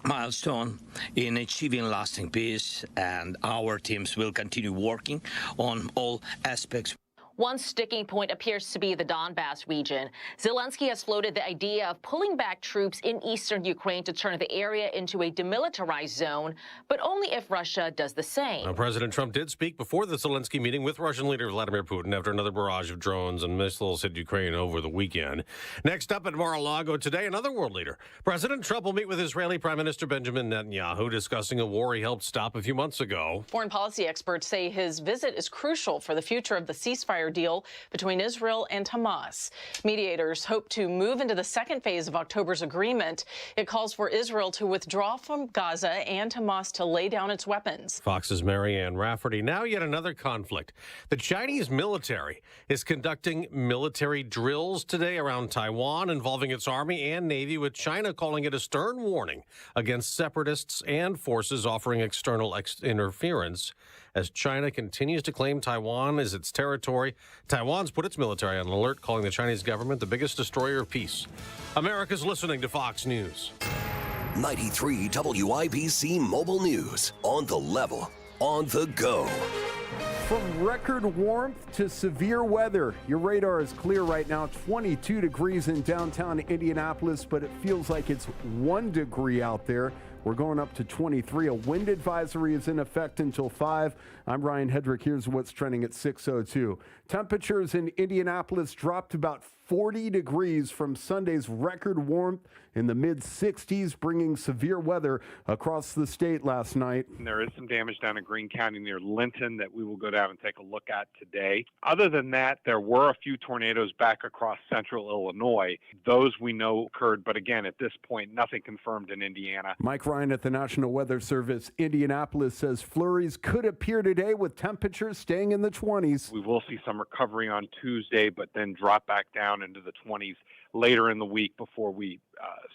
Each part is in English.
milestone in achieving lasting peace, and our teams will continue working on all aspects. One sticking point appears to be the Donbass region. Zelensky has floated the idea of pulling back troops in eastern Ukraine to turn the area into a demilitarized zone, but only if Russia does the same. Now, President Trump did speak before the Zelensky meeting with Russian leader Vladimir Putin after another barrage of drones and missiles hit Ukraine over the weekend. Next up at Mar-a-Lago today, another world leader. President Trump will meet with Israeli Prime Minister Benjamin Netanyahu, discussing a war he helped stop a few months ago. Foreign policy experts say his visit is crucial for the future of the ceasefire deal between Israel and Hamas. Mediators hope to move into the second phase of October's agreement. It calls for Israel to withdraw from Gaza and Hamas to lay down its weapons. Fox's Marianne Rafferty. Now yet another conflict. The Chinese military is conducting military drills today around Taiwan involving its army and navy, with China calling it a stern warning against separatists and forces offering external interference. As China continues to claim Taiwan as its territory, Taiwan's put its military on alert, calling the Chinese government the biggest destroyer of peace. America's listening to Fox News. 93 WIBC Mobile News. On the level, on the go. From record warmth to severe weather, your radar is clear right now. 22 degrees in downtown Indianapolis, but it feels like it's 1 degree out there. We're going up to 23. A wind advisory is in effect until 5. I'm Ryan Hedrick. Here's what's trending at 6:02. Temperatures in Indianapolis dropped about 40 degrees from Sunday's record warmth in the mid-60s, bringing severe weather across the state last night. And there is some damage down in Greene County near Linton that we will go down and take a look at today. Other than that, there were a few tornadoes back across central Illinois. Those we know occurred, but again, at this point, nothing confirmed in Indiana. Mike Ryan at the National Weather Service. Indianapolis says flurries could appear today with temperatures staying in the 20s. We will see some recovery on Tuesday, but then drop back down into the 20s later in the week before we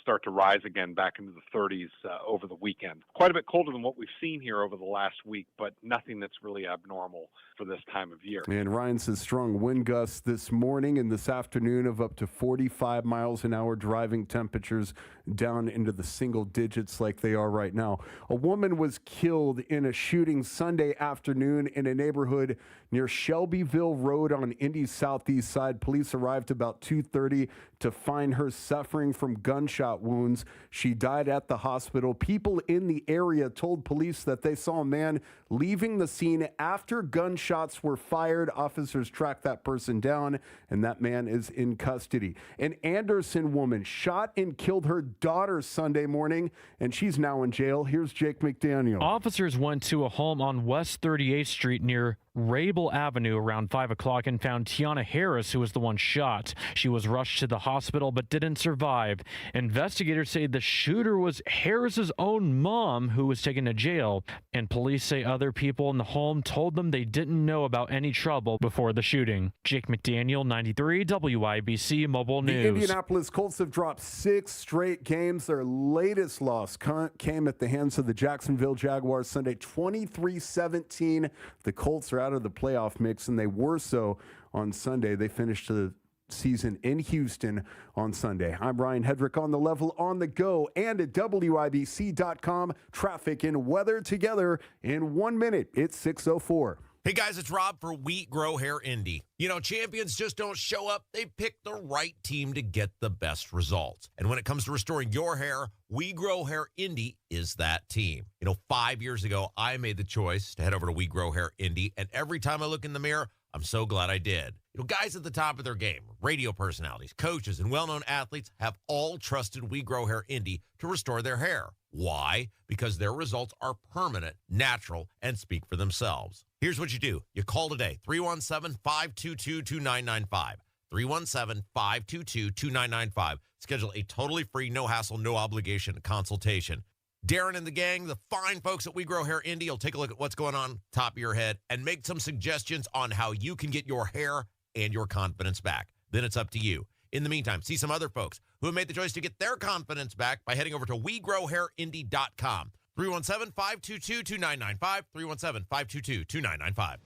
start to rise again back into the 30s over the weekend. Quite a bit colder than what we've seen here over the last week, but nothing that's really abnormal for this time of year. And Ryan says strong wind gusts this morning and this afternoon of up to 45 miles an hour, driving temperatures down into the single digits like they are right now. A woman was killed in a shooting Sunday afternoon in a neighborhood near Shelbyville Road on Indy's southeast side. Police arrived about 2:30 to find her suffering from gunshot wounds. She died at the hospital. People in the area told police that they saw a man leaving the scene after gunshots were fired. Officers tracked that person down, and that man is in custody. An Anderson woman shot and killed her daughter Sunday morning, and she's now in jail. Here's Jake McDaniel. Officers went to a home on West 38th Street near Rabel Avenue around 5 o'clock and found Tiana Harris, who was the one shot. She was rushed to the hospital but didn't survive. Investigators say the shooter was Harris's own mom, who was taken to jail. And police say other people in the home told them they didn't know about any trouble before the shooting. Jake McDaniel, 93 WIBC Mobile News. The Indianapolis Colts have dropped 6 straight games. Their latest loss came at the hands of the Jacksonville Jaguars Sunday, 23-17. The Colts are out of the playoff mix, and they were so on Sunday. They finished the season in Houston on Sunday. I'm Ryan Hedrick, on the level, on the go, and at WIBC.com. Traffic and weather together in 1 minute. It's 6:04. Hey guys, it's Rob for Wheat Grow Hair Indy. You know, champions just don't show up. They pick the right team to get the best results. And when it comes to restoring your hair, We Grow Hair Indy is that team. You know, 5 years ago, I made the choice to head over to We Grow Hair Indy, and every time I look in the mirror, I'm so glad I did. You know, guys at the top of their game, radio personalities, coaches, and well-known athletes have all trusted We Grow Hair Indy to restore their hair. Why? Because their results are permanent, natural, and speak for themselves. Here's what you do. You call today, 317-522-2995. 317-522-2995. Schedule a totally free, no-hassle, no-obligation consultation. Darren and the gang, the fine folks at We Grow Hair Indy, will take a look at what's going on top of your head and make some suggestions on how you can get your hair and your confidence back. Then it's up to you. In the meantime, see some other folks who have made the choice to get their confidence back by heading over to WeGrowHairIndy.com. 317-522-2995. 317-522-2995.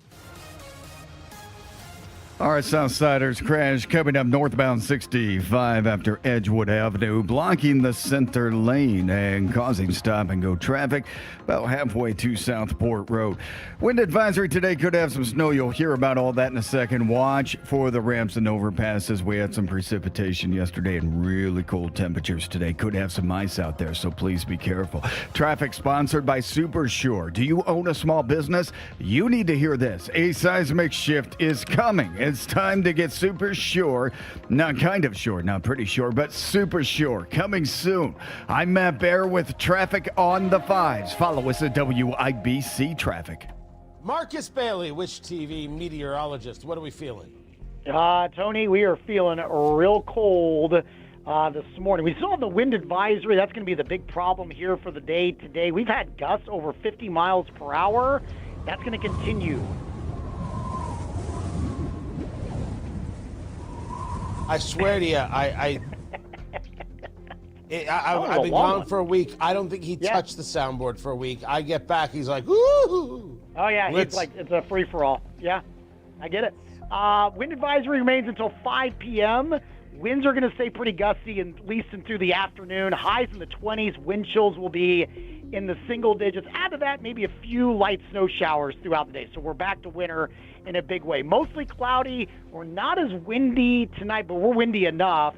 All right, Southsiders crash coming up northbound 65 after Edgewood Avenue, blocking the center lane and causing stop-and-go traffic about halfway to Southport Road. Wind advisory today could have some snow. You'll hear about all that in a second. Watch for the ramps and overpasses. We had some precipitation yesterday and really cold temperatures today. Could have some ice out there, so please be careful. Traffic sponsored by Super Sure. Do you own a small business? You need to hear this. A seismic shift is coming. It's time to get super sure. Not kind of sure, not pretty sure, but super sure. Coming soon. I'm Matt Bear with traffic on the fives. Follow us at WIBC Traffic. Marcus Bailey, Wish TV meteorologist. What are we feeling? Tony, we are feeling real cold this morning. We still have the wind advisory. That's going to be the big problem here for the day today. We've had gusts over 50 miles per hour. That's going to continue. I swear to you, I've been gone for a week. I don't think he touched the soundboard for a week. I get back, he's like, woo! Oh, yeah, it's a free-for-all. Yeah, I get it. Wind advisory remains until 5 p.m. Winds are going to stay pretty gusty, at least through the afternoon. Highs in the 20s. Wind chills will be in the single digits. Add to that maybe a few light snow showers throughout the day. So we're back to winter in a big way. Mostly cloudy. We're not as windy tonight, but we're windy enough.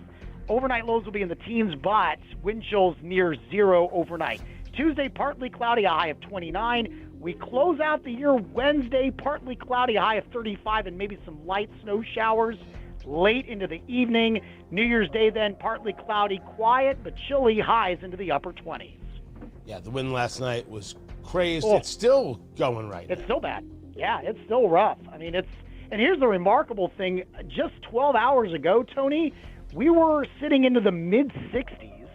Overnight lows will be in the teens, but wind chills near zero overnight. Tuesday, partly cloudy, a high of 29. We close out the year Wednesday, partly cloudy, a high of 35, and maybe some light snow showers late into the evening. New Year's Day then, partly cloudy, quiet, but chilly, highs into the upper 20s. Yeah, the wind last night was crazed. It's still going right now. It's still bad. Yeah, it's still rough. I mean, and here's the remarkable thing. Just 12 hours ago, Tony, we were sitting into the mid-60s,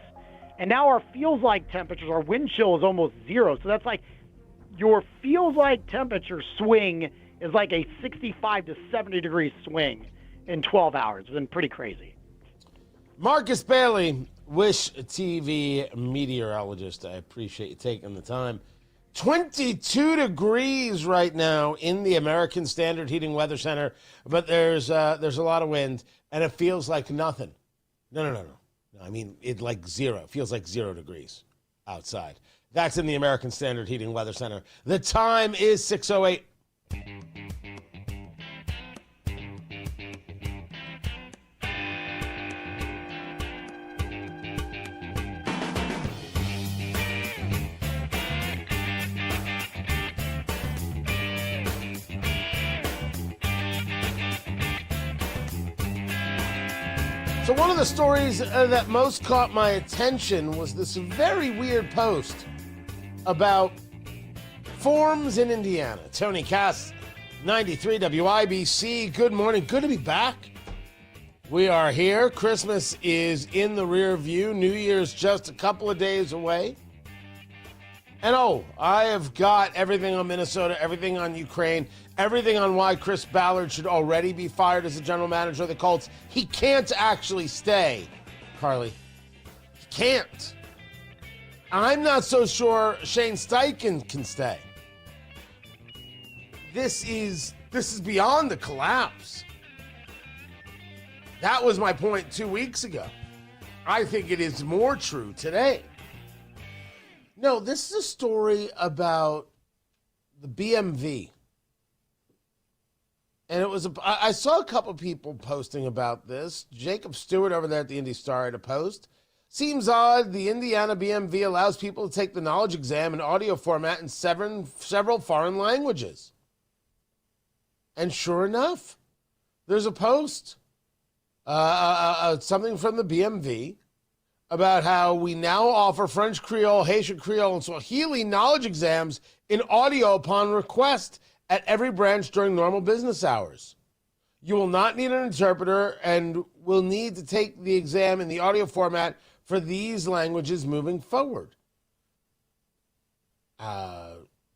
and now our feels-like temperatures, our wind chill is almost zero. So that's like your feels-like temperature swing is like a 65 to 70 degree swing in 12 hours. It's been pretty crazy. Marcus Bailey, Wish TV meteorologist. I appreciate you taking the time. 22 degrees right now in the American Standard Heating Weather Center, but there's a lot of wind, and it feels like nothing. No. I mean, it like zero. It feels like 0 degrees outside. That's in the American Standard Heating Weather Center. The time is 6:08. So one of the stories that most caught my attention was this very weird post about forms in Indiana. Tony Katz, 93 WIBC. Good morning. Good to be back. We are here. Christmas is in the rear view. New Year's just a couple of days away. And I have got everything on Minnesota, everything on Ukraine, everything on why Chris Ballard should already be fired as the general manager of the Colts. He can't actually stay, Carly. He can't. I'm not so sure Shane Steichen can stay. This is beyond the collapse. That was my point 2 weeks ago. I think it is more true today. No, this is a story about the BMV. And I saw a couple people posting about this. Jacob Stewart over there at the Indy Star had a post. Seems odd the Indiana BMV allows people to take the knowledge exam in audio format in several foreign languages. And sure enough, there's a post, something from the BMV, about how we now offer French Creole, Haitian Creole, and Swahili knowledge exams in audio upon request at every branch during normal business hours. You will not need an interpreter and will need to take the exam in the audio format for these languages moving forward.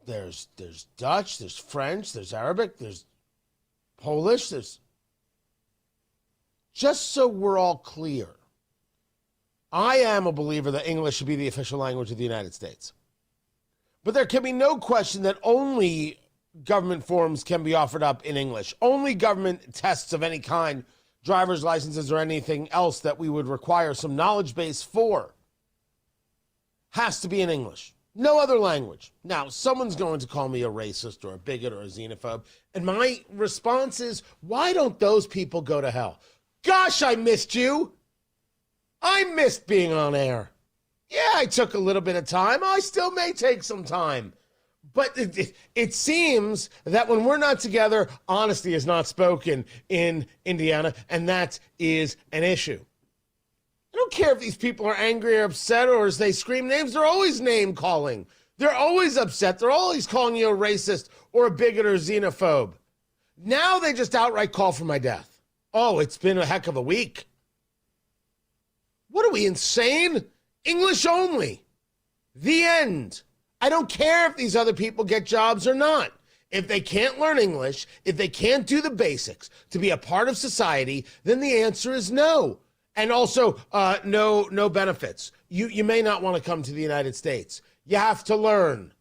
There's Dutch, there's French, there's Arabic, there's Polish, there's... Just so we're all clear, I am a believer that English should be the official language of the United States. But there can be no question that only government forms can be offered up in English. Only government tests of any kind, driver's licenses or anything else that we would require some knowledge base for, has to be in English. No other language. Now, someone's going to call me a racist or a bigot or a xenophobe, and my response is, why don't those people go to hell? Gosh, I missed you. I missed being on air. Yeah, I took a little bit of time. I still may take some time. But it seems that when we're not together, honesty is not spoken in Indiana, and that is an issue. I don't care if these people are angry or upset or as they scream names, they're always name calling. They're always upset. They're always calling you a racist or a bigot or a xenophobe. Now they just outright call for my death. Oh, it's been a heck of a week. What are we, insane? English only. The end. I don't care if these other people get jobs or not. If they can't learn English, if they can't do the basics to be a part of society, then the answer is no. And also, no benefits. You may not want to come to the United States. You have to learn.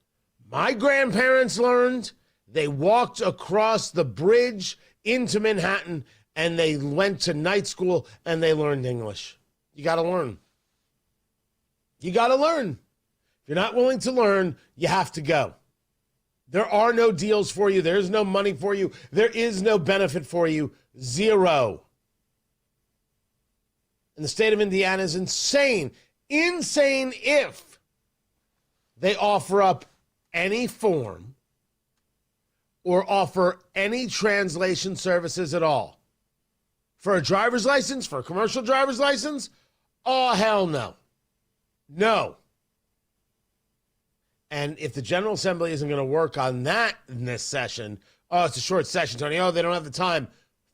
My grandparents learned. They walked across the bridge into Manhattan, and they went to night school, and they learned English. You got to learn. You got to learn. If you're not willing to learn, you have to go. There are no deals for you. There's no money for you. There is no benefit for you. Zero. And the state of Indiana is insane. Insane if they offer up any form or offer any translation services at all. For a driver's license, for a commercial driver's license? Oh, hell no. No. And if the General Assembly isn't going to work on that in this session, oh, it's a short session, Tony. Oh, they don't have the time.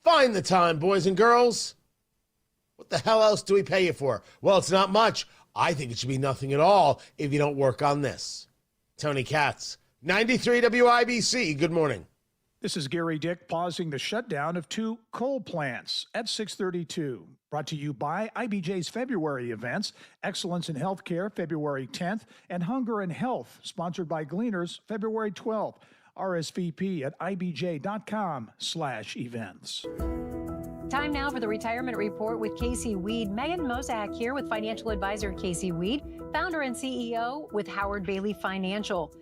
Find the time, boys and girls. What the hell else do we pay you for? Well, it's not much. I think it should be nothing at all if you don't work on this. Tony Katz, 93 WIBC. Good morning. This is Gary Dick pausing the shutdown of 2 coal plants at 6:32. Brought to you by IBJ's February events, Excellence in Healthcare, February 10th, and Hunger and Health, sponsored by Gleaners, February 12th. RSVP at ibj.com/events. Time now for the Retirement Report with Casey Weed. Megan Mozak here with financial advisor Casey Weed, founder and CEO with Howard Bailey Financial.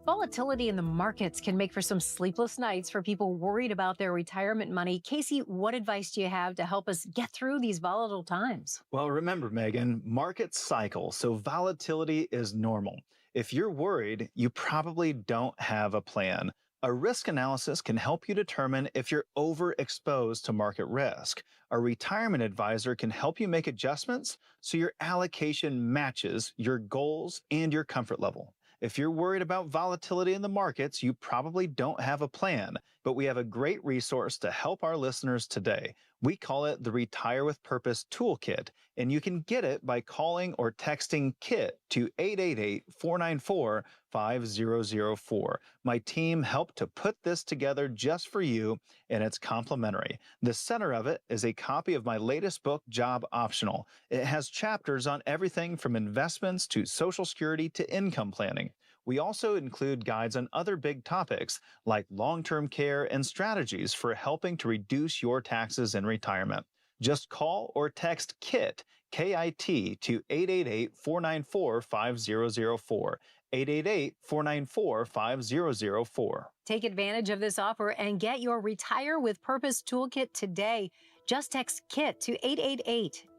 Volatility in the markets can make for some sleepless nights for people worried about their retirement money. Casey, what advice do you have to help us get through these volatile times? Well, remember, Megan, markets cycle, so volatility is normal. If you're worried, you probably don't have a plan. A risk analysis can help you determine if you're overexposed to market risk. A retirement advisor can help you make adjustments so your allocation matches your goals and your comfort level. If you're worried about volatility in the markets, you probably don't have a plan, but we have a great resource to help our listeners today. We call it the Retire with Purpose Toolkit, and you can get it by calling or texting KIT to 888-494-5004. My team helped to put this together just for you, and it's complimentary. The center of it is a copy of my latest book, Job Optional. It has chapters on everything from investments to Social Security to income planning. We also include guides on other big topics like long-term care and strategies for helping to reduce your taxes in retirement. Just call or text KIT, K-I-T, to 888-494-5004. 888-494-5004. Take advantage of this offer and get your Retire with Purpose Toolkit today. Just text KIT to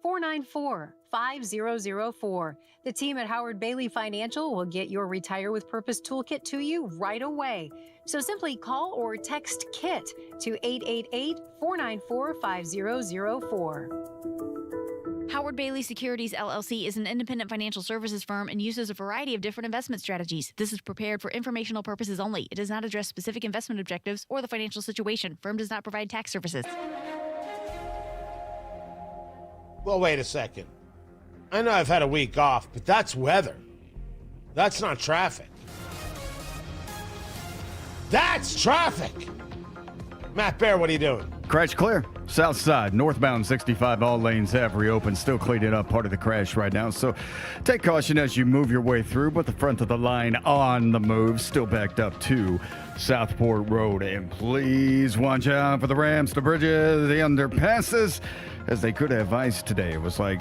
888-494-5004. The team at Howard Bailey Financial will get your Retire with Purpose Toolkit to you right away. So simply call or text KIT to 888-494-5004. Howard Bailey Securities LLC is an independent financial services firm and uses a variety of different investment strategies. This is prepared for informational purposes only. It does not address specific investment objectives or the financial situation. Firm does not provide tax services. Well, wait a second. I know I've had a week off, but that's weather. That's not traffic. That's traffic! Matt Bear, what are you doing? Crash clear. South side, northbound 65, all lanes have reopened. Still cleaning up part of the crash right now. So take caution as you move your way through, but the front of the line on the move. Still backed up to Southport Road. And please watch out for the ramps, the bridges, the underpasses, as they could have ice today. It was like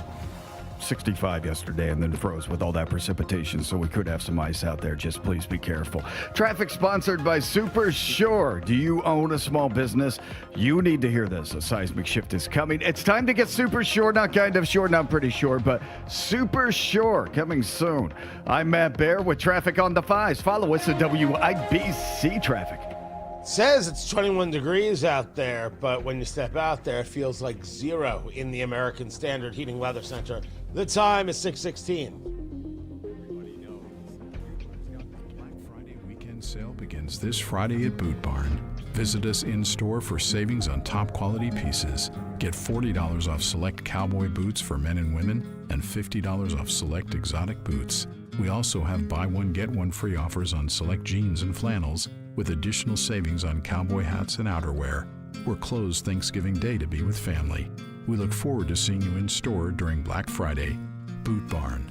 65 yesterday and then froze with all that precipitation, so we could have some ice out there. Just please be careful. Traffic sponsored by Super Sure. Do you own a small business? You need to hear this. A seismic shift is coming. It's time to get Super Sure. Not kind of sure, not pretty sure, but Super Sure coming soon. I'm Matt Bear with traffic on the 5s. Follow us at WIBC Traffic. Says it's 21 degrees out there, but when you step out there, it feels like 0 in the American Standard Heating Weather Center. The time is 6:16. Everybody knows the Black Friday weekend sale begins this Friday at Boot Barn. Visit us in-store for savings on top quality pieces. Get $40 off select cowboy boots for men and women and $50 off select exotic boots. We also have buy one, get one free offers on select jeans and flannels, with additional savings on cowboy hats and outerwear. We're closed Thanksgiving Day to be with family. We look forward to seeing you in store during Black Friday. Boot Barn.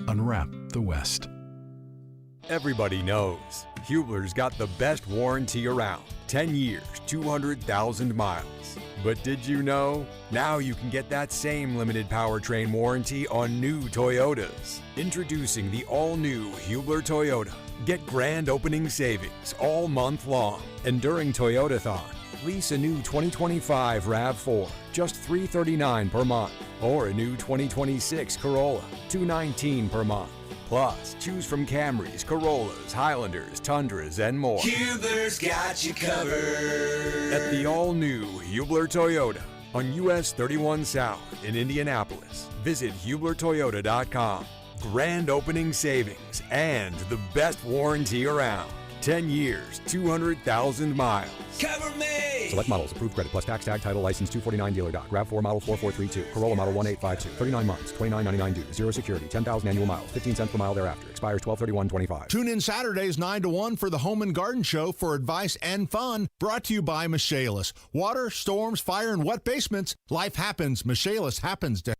Unwrap the West. Everybody knows Hubler's got the best warranty around. 10 years, 200,000 miles. But did you know? Now you can get that same limited powertrain warranty on new Toyotas. Introducing the all-new Hubler Toyota. Get grand opening savings all month long. And during Toyotathon, lease a new 2025 RAV4, just $339 per month. Or a new 2026 Corolla, $219 per month. Plus, choose from Camrys, Corollas, Highlanders, Tundras, and more. Hubler's got you covered. At the all-new Hubler Toyota on US 31 South in Indianapolis. Visit HublerToyota.com. Grand opening savings and the best warranty around. 10 years, 200,000 miles. Cover me! Select models. Approved credit plus tax, tag, title, license 249 dealer doc. RAV4 model 4432. Corolla model 1852. 39 months. $29.99 due. Zero security. 10,000 annual miles. 15 cents per mile thereafter. Expires 12/31/25. Tune in Saturdays 9 to 1 for the Home and Garden Show for advice and fun. Brought to you by Michaelis. Water, storms, fire, and wet basements. Life happens. Michaelis happens to.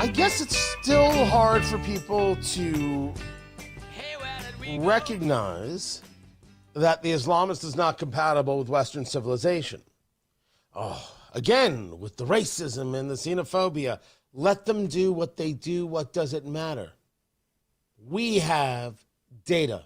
I guess it's still hard for people to recognize that the Islamist is not compatible with Western civilization. Oh, again, with the racism and the xenophobia, let them do what they do. What does it matter? We have data.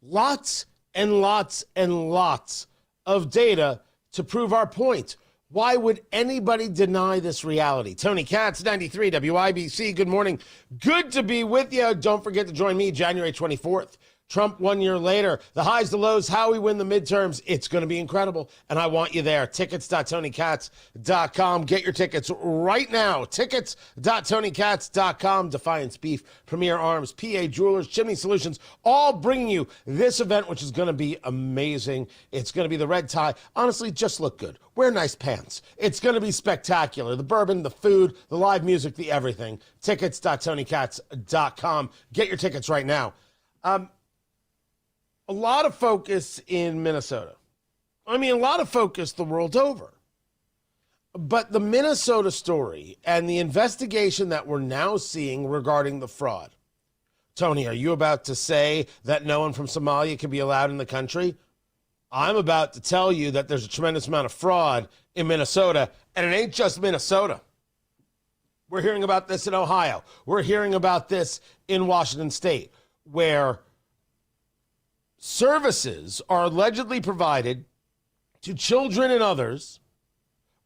Lots and lots and lots of data to prove our point. Why would anybody deny this reality? Tony Katz, 93 WIBC. Good morning. Good to be with you. Don't forget to join me January 24th. Trump 1 year later. The highs, the lows, how we win the midterms. It's going to be incredible, and I want you there. Tickets.TonyKatz.com. Get your tickets right now. Tickets.TonyKatz.com. Defiance Beef, Premier Arms, PA Jewelers, Chimney Solutions, all bringing you this event, which is going to be amazing. It's going to be the red tie. Honestly, just look good. Wear nice pants. It's going to be spectacular. The bourbon, the food, the live music, the everything. Tickets.TonyKatz.com. Get your tickets right now. A lot of focus in Minnesota. I mean, a lot of focus the world over. But the Minnesota story and the investigation that we're now seeing regarding the fraud. Tony, are you about to say that no one from Somalia can be allowed in the country? I'm about to tell you that there's a tremendous amount of fraud in Minnesota, and it ain't just Minnesota. We're hearing about this in Ohio. We're hearing about this in Washington State, where services are allegedly provided to children and others.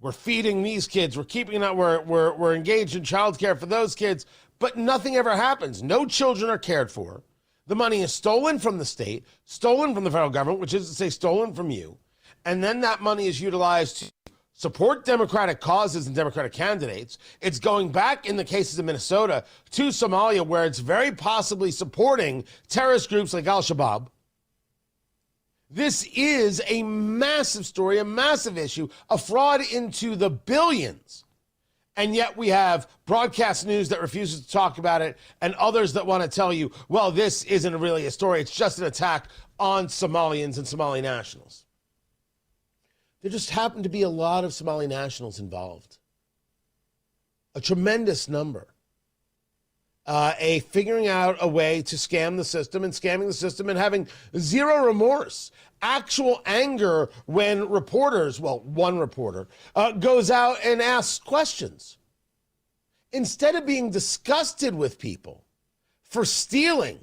We're feeding these kids. We're keeping that. We're engaged in childcare for those kids, but nothing ever happens. No children are cared for. The money is stolen from the state, stolen from the federal government, which is to say stolen from you. And then that money is utilized to support Democratic causes and Democratic candidates. It's going back, in the cases of Minnesota, to Somalia, where it's very possibly supporting terrorist groups like Al-Shabaab. This is a massive story, a massive issue, a fraud into the billions. And yet we have broadcast news that refuses to talk about it and others that want to tell you, well, this isn't really a story. It's just an attack on Somalians and Somali nationals. There just happen to be a lot of Somali nationals involved. A tremendous number. Figuring out a way to scam the system and scamming the system and having zero remorse. Actual anger when reporters, well, one reporter, goes out and asks questions. Instead of being disgusted with people for stealing,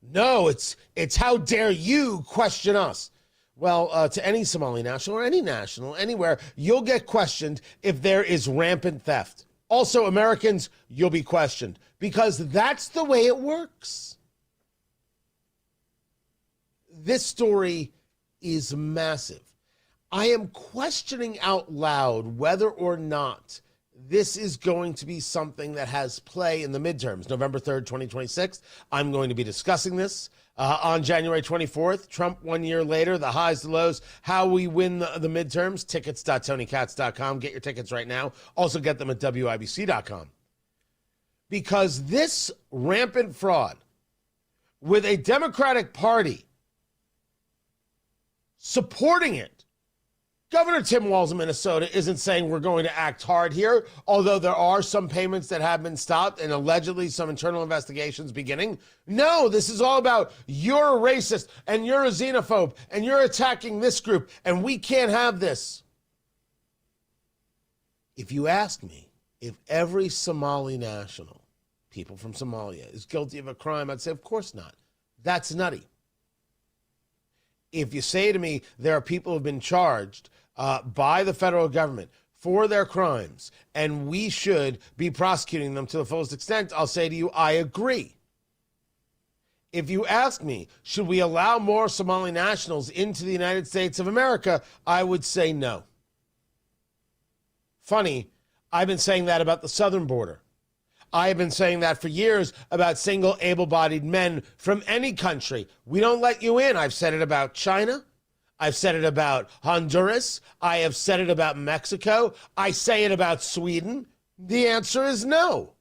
no, it's how dare you question us. Well, to any Somali national or any national, anywhere, you'll get questioned if there is rampant theft. Also, Americans, you'll be questioned because that's the way it works. This story is massive. I am questioning out loud whether or not this is going to be something that has play in the midterms. November 3rd, 2026, I'm going to be discussing this. On January 24th, Trump 1 year later, the highs, the lows, how we win the midterms, tickets.tonykatz.com. Get your tickets right now. Also get them at WIBC.com. Because this rampant fraud with a Democratic Party supporting it, Governor Tim Walz of Minnesota isn't saying we're going to act hard here, although there are some payments that have been stopped and allegedly some internal investigations beginning. No, this is all about you're a racist and you're a xenophobe and you're attacking this group and we can't have this. If you ask me if every Somali national, people from Somalia, is guilty of a crime, I'd say, of course not. That's nutty. If you say to me there are people who have been charged by the federal government for their crimes, and we should be prosecuting them to the fullest extent, I'll say to you, I agree. If you ask me, should we allow more Somali nationals into the United States of America, I would say no. Funny, I've been saying that about the southern border. I have been saying that for years about single able-bodied men from any country. We don't let you in. I've said it about China. I've said it about Honduras. I have said it about Mexico. I say it about Sweden. The answer is no.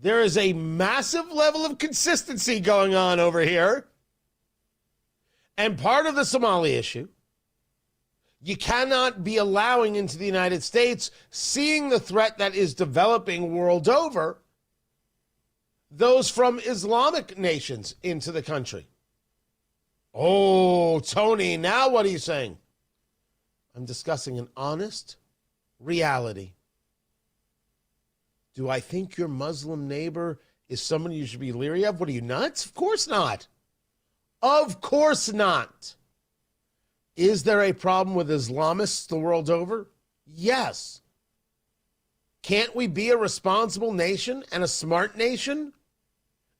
There is a massive level of consistency going on over here. And part of the Somali issue, you cannot be allowing into the United States, seeing the threat that is developing world over, those from Islamic nations into the country. Oh, Tony, now what are you saying? I'm discussing an honest reality. Do I think your Muslim neighbor is someone you should be leery of? What are you, nuts? Of course not. Of course not. Is there a problem with Islamists the world over? Yes. Can't we be a responsible nation and a smart nation?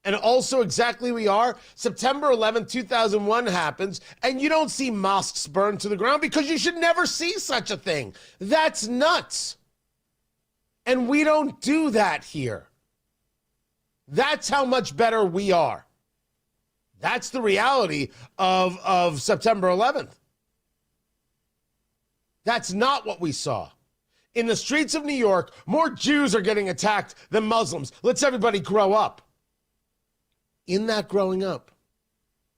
And also exactly we are. September 11th, 2001 happens, and you don't see mosques burned to the ground because you should never see such a thing. That's nuts. And we don't do that here. That's how much better we are. That's the reality of September 11th. That's not what we saw. In the streets of New York, more Jews are getting attacked than Muslims. Let's everybody grow up. In that growing up,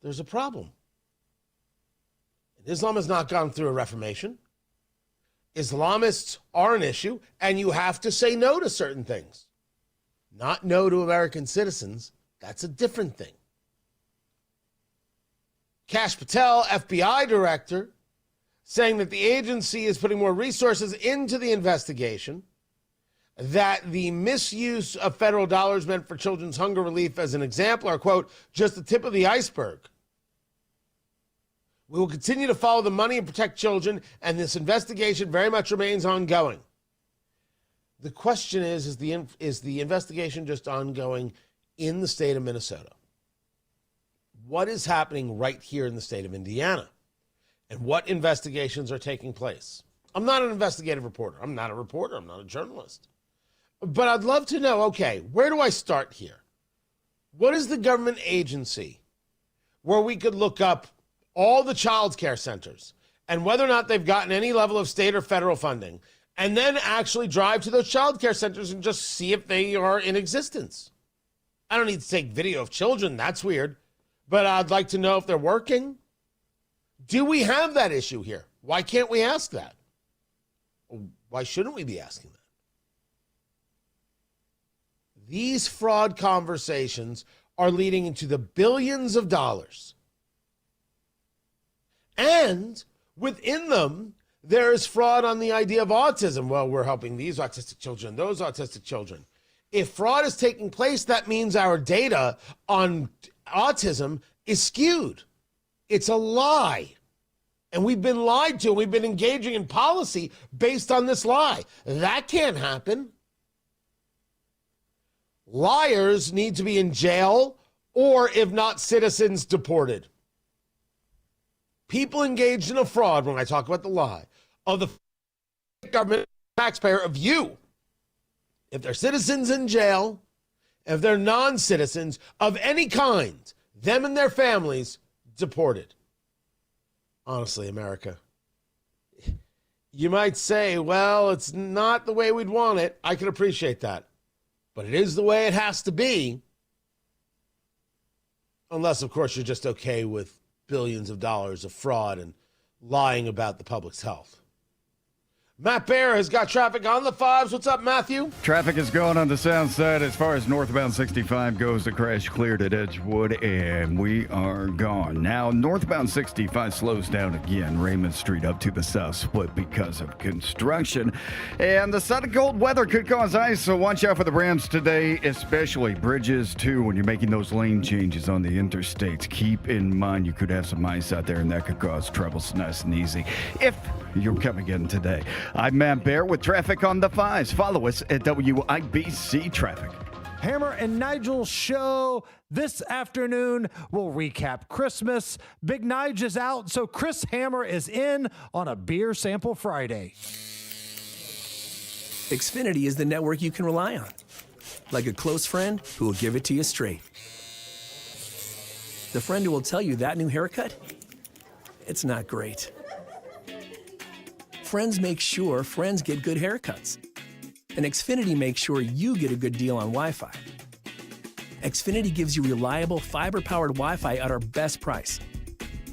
there's a problem. Islam has not gone through a reformation. Islamists are an issue, and you have to say no to certain things. Not no to American citizens. That's a different thing. Kash Patel, FBI director, saying that the agency is putting more resources into the investigation, that the misuse of federal dollars meant for children's hunger relief as an example are, quote, just the tip of the iceberg. We will continue to follow the money and protect children, and this investigation very much remains ongoing. The question is the investigation just ongoing in the state of Minnesota? What is happening right here in the state of Indiana? And what investigations are taking place? I'm not an investigative reporter. I'm not a reporter. I'm not a journalist. But I'd love to know, okay, where do I start here? What is the government agency where we could look up all the child care centers and whether or not they've gotten any level of state or federal funding, and then actually drive to those child care centers and just see if they are in existence. I don't need to take video of children. That's weird. But I'd like to know if they're working. Do we have that issue here? Why can't we ask that? Why shouldn't we be asking that? These fraud conversations are leading into the billions of dollars. And within them, there is fraud on the idea of autism. Well, we're helping these autistic children, those autistic children. If fraud is taking place, that means our data on autism is skewed. It's a lie. And we've been lied to. We've been engaging in policy based on this lie. That can't happen. Liars need to be in jail or, if not citizens, deported. People engaged in a fraud, when I talk about the lie, of the government, taxpayer, of you. If they're citizens, in jail. If they're non-citizens of any kind, them and their families, deported. Honestly, America. You might say, well, it's not the way we'd want it. I can appreciate that. But it is the way it has to be. Unless, of course, you're just okay with billions of dollars of fraud and lying about the public's health. Matt Bear has got traffic on the 5s. What's up, Matthew? Traffic is going on the south side. As far as northbound 65 goes, the crash cleared at Edgewood, and we are gone. Now, northbound 65 slows down again. Raymond Street up to the south split because of construction. And the sudden cold weather could cause ice, so watch out for the Rams today, especially bridges, too, when you're making those lane changes on the interstates. Keep in mind you could have some ice out there, and that could cause trouble. It's nice and easy if you're coming in today. I'm Matt Bear with traffic on the 5s. Follow us at WIBC Traffic. Hammer and Nigel's show this afternoon. We'll recap Christmas. Big Nige is out, so Chris Hammer is in on a Beer Sample Friday. Xfinity is the network you can rely on. Like a close friend who will give it to you straight. The friend who will tell you that new haircut, it's not great. Friends make sure friends get good haircuts. And Xfinity makes sure you get a good deal on Wi-Fi. Xfinity gives you reliable fiber-powered Wi-Fi at our best price.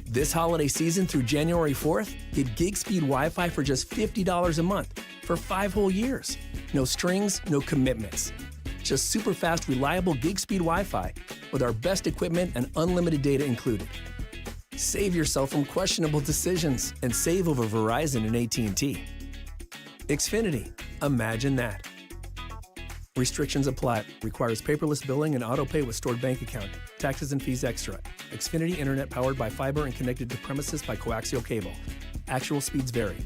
This holiday season through January 4th, get gig speed Wi-Fi for just $50 a month for 5 whole years. No strings, no commitments. Just super fast, reliable gig speed Wi-Fi with our best equipment and unlimited data included. Save yourself from questionable decisions and save over Verizon and AT&T. Xfinity. Imagine that. Restrictions apply. Requires paperless billing and auto pay with stored bank account. Taxes and fees extra. Xfinity Internet powered by fiber and connected to premises by coaxial cable. Actual speeds vary.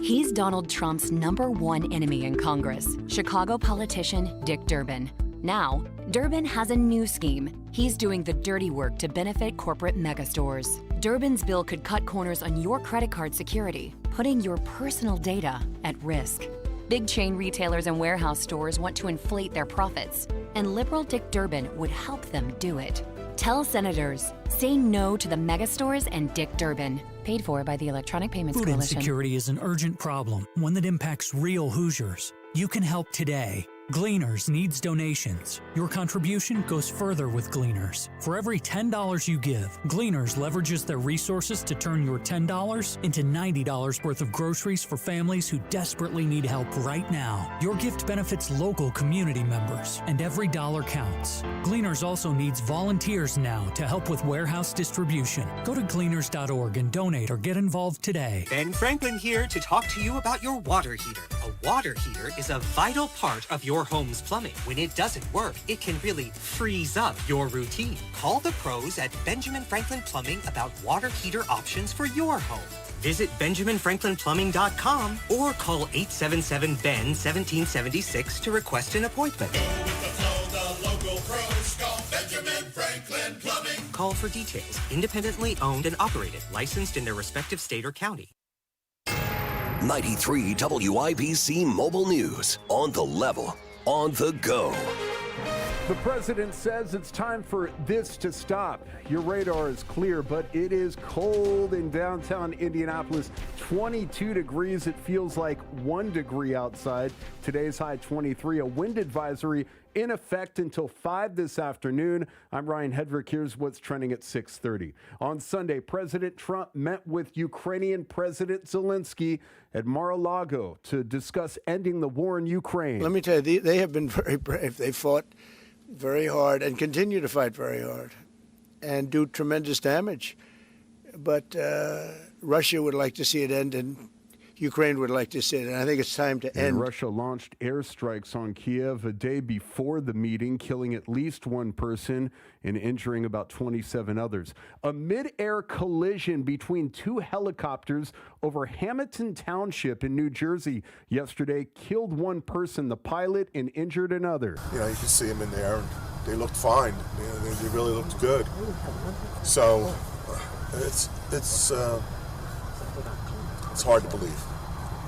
He's Donald Trump's #1 enemy in Congress, Chicago politician Dick Durbin. Now, Durbin has a new scheme. He's doing the dirty work to benefit corporate megastores. Durbin's bill could cut corners on your credit card security, putting your personal data at risk. Big chain retailers and warehouse stores want to inflate their profits, and liberal Dick Durbin would help them do it. Tell senators, say no to the megastores and Dick Durbin. Paid for by the Electronic Payments Food Coalition. insecurity is an urgent problem, one that impacts real Hoosiers. You can help today. Gleaners needs donations. Your contribution goes further with Gleaners. For every $10 you give, Gleaners leverages their resources to turn your $10 into $90 worth of groceries for families who desperately need help right now. Your gift benefits local community members, and every dollar counts. Gleaners also needs volunteers now to help with warehouse distribution. Go to gleaners.org and donate or get involved today. Ben Franklin here to talk to you about your water heater. A water heater is a vital part of your home's plumbing. When it doesn't work, it can really freeze up your routine. Call the pros at Benjamin Franklin Plumbing about water heater options for your home. Visit BenjaminFranklinPlumbing.com or call 877-BEN-1776 to request an appointment. Call for details. Independently owned and operated. Licensed in their respective state or county. 93 WIBC Mobile News. On the level. On the go. The president says it's time for this to stop. Your radar is clear, but it is cold in downtown Indianapolis. 22 degrees. It feels like 1 degree outside. Today's high 23. A wind advisory in effect until 5 this afternoon. I'm Ryan Hedrick. Here's what's trending at 6:30. On Sunday, President Trump met with Ukrainian President Zelensky at Mar-a-Lago to discuss ending the war in Ukraine. Let me tell you, they have been very brave. They fought very hard and continue to fight very hard and do tremendous damage. But Russia would like to see it end, and Ukraine would like to see it. And I think it's time to end. Russia launched airstrikes on Kiev a day before the meeting, killing at least one person and injuring about 27 others. A mid-air collision between two helicopters over Hamilton Township in New Jersey yesterday killed one person, the pilot, and injured another. You know, you can see them in there, and they looked fine. You know, they really looked good. So it's hard to believe.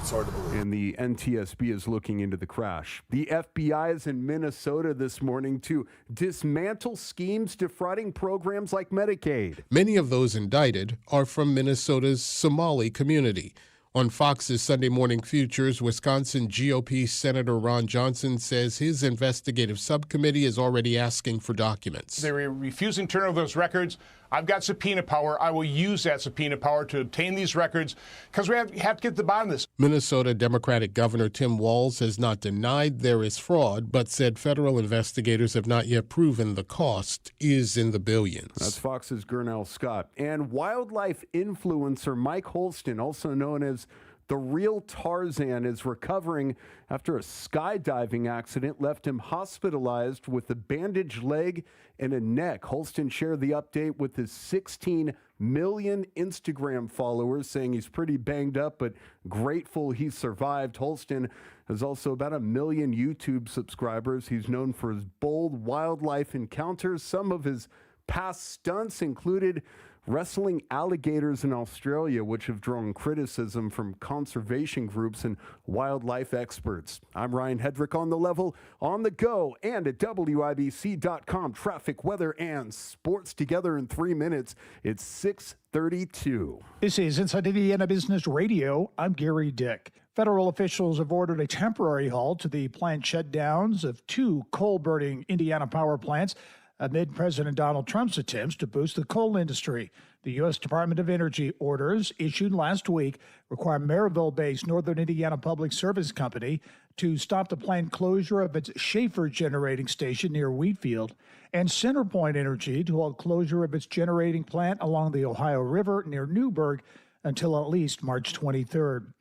It's hard to believe. And the NTSB is looking into the crash. The FBI is in Minnesota this morning to dismantle schemes defrauding programs like Medicaid. Many of those indicted are from Minnesota's Somali community. On Fox's Sunday Morning Futures, Wisconsin GOP Senator Ron Johnson says his investigative subcommittee is already asking for documents. They were refusing to turn over those records. I've got subpoena power. I will use that subpoena power to obtain these records because we have to get to the bottom of this. Minnesota Democratic Governor Tim Walz has not denied there is fraud, but said federal investigators have not yet proven the cost is in the billions. That's Fox's Gurnell Scott. And wildlife influencer Mike Holston, also known as the real Tarzan, is recovering after a skydiving accident left him hospitalized with a bandaged leg and a neck. Holston shared the update with his 16 million Instagram followers, saying he's pretty banged up, but grateful he survived. Holston has also about 1 million YouTube subscribers. He's known for his bold wildlife encounters. Some of his past stunts included wrestling alligators in Australia, which have drawn criticism from conservation groups and wildlife experts. I'm Ryan Hedrick on the level, on the go, and at WIBC.com. Traffic, weather, and sports together in 3 minutes. It's 6:32. This is Inside Indiana Business Radio. I'm Gary Dick. Federal officials have ordered a temporary halt to the plant shutdowns of 2 coal-burning Indiana power plants amid President Donald Trump's attempts to boost the coal industry. The U.S. Department of Energy orders issued last week require Maryville-based Northern Indiana Public Service Company to stop the planned closure of its Schaefer generating station near Wheatfield, and CenterPoint Energy to halt closure of its generating plant along the Ohio River near Newburgh until at least March 23rd.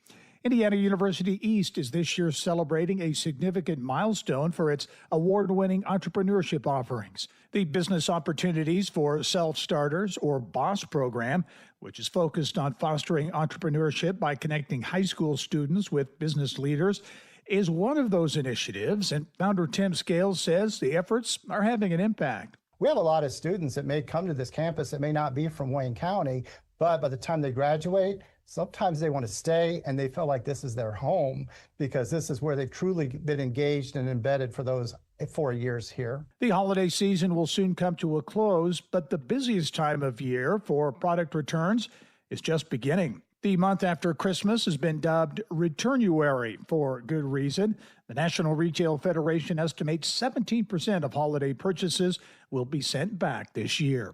Indiana University East is this year celebrating a significant milestone for its award-winning entrepreneurship offerings. The Business Opportunities for Self-Starters, or BOSS program, which is focused on fostering entrepreneurship by connecting high school students with business leaders, is one of those initiatives, and founder Tim Scales says the efforts are having an impact. We have a lot of students that may come to this campus that may not be from Wayne County, but by the time they graduate, sometimes they want to stay and they feel like this is their home because this is where they've truly been engaged and embedded for those 4 years here. The holiday season will soon come to a close, but the busiest time of year for product returns is just beginning. The month after Christmas has been dubbed Returnuary for good reason. The National Retail Federation estimates 17% of holiday purchases will be sent back this year.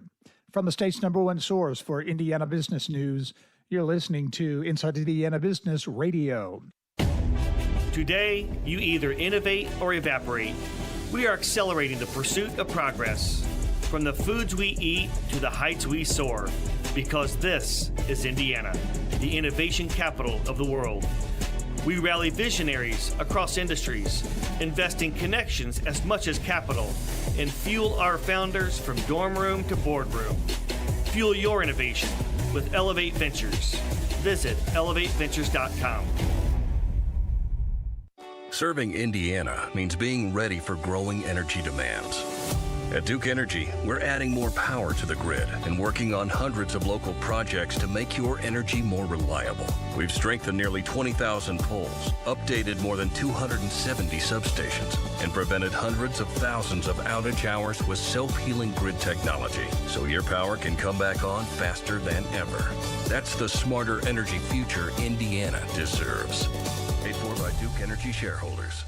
From the state's #1 source for Indiana business news, you're listening to Inside Indiana Business Radio. Today, you either innovate or evaporate. We are accelerating the pursuit of progress, from the foods we eat to the heights we soar, because this is Indiana, the innovation capital of the world. We rally visionaries across industries, investing connections as much as capital, and fuel our founders from dorm room to boardroom. Fuel your innovation with Elevate Ventures. Visit elevateventures.com. Serving Indiana means being ready for growing energy demands. At Duke Energy, we're adding more power to the grid and working on hundreds of local projects to make your energy more reliable. We've strengthened nearly 20,000 poles, updated more than 270 substations, and prevented hundreds of thousands of outage hours with self-healing grid technology, so your power can come back on faster than ever. That's the smarter energy future Indiana deserves. Paid for by Duke Energy shareholders.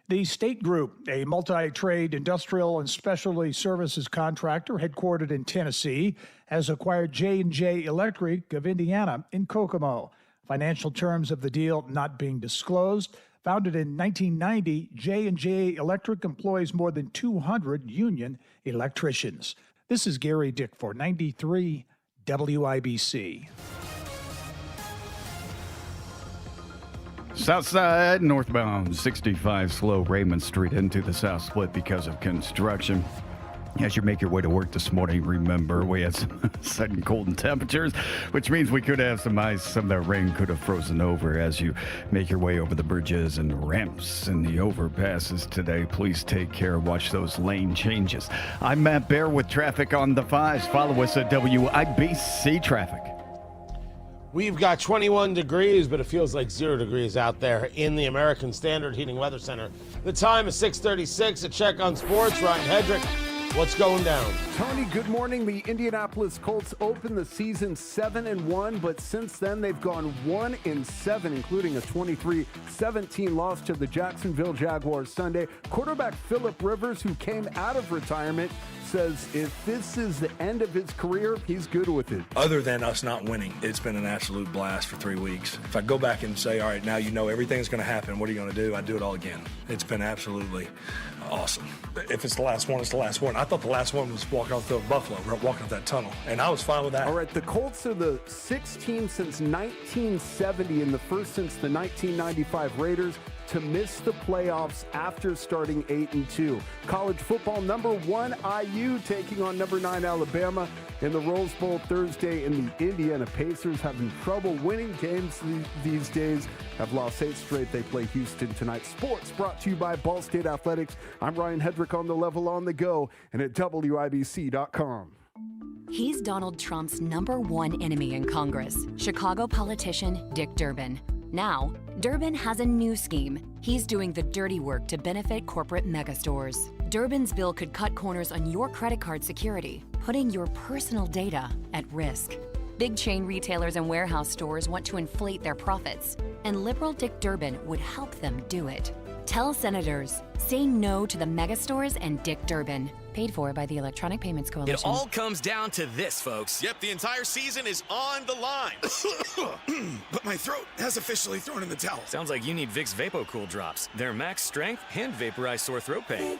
The State Group, a multi-trade industrial and specialty services contractor headquartered in Tennessee, has acquired J&J Electric of Indiana in Kokomo. Financial terms of the deal not being disclosed. Founded in 1990, J&J Electric employs more than 200 union electricians. This is Gary Dick for 93 WIBC. Southside, northbound 65 slow Raymond Street into the south split because of construction. As you make your way to work this morning, remember we had some sudden cold and temperatures, which means we could have some ice. Some of that rain could have frozen over as you make your way over the bridges and ramps and the overpasses today. Please take care. Watch those lane changes. I'm Matt Bear with traffic on the 5s. Follow us at WIBC Traffic. We've got 21 degrees, but it feels like 0 degrees out there in the American Standard Heating Weather Center. The time is 6:36. A check on sports. Ryan Hedrick, what's going down? Tony, good morning. The Indianapolis Colts opened the season 7-1, but since then they've gone 1-7, including a 23-17 loss to the Jacksonville Jaguars Sunday. Quarterback Phillip Rivers, who came out of retirement, says if this is the end of his career, he's good with it. Other than us not winning, it's been an absolute blast for 3 weeks. If I go back and say, all right, now you know everything's going to happen, what are you going to do? I do it all again. It's been absolutely awesome. If it's the last one, it's the last one. I thought the last one was walking off the Buffalo, walking off that tunnel, and I was fine with that. All right, the Colts are the 6th team since 1970 and the first since the 1995 Raiders to miss the playoffs after starting 8-2. College football, number 1 IU taking on number 9 Alabama in the Rose Bowl Thursday, and the Indiana Pacers having trouble winning games these days. Have lost 8 straight. They play Houston tonight. Sports brought to you by Ball State Athletics. I'm Ryan Hedrick on the level on the go and at WIBC.com. He's Donald Trump's number 1 enemy in Congress, Chicago politician Dick Durbin. Now, Durbin has a new scheme. He's doing the dirty work to benefit corporate megastores. Durbin's bill could cut corners on your credit card security, putting your personal data at risk. Big chain retailers and warehouse stores want to inflate their profits, and liberal Dick Durbin would help them do it. Tell senators, say no to the megastores and Dick Durbin. Paid for by the Electronic Payments Coalition. It all comes down to this, folks. Yep, the entire season is on the line. But my throat has officially thrown in the towel. Sounds like you need Vicks VapoCool drops. They're max strength and vaporize sore throat pain.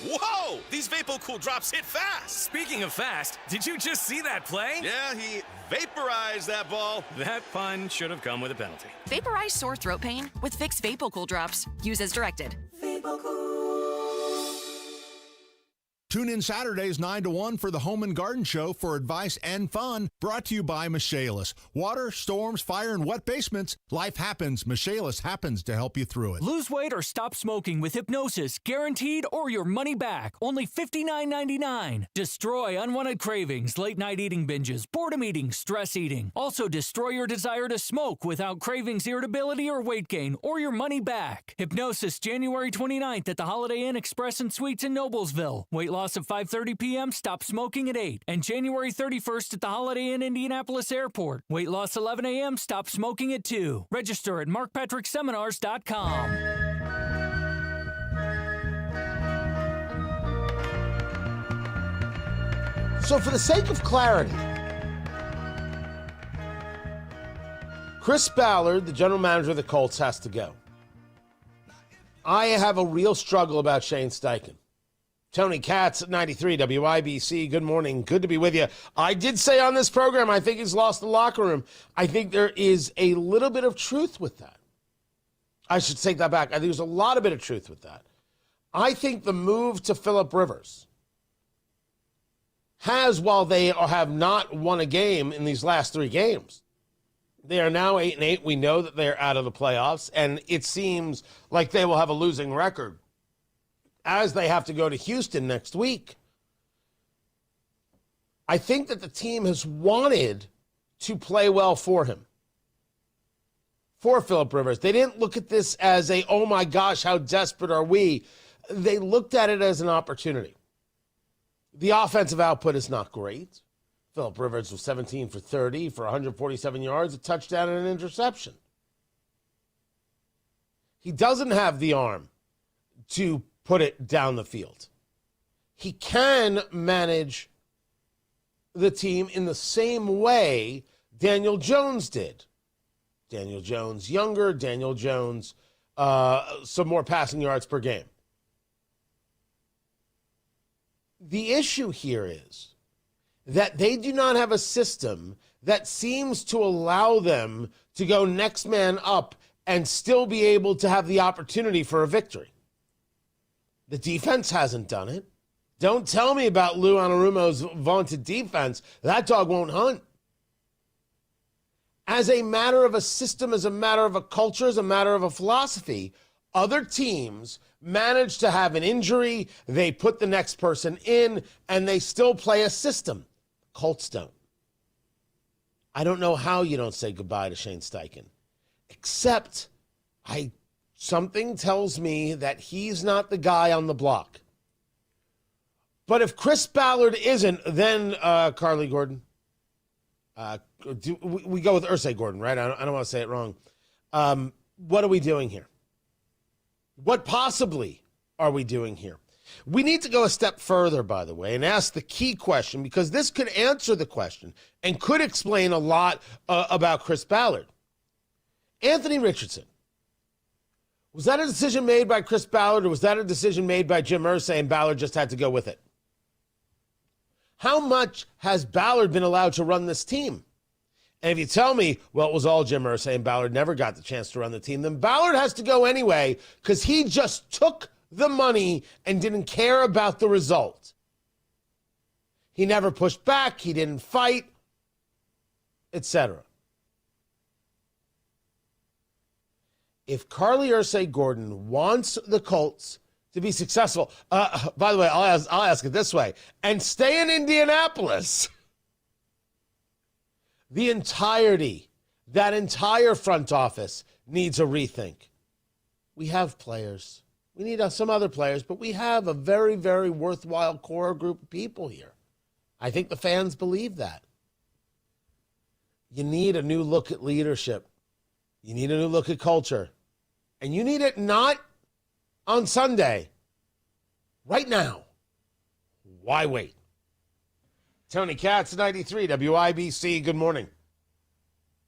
Whoa! These VapoCool drops hit fast. Speaking of fast, did you just see that play? Yeah, he vaporized that ball. That pun should have come with a penalty. Vaporize sore throat pain with Vicks VapoCool drops. Use as directed. Tune in Saturdays 9 to 1 for the Home and Garden Show for advice and fun. Brought to you by Michaelis. Water, storms, fire, and wet basements. Life happens. Michaelis happens to help you through it. Lose weight or stop smoking with hypnosis. Guaranteed or your money back. Only $59.99. Destroy unwanted cravings, late night eating binges, boredom eating, stress eating. Also destroy your desire to smoke without cravings, irritability, or weight gain, or your money back. Hypnosis January 29th at the Holiday Inn Express and Suites in Noblesville. Weight loss of 5:30 p.m., stop smoking at 8. And January 31st at the Holiday Inn Indianapolis Airport. Weight loss 11 a.m., stop smoking at 2. Register at markpatrickseminars.com. So for the sake of clarity, Chris Ballard, the general manager of the Colts, has to go. I have a real struggle about Shane Steichen. Tony Katz at 93 WIBC. Good morning. Good to be with you. I did say on this program, I think he's lost the locker room. I think there is a little bit of truth with that. I should take that back. I think there's a lot of bit of truth with that. I think the move to Phillip Rivers has, while they have not won a game in these last 3 games, they are now 8-8. We know that they're out of the playoffs, and it seems like they will have a losing record as they have to go to Houston next week. I think that the team has wanted to play well for him, for Phillip Rivers. They didn't look at this as a, oh my gosh, how desperate are we? They looked at it as an opportunity. The offensive output is not great. Phillip Rivers was 17 for 30 for 147 yards, a touchdown and an interception. He doesn't have the arm to put it down the field. He can manage the team in the same way Daniel Jones did. Daniel Jones younger, Daniel Jones some more passing yards per game. The issue here is that they do not have a system that seems to allow them to go next man up and still be able to have the opportunity for a victory. The defense hasn't done it. Don't tell me about Lou Anarumo's vaunted defense. That dog won't hunt. As a matter of a system, as a matter of a culture, as a matter of a philosophy, other teams manage to have an injury, they put the next person in, and they still play a system. Colts don't. I don't know how you don't say goodbye to Shane Steichen, except something tells me that he's not the guy on the block. But if Chris Ballard isn't, then Carly Gordon. We go with Irsay Gordon, right? I don't want to say it wrong. What are we doing here? What possibly are we doing here? We need to go a step further, by the way, and ask the key question, because this could answer the question and could explain a lot about Chris Ballard. Anthony Richardson. Was that a decision made by Chris Ballard, or was that a decision made by Jim Irsay and Ballard just had to go with it? How much has Ballard been allowed to run this team? And if you tell me, well, it was all Jim Irsay and Ballard never got the chance to run the team, then Ballard has to go anyway because he just took the money and didn't care about the result. He never pushed back. He didn't fight, etc. If Carly Irsay Gordon wants the Colts to be successful, by the way, I'll ask it this way, and stay in Indianapolis, the entirety, that entire front office needs a rethink. We have players. We need some other players, but we have a very, very worthwhile core group of people here. I think the fans believe that. You need a new look at leadership. You need a new look at culture. And you need it not on Sunday, right now. Why wait? Tony Katz, 93 WIBC. Good morning.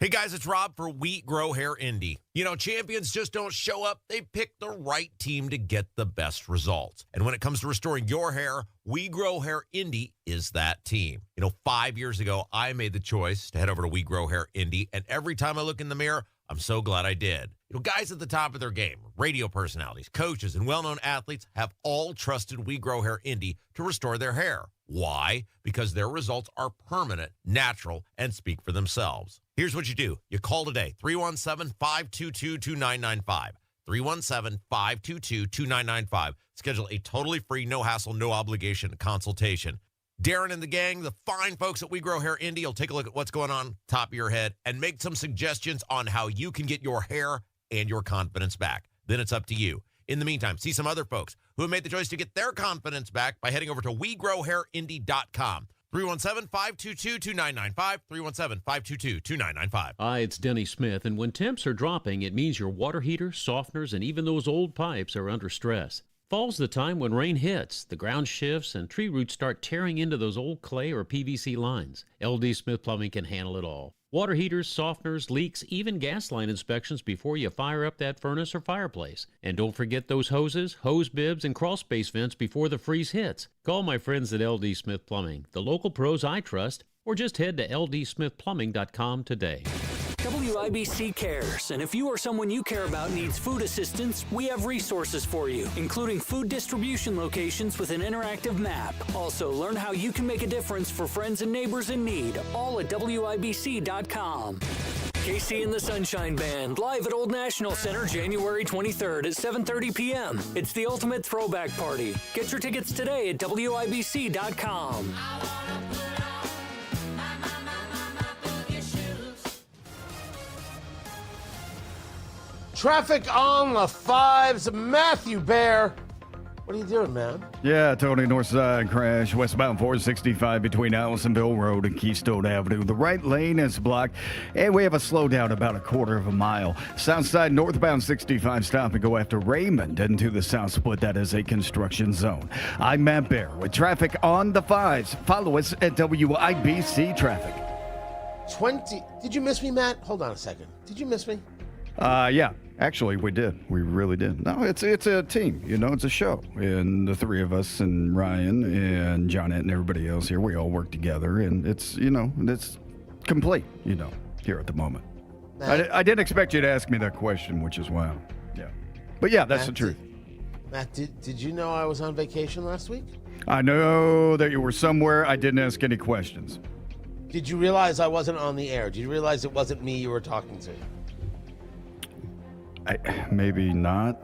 Hey guys, it's Rob for Wheat Grow Hair Indy. You know, champions just don't show up. They pick the right team to get the best results. And when it comes to restoring your hair, We Grow Hair Indy is that team. You know, 5 years ago, I made the choice to head over to We Grow Hair Indy. And every time I look in the mirror, I'm so glad I did. You know, guys at the top of their game, radio personalities, coaches, and well-known athletes have all trusted We Grow Hair Indy to restore their hair. Why? Because their results are permanent, natural, and speak for themselves. Here's what you do. You call today, 317-522-2995. 317-522-2995. Schedule a totally free, no-hassle, no-obligation consultation. Darren and the gang, the fine folks at We Grow Hair Indy, will take a look at what's going on top of your head and make some suggestions on how you can get your hair and your confidence back. Then it's up to you. In the meantime, see some other folks who have made the choice to get their confidence back by heading over to WeGrowHairIndy.com. 317-522-2995, 317-522-2995. Hi, it's Denny Smith, and when temps are dropping, it means your water heaters, softeners, and even those old pipes are under stress. Fall's the time when rain hits, the ground shifts, and tree roots start tearing into those old clay or PVC lines. LD Smith Plumbing can handle it all. Water heaters, softeners, leaks, even gas line inspections before you fire up that furnace or fireplace. And don't forget those hoses, hose bibs, and crawl space vents before the freeze hits. Call my friends at LD Smith Plumbing, the local pros I trust, or just head to ldsmithplumbing.com today. WIBC cares, and if you or someone you care about needs food assistance, we have resources for you, including food distribution locations with an interactive map. Also, learn how you can make a difference for friends and neighbors in need, all at WIBC.com. KC and the Sunshine Band, live at Old National Center, January 23rd at 7:30 p.m. It's the ultimate throwback party. Get your tickets today at WIBC.com. Traffic on the 5s. Matthew Bear. What are you doing, man? Yeah, Tony, north side crash, westbound 465 between Allisonville Road and Keystone Avenue. The right lane is blocked, and we have a slowdown about a quarter of a mile. South side northbound 65 stop and go after Raymond into the south split. That is a construction zone. I'm Matt Bear with traffic on the 5s. Follow us at WIBC Traffic. 20. Did you miss me, Matt? Hold on a second. Did you miss me? Yeah. Actually, we did. We really did. No, it's a team. You know, it's a show. And the three of us and Ryan and Johnette and everybody else here, we all work together. And it's, you know, it's complete, you know, here at the moment. I didn't expect you to ask me that question, which is why. Yeah. But yeah, that's the truth. Matt, did you know I was on vacation last week? I know that you were somewhere. I didn't ask any questions. Did you realize I wasn't on the air? Did you realize it wasn't me you were talking to? Maybe not.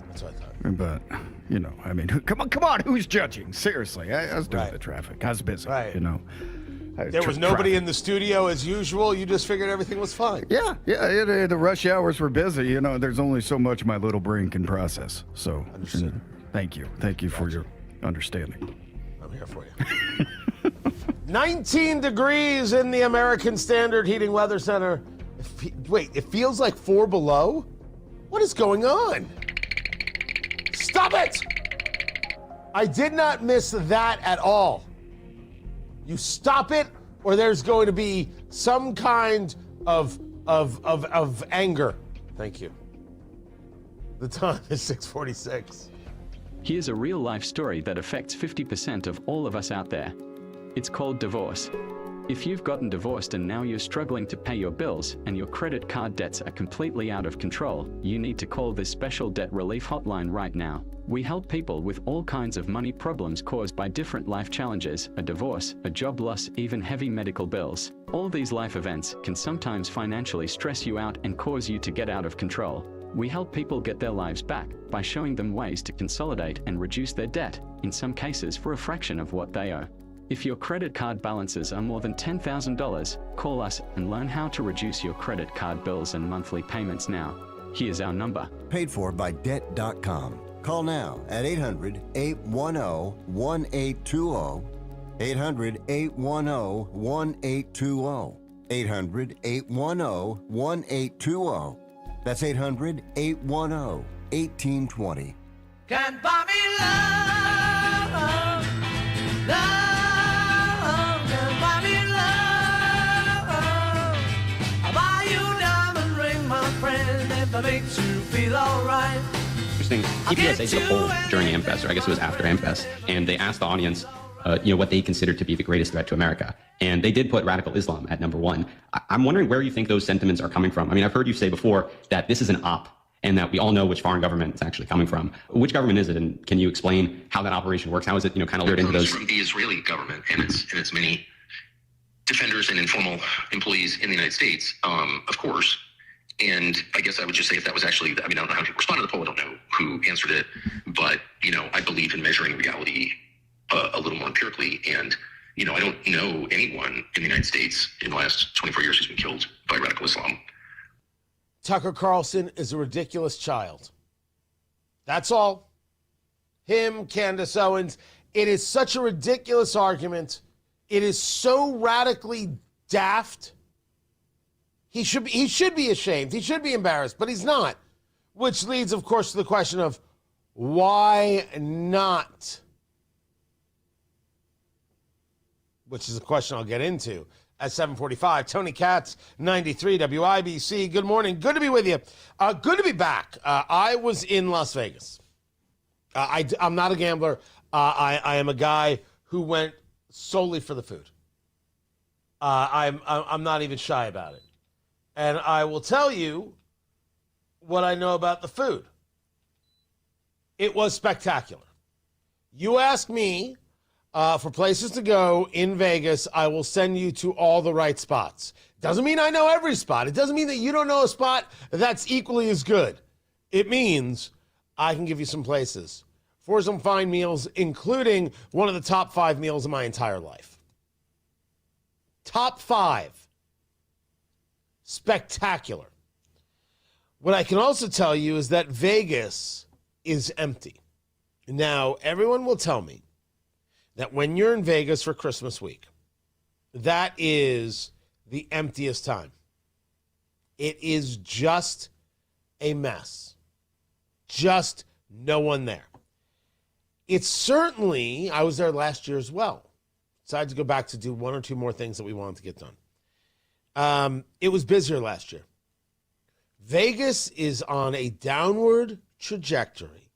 That's what I thought. But, you know, I mean, come on, who's judging? Seriously, I was doing the traffic. I was busy, you know. There was nobody in the studio as usual. You just figured everything was fine. Yeah, the rush hours were busy. You know, there's only so much my little brain can process. So, thank you for your understanding. I'm here for you. 19 degrees in the American Standard Heating Weather Center. Wait, it feels like 4 below? What is going on? Stop it! I did not miss that at all. You stop it, or there's going to be some kind of anger. Thank you. The time is 6:46. Here's a real-life story that affects 50% of all of us out there. It's called divorce. If you've gotten divorced and now you're struggling to pay your bills and your credit card debts are completely out of control, you need to call this special debt relief hotline right now. We help people with all kinds of money problems caused by different life challenges, a divorce, a job loss, even heavy medical bills. All these life events can sometimes financially stress you out and cause you to get out of control. We help people get their lives back by showing them ways to consolidate and reduce their debt, in some cases for a fraction of what they owe. If your credit card balances are more than $10,000, call us and learn how to reduce your credit card bills and monthly payments now. Here's our number. Paid for by Debt.com. Call now at 800-810-1820. 800-810-1820. 800-810-1820. That's 800-810-1820. Can't buy me love, love. Can't buy me love. I'll buy you a diamond ring, my friend, if that makes you feel alright. Interesting. TPSA did a poll during AmFest, or I guess it was after AmFest, and they asked the audience, what they considered to be the greatest threat to America. And they did put radical Islam at number one. I'm wondering where you think those sentiments are coming from. I mean, I've heard you say before that this is an op and that we all know which foreign government it's actually coming from. Which government is it? And can you explain how that operation works? How is it, kind of lured into those? From the Israeli government and its many defenders and informal employees in the United States, of course. And I guess I would just say if that was actually, I don't know how people responded to the poll. I don't know who answered it, but, I believe in measuring reality a little more empirically. And, I don't know anyone in the United States in the last 24 years who's been killed by radical Islam. Tucker Carlson is a ridiculous child. That's all. Him, Candace Owens. It is such a ridiculous argument. It is so radically daft. He should be ashamed. He should be embarrassed, but he's not. Which leads, of course, to the question of why not? Which is a question I'll get into at 7:45. Tony Katz, 93 WIBC. Good morning. Good to be with you. Good to be back. I was in Las Vegas. I'm not a gambler. I am a guy who went solely for the food. I'm not even shy about it. And I will tell you what I know about the food. It was spectacular. You ask me, for places to go in Vegas, I will send you to all the right spots. Doesn't mean I know every spot. It doesn't mean that you don't know a spot that's equally as good. It means I can give you some places for some fine meals, including one of the top 5 meals of my entire life. Top 5. Spectacular. What I can also tell you is that Vegas is empty. Now, everyone will tell me that when you're in Vegas for Christmas week, that is the emptiest time. It is just a mess. Just no one there. It's certainly, I was there last year as well. Decided to go back to do 1 or 2 more things that we wanted to get done. It was busier last year. Vegas is on a downward trajectory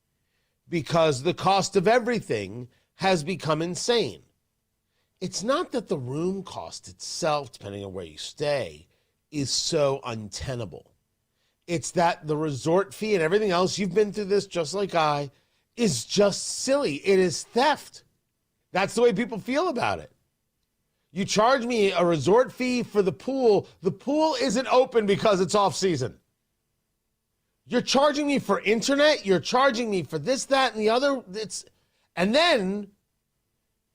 because the cost of everything has become insane. It's not that the room cost itself, depending on where you stay, is so untenable. It's that the resort fee and everything else, you've been through this just like I, is just silly. It is theft. That's the way people feel about it. You charge me a resort fee for the pool. The pool isn't open because it's off season. You're charging me for internet. You're charging me for this, that, and the other. And then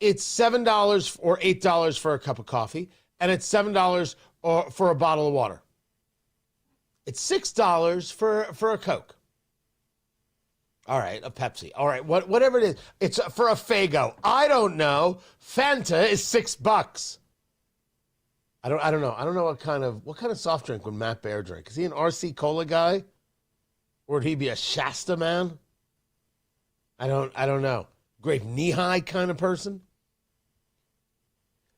it's $7 or $8 for a cup of coffee, and it's $7 for a bottle of water. It's $6 for a Coke. All right, a Pepsi. All right, whatever it is. It's for a Faygo. I don't know. Fanta is $6. I don't know. I don't know what kind of soft drink would Matt Bear drink. Is he an RC Cola guy? Or would he be a Shasta man? I don't know. Grape knee-high kind of person?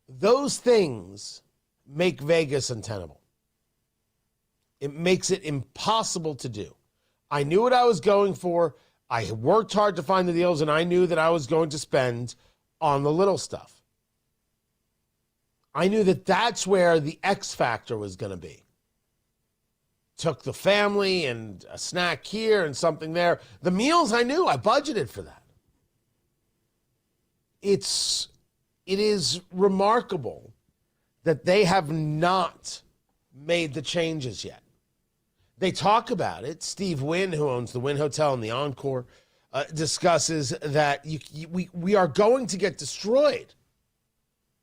Those things make Vegas untenable. It makes it impossible to do. I knew what I was going for. I worked hard to find the deals, and I knew that I was going to spend on the little stuff. I knew that that's where the X factor was going to be. Took the family and a snack here and something there. The meals, I knew. I budgeted for that. It is remarkable that they have not made the changes yet. They talk about it. Steve Wynn, who owns the Wynn Hotel and the Encore, discusses that we are going to get destroyed.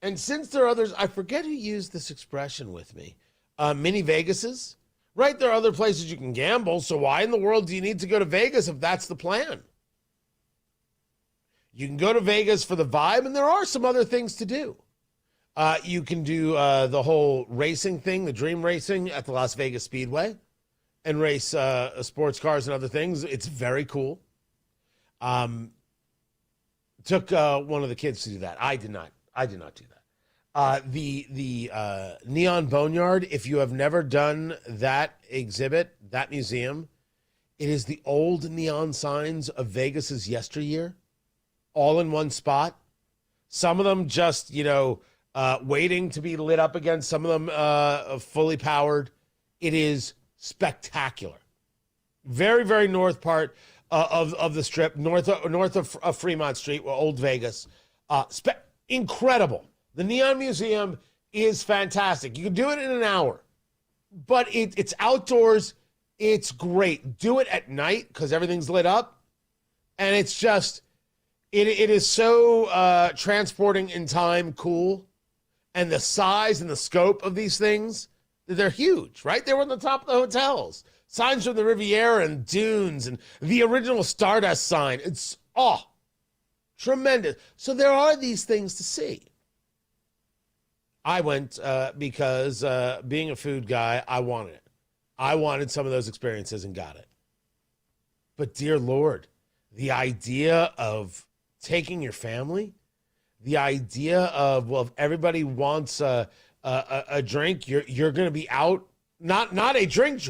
And since there are others, I forget who used this expression with me, mini Vegases, right? There are other places you can gamble, so why in the world do you need to go to Vegas if that's the plan? You can go to Vegas for the vibe, and there are some other things to do. You can do the whole racing thing, the dream racing at the Las Vegas Speedway, and race sports cars and other things. It's very cool. Took one of the kids to do that. I did not do that. The Neon Boneyard, if you have never done that exhibit, that museum, it is the old neon signs of Vegas's yesteryear, all in one spot. Some of them just, waiting to be lit up again. Some of them fully powered. It is spectacular. Very, very north part of the Strip, north of Fremont Street, old Vegas. Incredible. The Neon Museum is fantastic. You can do it in an hour, but it's outdoors. It's great. Do it at night because everything's lit up, and it's just it is so transporting in time, cool, and the size and the scope of these things, they're huge, right? They were on the top of the hotels. Signs from the Riviera and Dunes and the original Stardust sign. It's tremendous. So there are these things to see. I went because being a food guy, I wanted it. I wanted some of those experiences and got it. But dear Lord, the idea of taking your family, the idea of, well, if everybody wants a drink, you're going to be out, not a drink,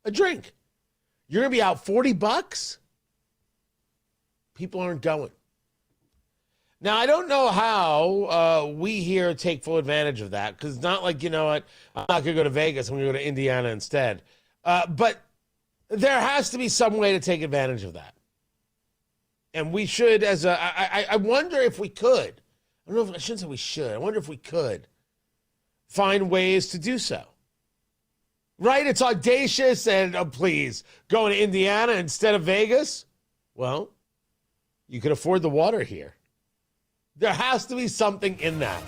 a drink. You're going to be out $40? People aren't going. Now, I don't know how we here take full advantage of that, because it's not like, you know what, I'm not going to go to Vegas, I'm going to go to Indiana instead. But there has to be some way to take advantage of that. And we should, I wonder if we could, I shouldn't say we should. I wonder if we could find ways to do so. Right? It's audacious and, please, going to Indiana instead of Vegas? Well, you can afford the water here. There has to be something in that.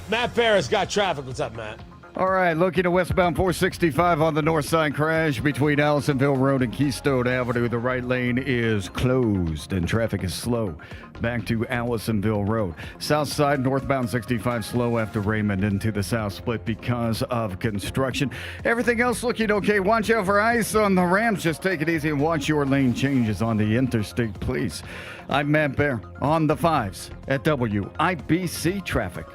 Matt Barris got traffic. What's up, Matt? All right, looking at westbound 465 on the north side crash between Allisonville Road and Keystone Avenue. The right lane is closed and traffic is slow. Back to Allisonville Road. South side northbound 65 slow after Raymond into the south split because of construction. Everything else looking okay. Watch out for ice on the ramps. Just take it easy and watch your lane changes on the interstate, please. I'm Matt Bear on the 5s at WIBC Traffic.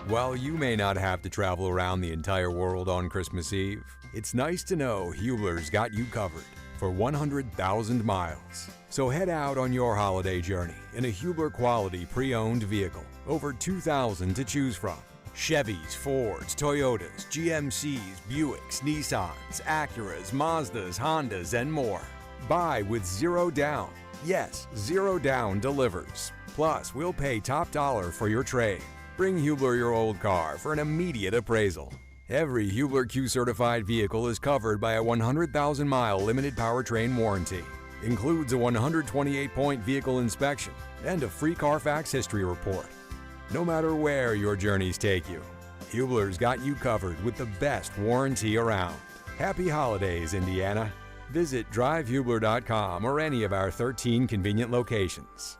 While you may not have to travel around the entire world on Christmas Eve, it's nice to know Hubler's got you covered for 100,000 miles. So head out on your holiday journey in a Hubler quality pre-owned vehicle. Over 2,000 to choose from. Chevys, Fords, Toyotas, GMCs, Buicks, Nissans, Acuras, Mazdas, Hondas, and more. Buy with zero down. Yes, zero down delivers. Plus, we'll pay top dollar for your trade. Bring Hubler your old car for an immediate appraisal. Every Hubler Q-certified vehicle is covered by a 100,000-mile limited powertrain warranty. Includes a 128-point vehicle inspection and a free Carfax history report. No matter where your journeys take you, Hubler's got you covered with the best warranty around. Happy holidays, Indiana. Visit drivehubler.com or any of our 13 convenient locations.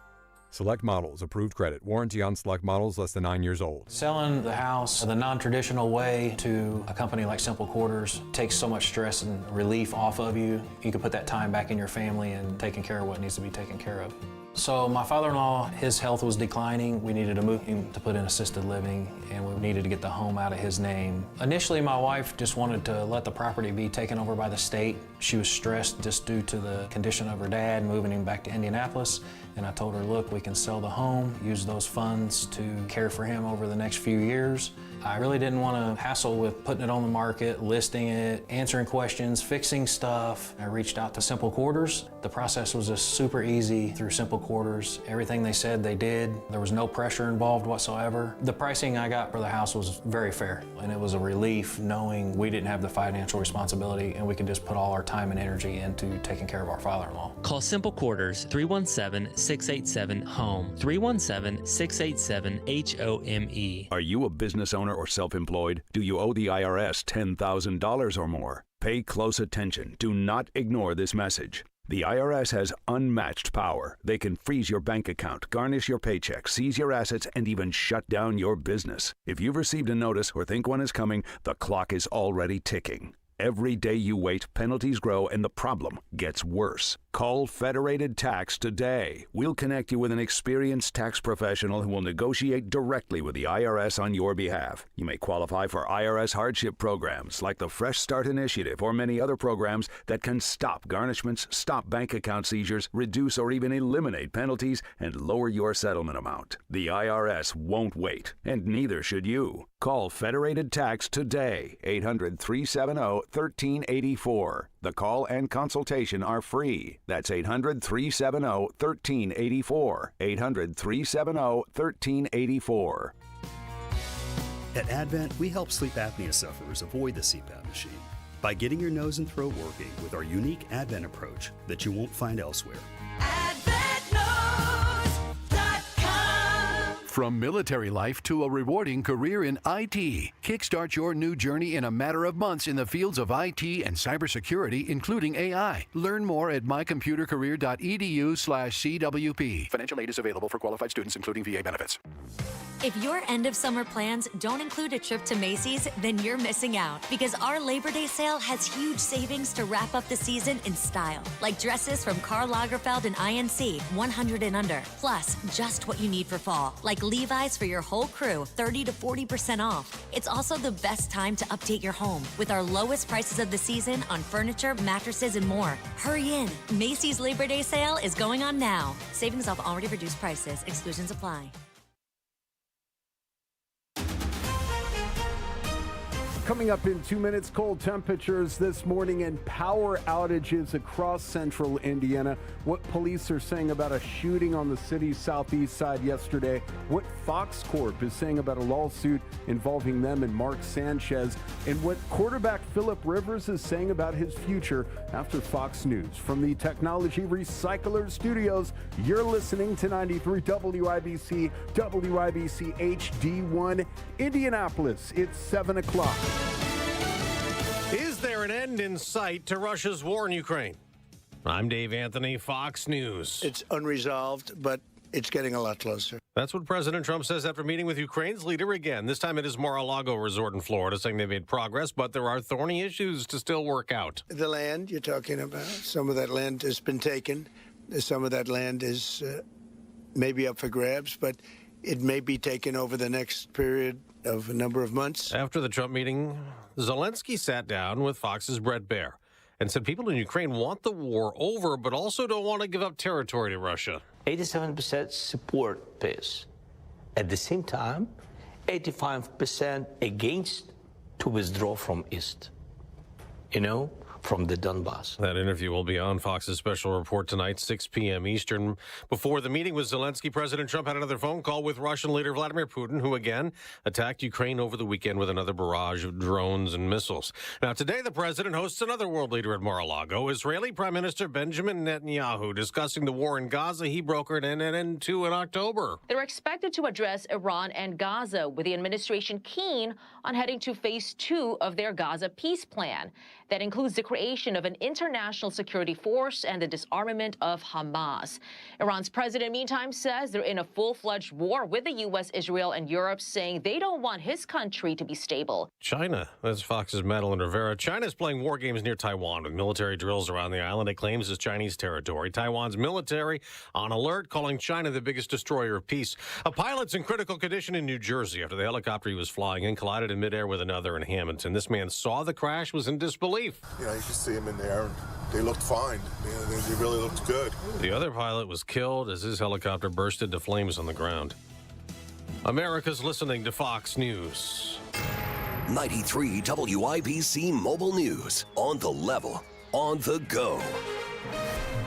Select models, approved credit. Warranty on select models less than 9 years old. Selling the house the non-traditional way to a company like Simple Quarters takes so much stress and relief off of you. You can put that time back in your family and taking care of what needs to be taken care of. So my father-in-law, his health was declining. We needed to move him to put in assisted living, and we needed to get the home out of his name. Initially, my wife just wanted to let the property be taken over by the state. She was stressed just due to the condition of her dad, moving him back to Indianapolis. And I told her, look, we can sell the home, use those funds to care for him over the next few years. I really didn't want to hassle with putting it on the market, listing it, answering questions, fixing stuff. I reached out to Simple Quarters. The process was just super easy through Simple Quarters. Everything they said they did. There was no pressure involved whatsoever. The pricing I got for the house was very fair, and it was a relief knowing we didn't have the financial responsibility and we could just put all our time and energy into taking care of our father-in-law. Call Simple Quarters 317-687-HOME, 317-687-HOME. Are you a business owner or self-employed? Do you owe the IRS $10,000 or more? Pay close attention. Do not ignore this message. The IRS has unmatched power. They can freeze your bank account, garnish your paycheck, seize your assets, and even shut down your business. If you've received a notice or think one is coming, the clock is already ticking. Every day you wait, penalties grow, and the problem gets worse. Call Federated Tax today. We'll connect you with an experienced tax professional who will negotiate directly with the IRS on your behalf. You may qualify for IRS hardship programs like the Fresh Start Initiative or many other programs that can stop garnishments, stop bank account seizures, reduce or even eliminate penalties, and lower your settlement amount. The IRS won't wait, and neither should you. Call Federated Tax today, 800-370-1384. The call and consultation are free. That's 800-370-1384. 800-370-1384. At Advent, we help sleep apnea sufferers avoid the CPAP machine by getting your nose and throat working with our unique Advent approach that you won't find elsewhere. From military life to a rewarding career in IT, kickstart your new journey in a matter of months in the fields of IT and cybersecurity, including AI. Learn more at mycomputercareer.edu/CWP. Financial aid is available for qualified students, including VA benefits. If your end of summer plans don't include a trip to Macy's, then you're missing out because our Labor Day sale has huge savings to wrap up the season in style. Like dresses from Karl Lagerfeld and INC, 100 and under. Plus, just what you need for fall. Like Levi's for your whole crew, 30 to 40% off. It's also the best time to update your home with our lowest prices of the season on furniture, mattresses, and more. Hurry in. Macy's Labor Day sale is going on now. Savings off already reduced prices. Exclusions apply. Coming up in 2 minutes, cold temperatures this morning and power outages across central Indiana. What police are saying about a shooting on the city's southeast side yesterday. What Fox Corp is saying about a lawsuit involving them and Mark Sanchez. And what quarterback Phillip Rivers is saying about his future after Fox News. From the Technology Recycler Studios, you're listening to 93 WIBC, WIBC HD1, Indianapolis. It's 7 o'clock. Is there an end in sight to Russia's war in Ukraine? I'm Dave Anthony, Fox News. It's unresolved, but it's getting a lot closer. That's what President Trump says after meeting with Ukraine's leader again. This time at his Mar-a-Lago resort in Florida, saying they've made progress, but there are thorny issues to still work out. The land you're talking about, some of that land has been taken. Some of that land is maybe up for grabs, but it may be taken over the next period of a number of months. After the Trump meeting, Zelensky sat down with Fox's Brett Baer and said people in Ukraine want the war over, but also don't want to give up territory to Russia. 87% support peace. At the same time, 85% against to withdraw from East. From the Donbass. That interview will be on Fox's special report tonight, 6 p.m. Eastern. Before the meeting with Zelensky, President Trump had another phone call with Russian leader Vladimir Putin, who again attacked Ukraine over the weekend with another barrage of drones and missiles. Now, today, the president hosts another world leader at Mar-a-Lago, Israeli Prime Minister Benjamin Netanyahu, discussing the war in Gaza he brokered an end to in October. They're expected to address Iran and Gaza, with the administration keen on heading to phase 2 of their Gaza peace plan. That includes the creation of an international security force and the disarmament of Hamas. Iran's president, meantime, says they're in a full-fledged war with the U.S., Israel, and Europe, saying they don't want his country to be stable. China, that's Fox's Madeline Rivera. China's playing war games near Taiwan with military drills around the island it claims is Chinese territory. Taiwan's military on alert, calling China the biggest destroyer of peace. A pilot's in critical condition in New Jersey after the helicopter he was flying in collided in midair with another in Hamilton. This man saw the crash, was in disbelief. You could see them in there, and they looked fine. They really looked good. The other pilot was killed as his helicopter burst into flames on the ground. America's listening to Fox News. 93 WIBC Mobile News. On the level, on the go.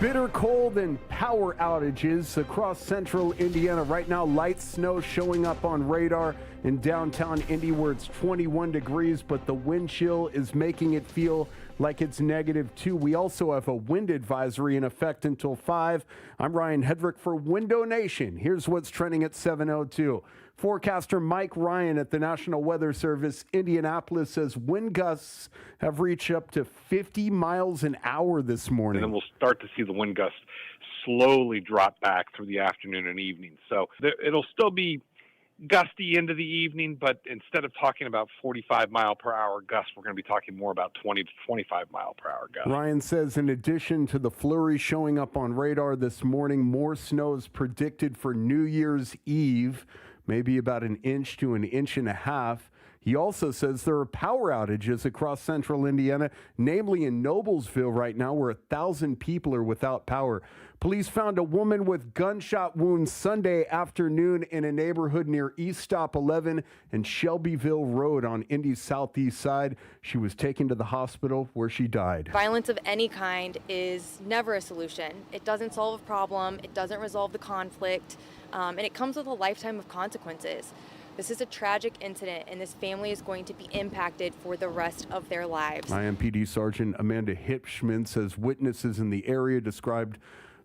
Bitter cold and power outages across central Indiana. Right now, light snow showing up on radar in downtown Indy where it's 21 degrees, but the wind chill is making it feel like it's -2. We also have a wind advisory in effect until 5. I'm Ryan Hedrick for Window Nation. Here's what's trending at 7:02. Forecaster Mike Ryan at the National Weather Service Indianapolis says wind gusts have reached up to 50 miles an hour this morning. And then we'll start to see the wind gusts slowly drop back through the afternoon and evening. So it'll still be gusty into the evening, but instead of talking about 45-mile-per-hour gusts, we're going to be talking more about 20 to 25-mile-per-hour gusts. Ryan says in addition to the flurry showing up on radar this morning, more snow is predicted for New Year's Eve, maybe about 1 inch to 1.5 inches. He also says there are power outages across central Indiana, namely in Noblesville right now, where 1,000 people are without power. Police found a woman with gunshot wounds Sunday afternoon in a neighborhood near East Stop 11 and Shelbyville Road on Indy's southeast side. She was taken to the hospital where she died. Violence of any kind is never a solution. It doesn't solve a problem. It doesn't resolve the conflict. And it comes with a lifetime of consequences. This is a tragic incident, and this family is going to be impacted for the rest of their lives. IMPD Sergeant Amanda Hipschman says witnesses in the area described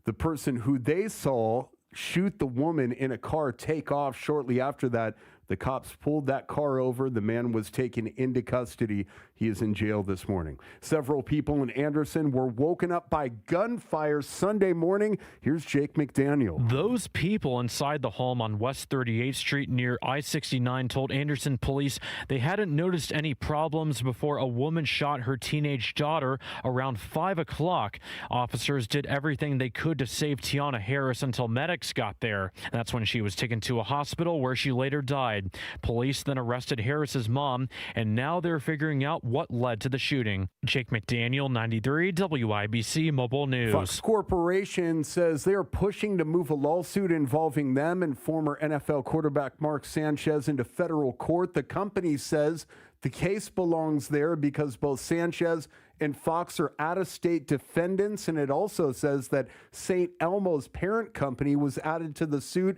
the person who they saw shoot the woman in a car take off. Shortly after that, the cops pulled that car over. The man was taken into custody. He is in jail this morning. Several people in Anderson were woken up by gunfire Sunday morning. Here's Jake McDaniel. Those people inside the home on West 38th Street near I-69 told Anderson police they hadn't noticed any problems before a woman shot her teenage daughter around 5 o'clock. Officers did everything they could to save Tiana Harris until medics got there. That's when she was taken to a hospital where she later died. side. Police then arrested Harris's mom, and now they're figuring out what led to the shooting. Jake McDaniel, 93 WIBC Mobile News. Fox Corporation says they are pushing to move a lawsuit involving them and former NFL quarterback Mark Sanchez into federal court. The company says the case belongs there because both Sanchez and Fox are out-of-state defendants, and it also says that St. Elmo's parent company was added to the suit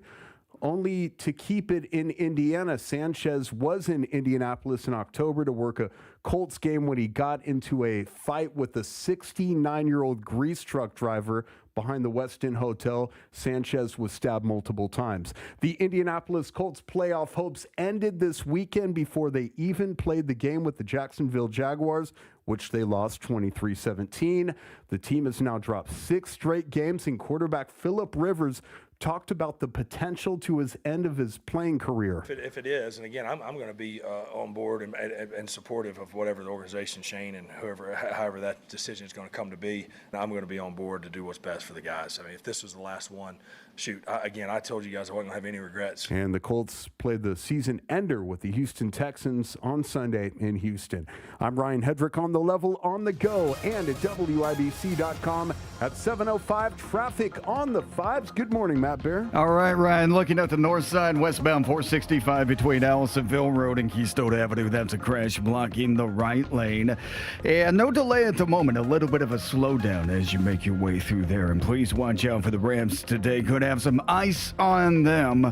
only to keep it in Indiana. Sanchez was in Indianapolis in October to work a Colts game when he got into a fight with a 69-year-old grease truck driver behind the Westin Hotel. Sanchez was stabbed multiple times. The Indianapolis Colts playoff hopes ended this weekend before they even played the game with the Jacksonville Jaguars, which they lost 23-17. The team has now dropped 6 straight games, and quarterback Phillip Rivers talked about the potential to his end of his playing career. If it is, and again, I'm going to be on board and supportive of whatever the organization, Shane, and however that decision is going to come to be. I'm going to be on board to do what's best for the guys. I mean, if this was the last one, shoot, I told you guys I wasn't going to have any regrets. And the Colts played the season ender with the Houston Texans on Sunday in Houston. I'm Ryan Hedrick on The Level on the go and at WIBC.com at 7:05. Traffic on the 5s. Good morning, Matt Bear. All right, Ryan, looking at the north side, westbound 465 between Allisonville Road and Keystone Avenue. That's a crash blocking the right lane. And no delay at the moment. A little bit of a slowdown as you make your way through there. And please watch out for the Rams today. Could have some ice on them,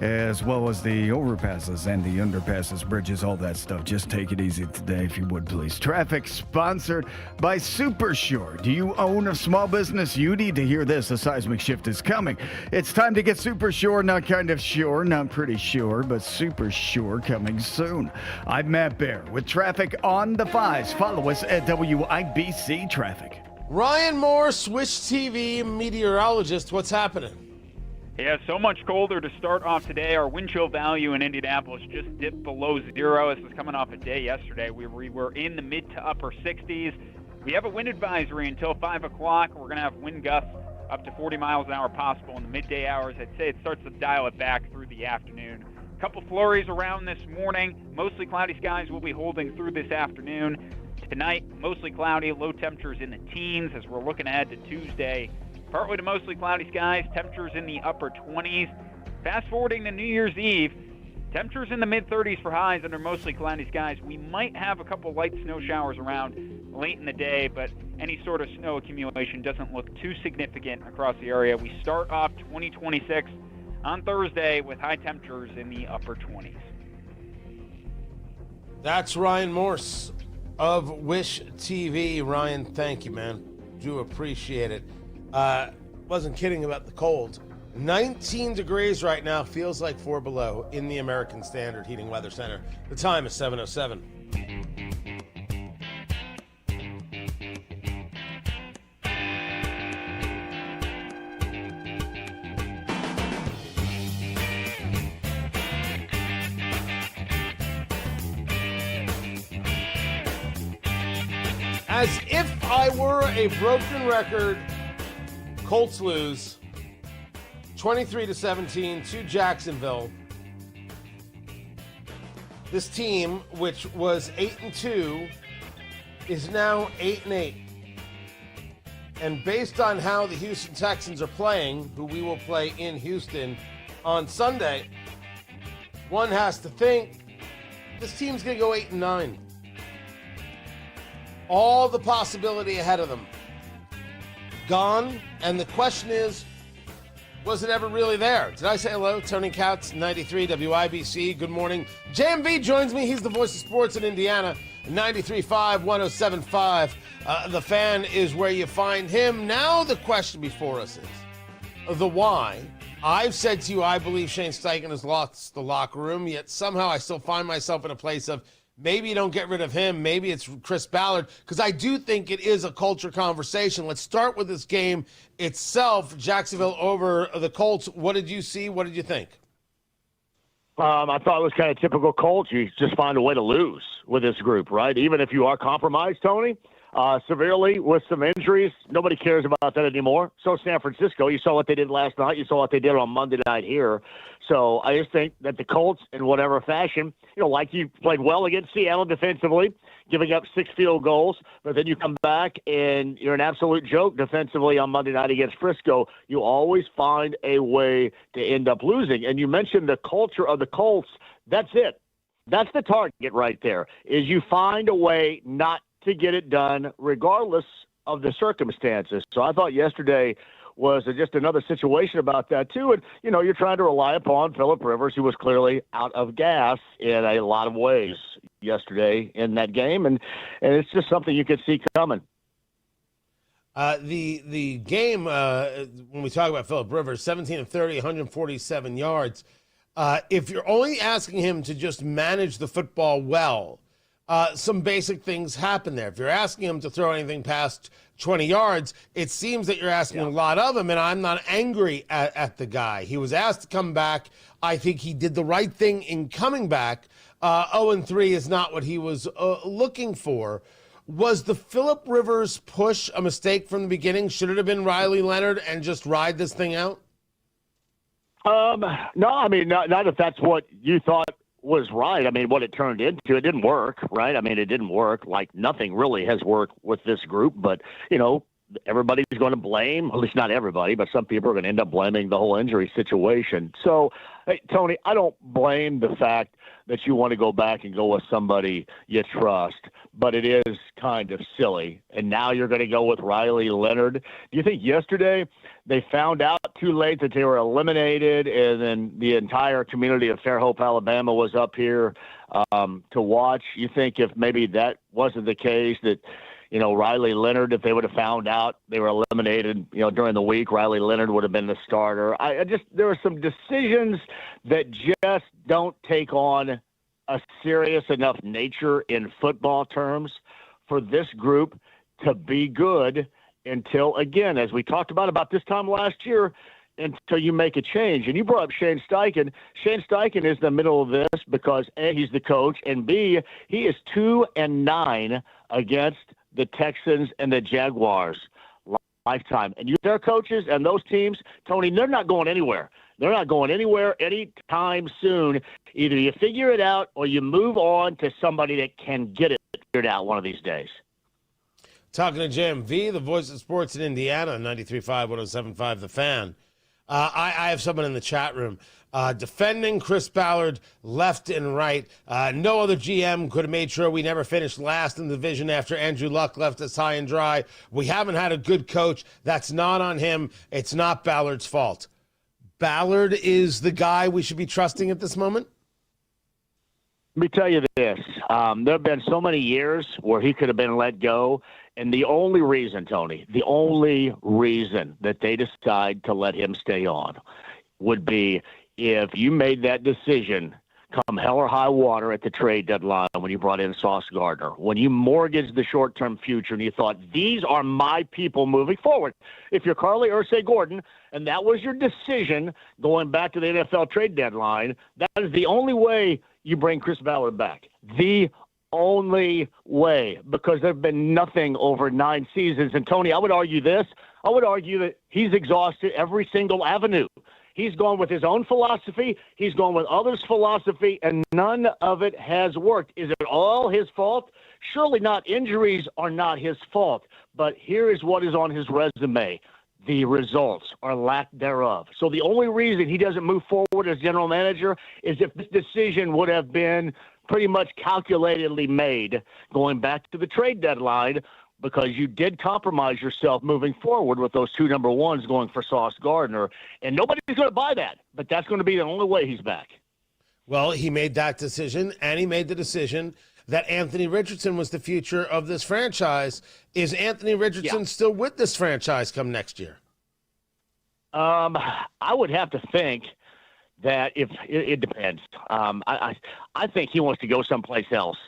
as well as the overpasses and the underpasses, bridges, all that stuff. Just take it easy today, if you would, please. Traffic sponsored by Super Sure. Do you own a small business? You need to hear this. A seismic shift is coming. It's time to get Super Sure, not kind of sure, not pretty sure, but Super Sure coming soon. I'm Matt Bear with traffic on the 5s. Follow us at WIBC Traffic. Ryan Moore, Swish TV meteorologist. What's happening? Yeah, so much colder to start off today. Our wind chill value in Indianapolis just dipped below 0. This was coming off a day yesterday. We were in the mid to upper 60s. We have a wind advisory until 5 o'clock. We're going to have wind gusts up to 40 miles an hour possible in the midday hours. I'd say it starts to dial it back through the afternoon. A couple flurries around this morning. Mostly cloudy skies will be holding through this afternoon. Tonight, mostly cloudy, low temperatures in the teens as we're looking ahead to Tuesday. Partly to mostly cloudy skies, temperatures in the upper 20s. Fast forwarding to New Year's Eve, temperatures in the mid-30s for highs under mostly cloudy skies. We might have a couple light snow showers around late in the day, but any sort of snow accumulation doesn't look too significant across the area. We start off 2026 on Thursday with high temperatures in the upper 20s. That's Ryan Morse of Wish TV. Ryan, thank you, man. Do appreciate it. Wasn't kidding about the cold. 19 degrees right now, feels like 4 below in the American Standard Heating Weather Center. The time is 7:07. As if I were a broken record, Colts lose 23-17 to Jacksonville. This team, which was 8-2, is now 8-8. And based on how the Houston Texans are playing, who we will play in Houston on Sunday, one has to think this team's going to go 8-9. All the possibility ahead of them gone, and the question is, was it ever really there? Did I say hello? Tony Katz, 93 WIBC. Good morning. JMV joins me. He's the voice of sports in Indiana. 93.5, 107.5. The Fan is where you find him. Now the question before us is the why. I've said to you, I believe Shane Steichen has lost the locker room, yet somehow I still find myself in a place of maybe you don't get rid of him. Maybe it's Chris Ballard, because I do think it is a culture conversation. Let's start with this game itself. Jacksonville over the Colts. What did you see? What did you think? I thought it was kind of typical Colts. You just find a way to lose with this group, right? Even if you are compromised, Tony. severely with some injuries. Nobody cares about that anymore. So San Francisco, you saw what they did last night. You saw what they did on Monday night here. So I just think that the Colts, in whatever fashion, like you played well against Seattle defensively, giving up 6 field goals, but then you come back and you're an absolute joke defensively on Monday night against Frisco. You always find a way to end up losing. And you mentioned the culture of the Colts. That's it. That's the target right there, is you find a way not to get it done regardless of the circumstances. So I thought yesterday was just another situation about that too. And, you're trying to rely upon Phillip Rivers, who was clearly out of gas in a lot of ways yesterday in that game. And it's just something you could see coming. The game, when we talk about Phillip Rivers, 17 of 30, 147 yards. If you're only asking him to just manage the football well, some basic things happen there. If you're asking him to throw anything past 20 yards, it seems that you're asking a lot of him, and I'm not angry at the guy. He was asked to come back. I think he did the right thing in coming back. 0-3 is not what he was looking for. Was the Phillip Rivers push a mistake from the beginning? Should it have been Riley Leonard and just ride this thing out? No, I mean, not if that's what you thought was right. I mean, what it turned into, it didn't work, right? I mean, it didn't work. Like, nothing really has worked with this group, but, everybody's going to blame, at least not everybody, but some people are going to end up blaming the whole injury situation. So, hey, Tony, I don't blame the fact that you want to go back and go with somebody you trust, but it is kind of silly. And now you're going to go with Riley Leonard. Do you think yesterday they found out too late that they were eliminated, and then the entire community of Fairhope, Alabama was up here to watch? You think if maybe that wasn't the case, that Riley Leonard, if they would have found out they were eliminated, during the week, Riley Leonard would have been the starter. There are some decisions that just don't take on a serious enough nature in football terms for this group to be good until, again, as we talked about this time last year, until you make a change. And you brought up Shane Steichen. Shane Steichen is in the middle of this because, A, he's the coach, and B, he is 2-9 against the Texans and the Jaguars lifetime. And their coaches and those teams, Tony, they're not going anywhere. They're not going anywhere anytime soon. Either you figure it out or you move on to somebody that can get it figured out one of these days. Talking to JMV, the voice of sports in Indiana, 93.5, 107.5, The Fan. I have someone in the chat room defending Chris Ballard left and right. No other GM could have made sure we never finished last in the division after Andrew Luck left us high and dry. We haven't had a good coach. That's not on him. It's not Ballard's fault. Ballard is the guy we should be trusting at this moment? Let me tell you this. There have been so many years where he could have been let go. And the only reason, Tony, the only reason that they decide to let him stay on would be if you made that decision come hell or high water at the trade deadline when you brought in Sauce Gardner, when you mortgaged the short-term future and you thought, these are my people moving forward. If you're Carly Ursay-Gordon and that was your decision going back to the NFL trade deadline, that is the only way you bring Chris Ballard back. The only way, because there's been nothing over 9 seasons. And Tony, I would argue this. I would argue that he's exhausted every single avenue. He's gone with his own philosophy. He's gone with others' philosophy, and none of it has worked. Is it all his fault? Surely not. Injuries are not his fault. But here is what is on his resume. The results or lack thereof. So the only reason he doesn't move forward as general manager is if this decision would have been pretty much calculatedly made going back to the trade deadline, because you did compromise yourself moving forward with those 2 number ones going for Sauce Gardner. And nobody's going to buy that, but that's going to be the only way he's back. Well, he made that decision, and he made the decision that Anthony Richardson was the future of this franchise. Is Anthony Richardson still with this franchise come next year? I would have to think that if it depends. I think he wants to go someplace else.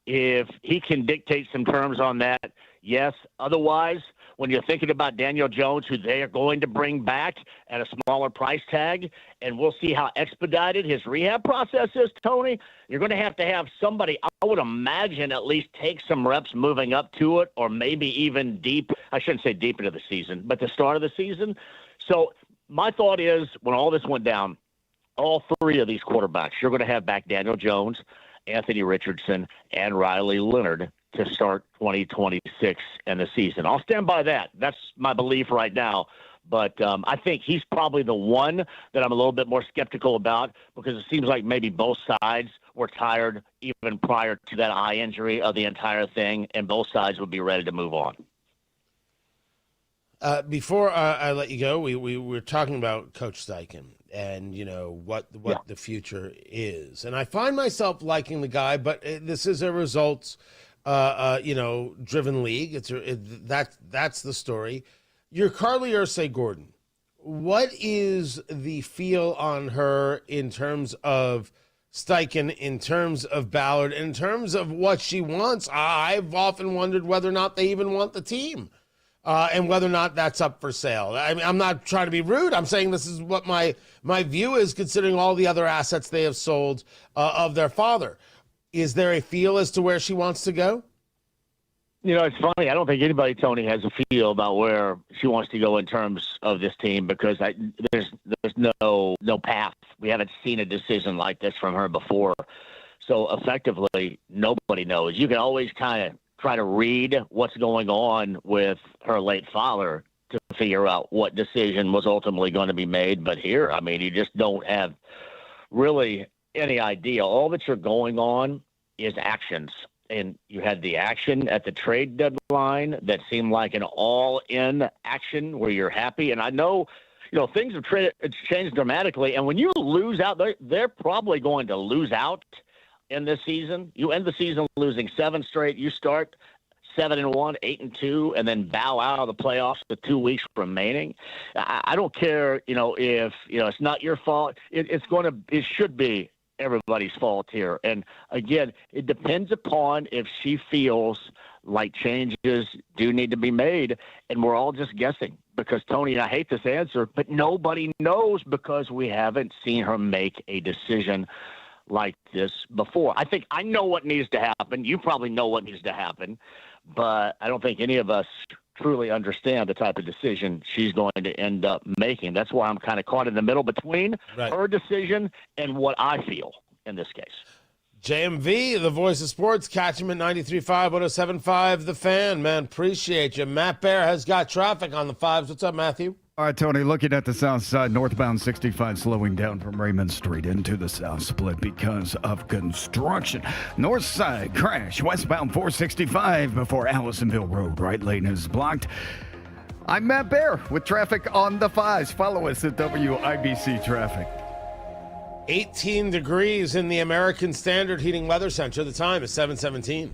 If he can dictate some terms on that, yes. Otherwise, when you're thinking about Daniel Jones, who they are going to bring back at a smaller price tag, and we'll see how expedited his rehab process is, Tony, you're going to have somebody, I would imagine, at least take some reps moving up to it, or maybe even deep. I shouldn't say deep into the season, but the start of the season. So my thought is, when all this went down, all three of these quarterbacks, you're going to have back Daniel Jones, Anthony Richardson, and Riley Leonard to start 2026 and the season. I'll stand by that. That's my belief right now. But I think he's probably the one that I'm a little bit more skeptical about, because it seems like maybe both sides were tired even prior to that eye injury of the entire thing, and both sides would be ready to move on. Before I let you go, we were talking about Coach Steichen and, what the future is. And I find myself liking the guy, but this is a results driven league. That's the story. You're Carly Ursay-Gordon. What is the feel on her in terms of Steichen, in terms of Ballard, in terms of what she wants? I've often wondered whether or not they even want the team, and whether or not that's up for sale. I mean, I'm not trying to be rude. I'm saying this is what my view is, considering all the other assets they have sold of their father. Is there a feel as to where she wants to go? It's funny. I don't think anybody, Tony, has a feel about where she wants to go in terms of this team, because there's no path. We haven't seen a decision like this from her before. So effectively, nobody knows. You can always kind of try to read what's going on with her late father to figure out what decision was ultimately going to be made. But here, I mean, you just don't have really any idea. All that you're going on is actions. And you had the action at the trade deadline that seemed like an all-in action where you're happy. And I know, things have changed dramatically. And when you lose out, they're probably going to lose out in this season. You end the season losing 7 straight. You start 7-1, 8-2, and then bow out of the playoffs with 2 weeks remaining. I don't care, if it's not your fault. It should be everybody's fault here. And again, it depends upon if she feels like changes do need to be made, and we're all just guessing. Because, Tony, I hate this answer, but nobody knows, because we haven't seen her make a decision like this before. I think I know what needs to happen. You probably know what needs to happen, but I don't think any of us truly understand the type of decision she's going to end up making. That's why I'm kind of caught in the middle between her decision and what I feel in this case. JMV, the voice of sports, catch him at 93.5, 107.5, The Fan. Man, appreciate you. Matt Bear has got traffic on the 5s. What's up, Matthew? All right, Tony, looking at the south side, northbound 65 slowing down from Raymond Street into the south split because of construction. North side crash, westbound 465 before Allisonville Road. Right lane is blocked. I'm Matt Bear with traffic on the 5s. Follow us at WIBC Traffic. 18 degrees in the American Standard Heating Weather Center. The time is 7:17.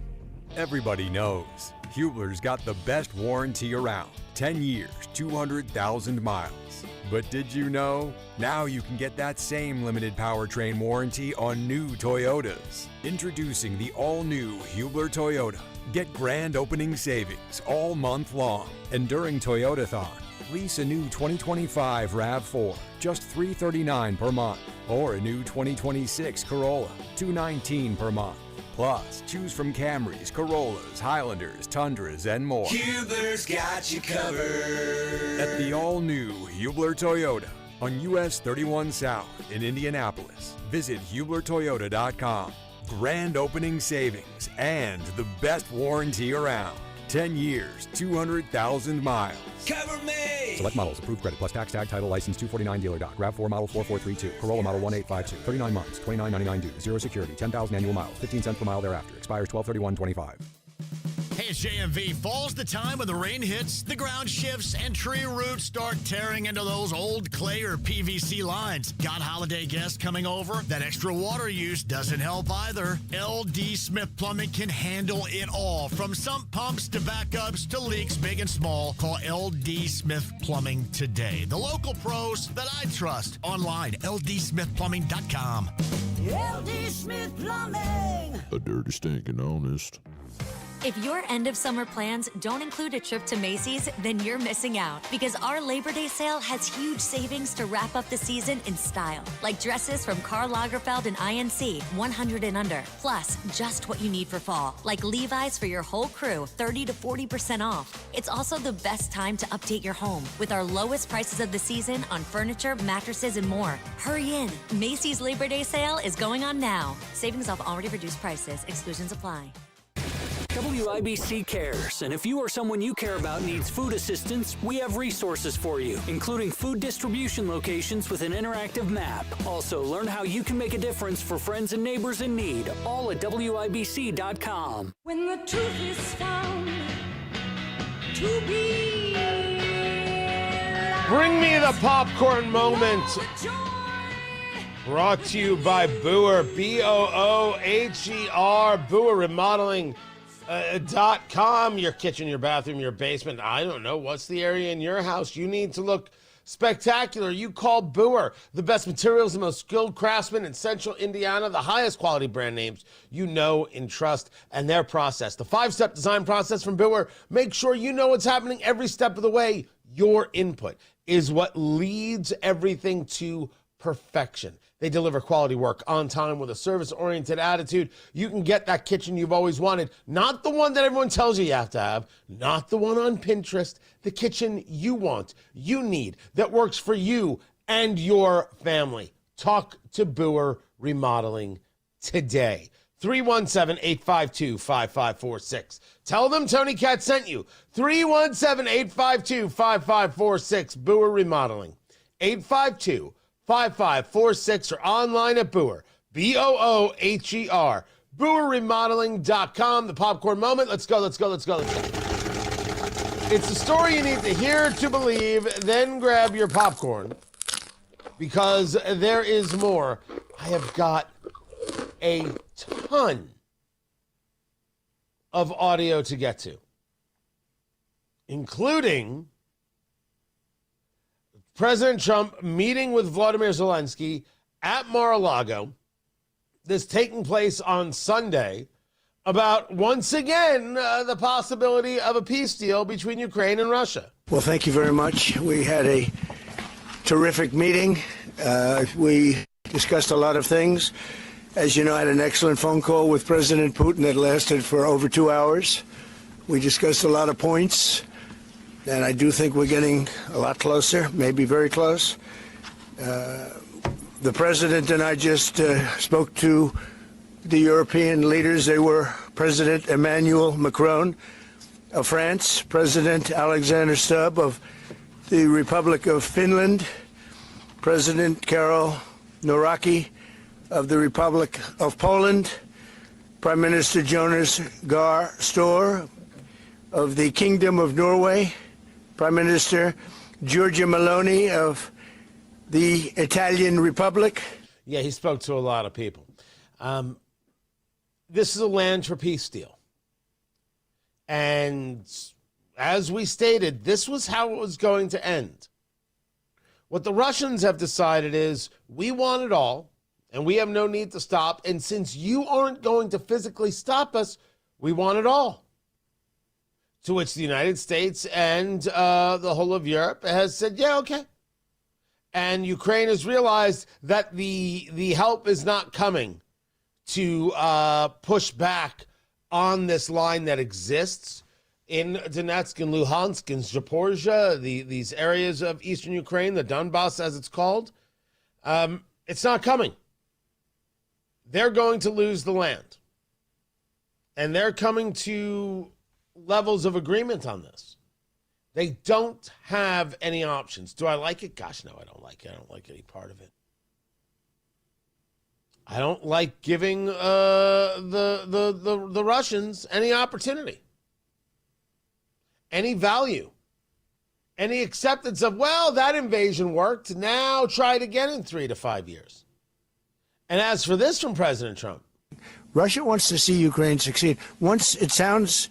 Everybody knows Hubler's got the best warranty around. 10 years, 200,000 miles. But did you know? Now you can get that same limited powertrain warranty on new Toyotas. Introducing the all-new Hubler Toyota. Get grand opening savings all month long. And during Toyotathon, lease a new 2025 RAV4, just $339 per month. Or a new 2026 Corolla, $219 per month. Plus, choose from Camrys, Corollas, Highlanders, Tundras, and more. Hubler's got you covered. At the all-new Hubler Toyota on US 31 South in Indianapolis. Visit HublerToyota.com. Grand opening savings and the best warranty around. 10 years, 200,000 miles. Cover me! Select models. Approved credit plus tax tag title license 249 dealer doc. RAV4 model 4432. Corolla model 1852. 39 months. $29.99 due. Zero security. 10,000 annual miles. 15 cents per mile thereafter. Expires 12/31/25. Hey, it's JMV. Fall's the time when the rain hits, the ground shifts, and tree roots start tearing into those old clay or PVC lines. Got holiday guests coming over? That extra water use doesn't help either. LD Smith Plumbing can handle it all, from sump pumps to backups to leaks big and small. Call LD Smith Plumbing today. The local pros that I trust. Online, LDSmithPlumbing.com. LD Smith Plumbing. A dirty, stinking honest. If your end of summer plans don't include a trip to Macy's, then you're missing out because our Labor Day sale has huge savings to wrap up the season in style. Like dresses from Karl Lagerfeld and INC, 100 and under. Plus, just what you need for fall. Like Levi's for your whole crew, 30 to 40% off. It's also the best time to update your home with our lowest prices of the season on furniture, mattresses, and more. Hurry in. Macy's Labor Day sale is going on now. Savings off already reduced prices. Exclusions apply. WIBC cares, and if you or someone you care about needs food assistance, we have resources for you, including food distribution locations with an interactive map. Also, learn how you can make a difference for friends and neighbors in need, all at WIBC.com. When the truth is found to be. Bring me the popcorn moment. Brought to you by Booher, B-O-O-H-E-R, Booher Remodeling. .com, your kitchen, your bathroom, your basement. I don't know. What's the area in your house you need to look spectacular? You call Booher. The best materials, the most skilled craftsmen in central Indiana, the highest quality brand names you know and trust, and their process. The 5-step design process from Booher. Make sure you know what's happening every step of the way. Your input is what leads everything to perfection. They deliver quality work on time with a service-oriented attitude. You can get that kitchen you've always wanted, not the one that everyone tells you have to have, not the one on Pinterest, the kitchen you want, you need, that works for you and your family. Talk to Booher Remodeling today. 317-852-5546. Tell them Tony Katz sent you. 317-852-5546. Booher Remodeling. 852-5546 or online at Booher, B-O-O-H-E-R, BooherRemodeling.com. The popcorn moment. Let's go. It's a story you need to hear to believe. Then grab your popcorn because there is more. I have got a ton of audio to get to, including President Trump meeting with Vladimir Zelensky at Mar-a-Lago. This taking place on Sunday about, once again, the possibility of a peace deal between Ukraine and Russia. Well, thank you very much. We had a terrific meeting. We discussed a lot of things. As you know, I had an excellent phone call with President Putin that lasted for over 2 hours. We discussed a lot of points. And I do think we're getting a lot closer, maybe very close. The president and I just spoke to the European leaders. They were President Emmanuel Macron of France, President Alexander Stubb of the Republic of Finland, President Karol Nawrocki of the Republic of Poland, Prime Minister Jonas Gahr Store of the Kingdom of Norway, Prime Minister Giorgia Meloni of the Italian Republic. Yeah, he spoke to a lot of people. This is a land for peace deal. And as we stated, this was how it was going to end. What the Russians have decided is, we want it all, and we have no need to stop. And since you aren't going to physically stop us, we want it all. To which the United States and the whole of Europe has said, yeah, okay. And Ukraine has realized that the help is not coming to push back on this line that exists in Donetsk and Luhansk and Zaporizhia, these areas of eastern Ukraine, the Donbass as it's called. It's not coming. They're going to lose the land. And they're coming to levels of agreement on this. They don't have any options. Do I like it? Gosh, no, I don't like it. I don't like any part of it. I don't like giving the Russians any opportunity, any value, any acceptance of, well, that invasion worked. Now try it again in 3 to 5 years. And as for this from President Trump, Russia wants to see Ukraine succeed. Once it sounds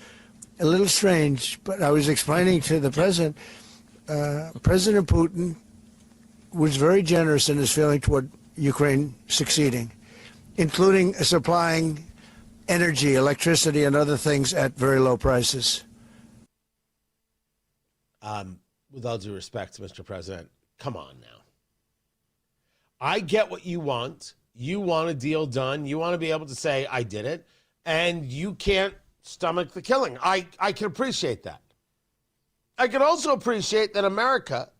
a little strange, but I was explaining to the president, President Putin was very generous in his feeling toward Ukraine succeeding, including supplying energy, electricity, and other things at very low prices. With all due respect, Mr. President, come on now. I get what you want. You want a deal done. You want to be able to say, I did it. And you can't stomach the killing. I can appreciate that. I can also appreciate that America,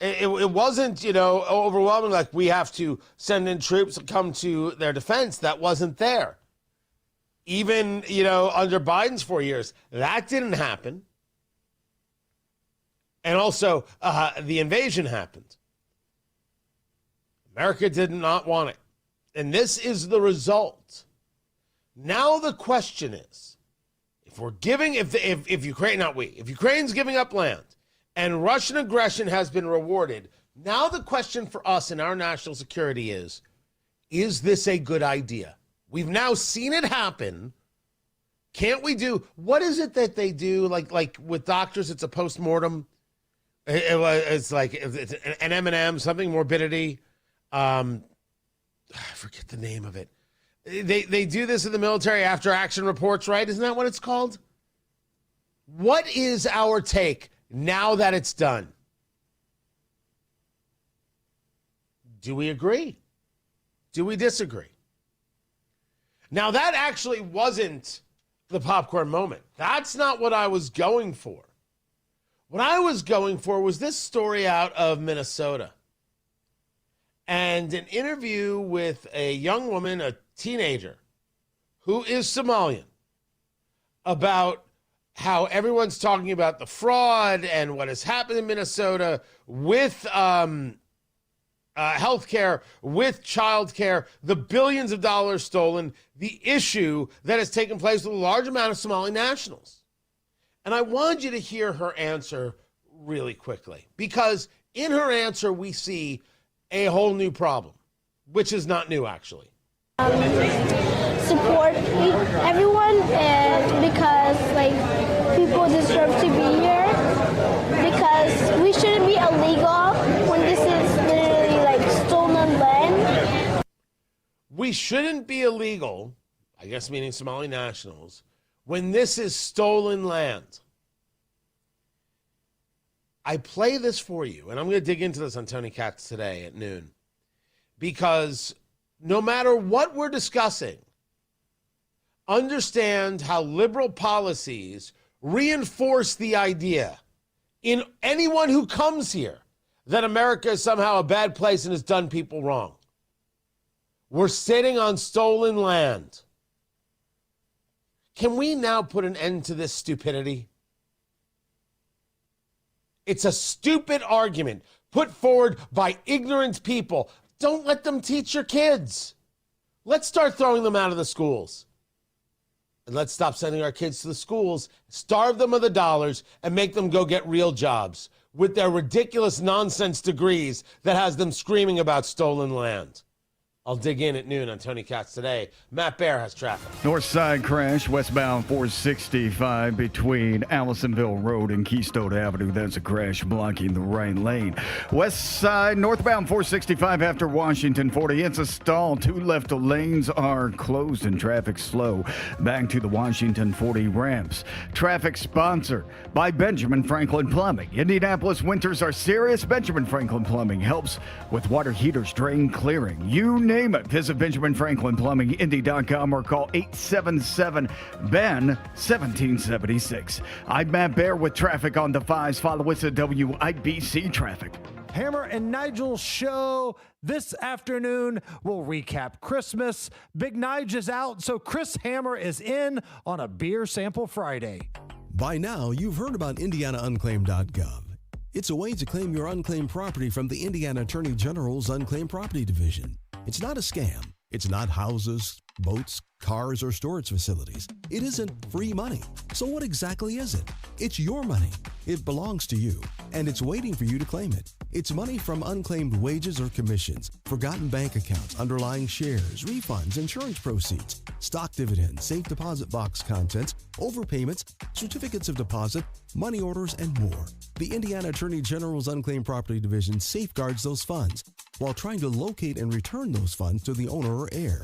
it wasn't, overwhelming, like we have to send in troops and come to their defense. That wasn't there. Even, under Biden's 4 years, that didn't happen. And also, the invasion happened. America did not want it. And this is the result. Now the question is, if Ukraine's giving up land and Russian aggression has been rewarded, now the question for us in our national security is this a good idea? We've now seen it happen. Can't we do, what is it that they do? Like with doctors, it's a postmortem. It's like an M&M, something morbidity. I forget the name of it. They do this in the military after action reports, right? Isn't that what it's called? What is our take now that it's done? Do we agree? Do we disagree? Now, that actually wasn't the popcorn moment. That's not what I was going for. What I was going for was this story out of Minnesota and an interview with a young woman, a teenager, who is Somalian, about how everyone's talking about the fraud and what has happened in Minnesota with healthcare, with childcare, the billions of dollars stolen, the issue that has taken place with a large amount of Somali nationals. And I wanted you to hear her answer really quickly, because in her answer, we see a whole new problem, which is not new, actually. Support everyone, and because people deserve to be here, because we shouldn't be illegal when this is literally stolen land. We shouldn't be illegal, I guess meaning Somali nationals, when this is stolen land. I play this for you, and I'm going to dig into this on Tony Katz today at noon, because no matter what we're discussing, understand how liberal policies reinforce the idea in anyone who comes here that America is somehow a bad place and has done people wrong. We're sitting on stolen land. Can we now put an end to this stupidity? It's a stupid argument put forward by ignorant people. Don't let them teach your kids. Let's start throwing them out of the schools. And let's stop sending our kids to the schools, starve them of the dollars, and make them go get real jobs with their ridiculous nonsense degrees that has them screaming about stolen land. I'll dig in at noon on Tony Katz Today. Matt Baer has traffic. North side crash, westbound 465 between Allisonville Road and Keystone Avenue. That's a crash blocking the right lane. West side, northbound 465 after Washington 40. It's a stall. Two left lanes are closed and traffic slow. Back to the Washington 40 ramps. Traffic sponsored by Benjamin Franklin Plumbing. Indianapolis winters are serious. Benjamin Franklin Plumbing helps with water heaters, drain clearing. You name it. Visit Benjamin Franklin Plumbing, Indy.com, or call 877-BEN-1776. I'm Matt Baer with traffic on the 5s. Follow us at WIBC Traffic. Hammer and Nigel's show this afternoon. We'll recap Christmas. Big Nige is out, so Chris Hammer is in on a Beer Sample Friday. By now, you've heard about IndianaUnclaimed.gov. It's a way to claim your unclaimed property from the Indiana Attorney General's Unclaimed Property Division. It's not a scam. It's not houses, boats, cars, or storage facilities. It isn't free money. So what exactly is it? It's your money. It belongs to you, and it's waiting for you to claim it. It's money from unclaimed wages or commissions, forgotten bank accounts, underlying shares, refunds, insurance proceeds, stock dividends, safe deposit box contents, overpayments, certificates of deposit, money orders, and more. The Indiana Attorney General's Unclaimed Property Division safeguards those funds while trying to locate and return those funds to the owner or heir.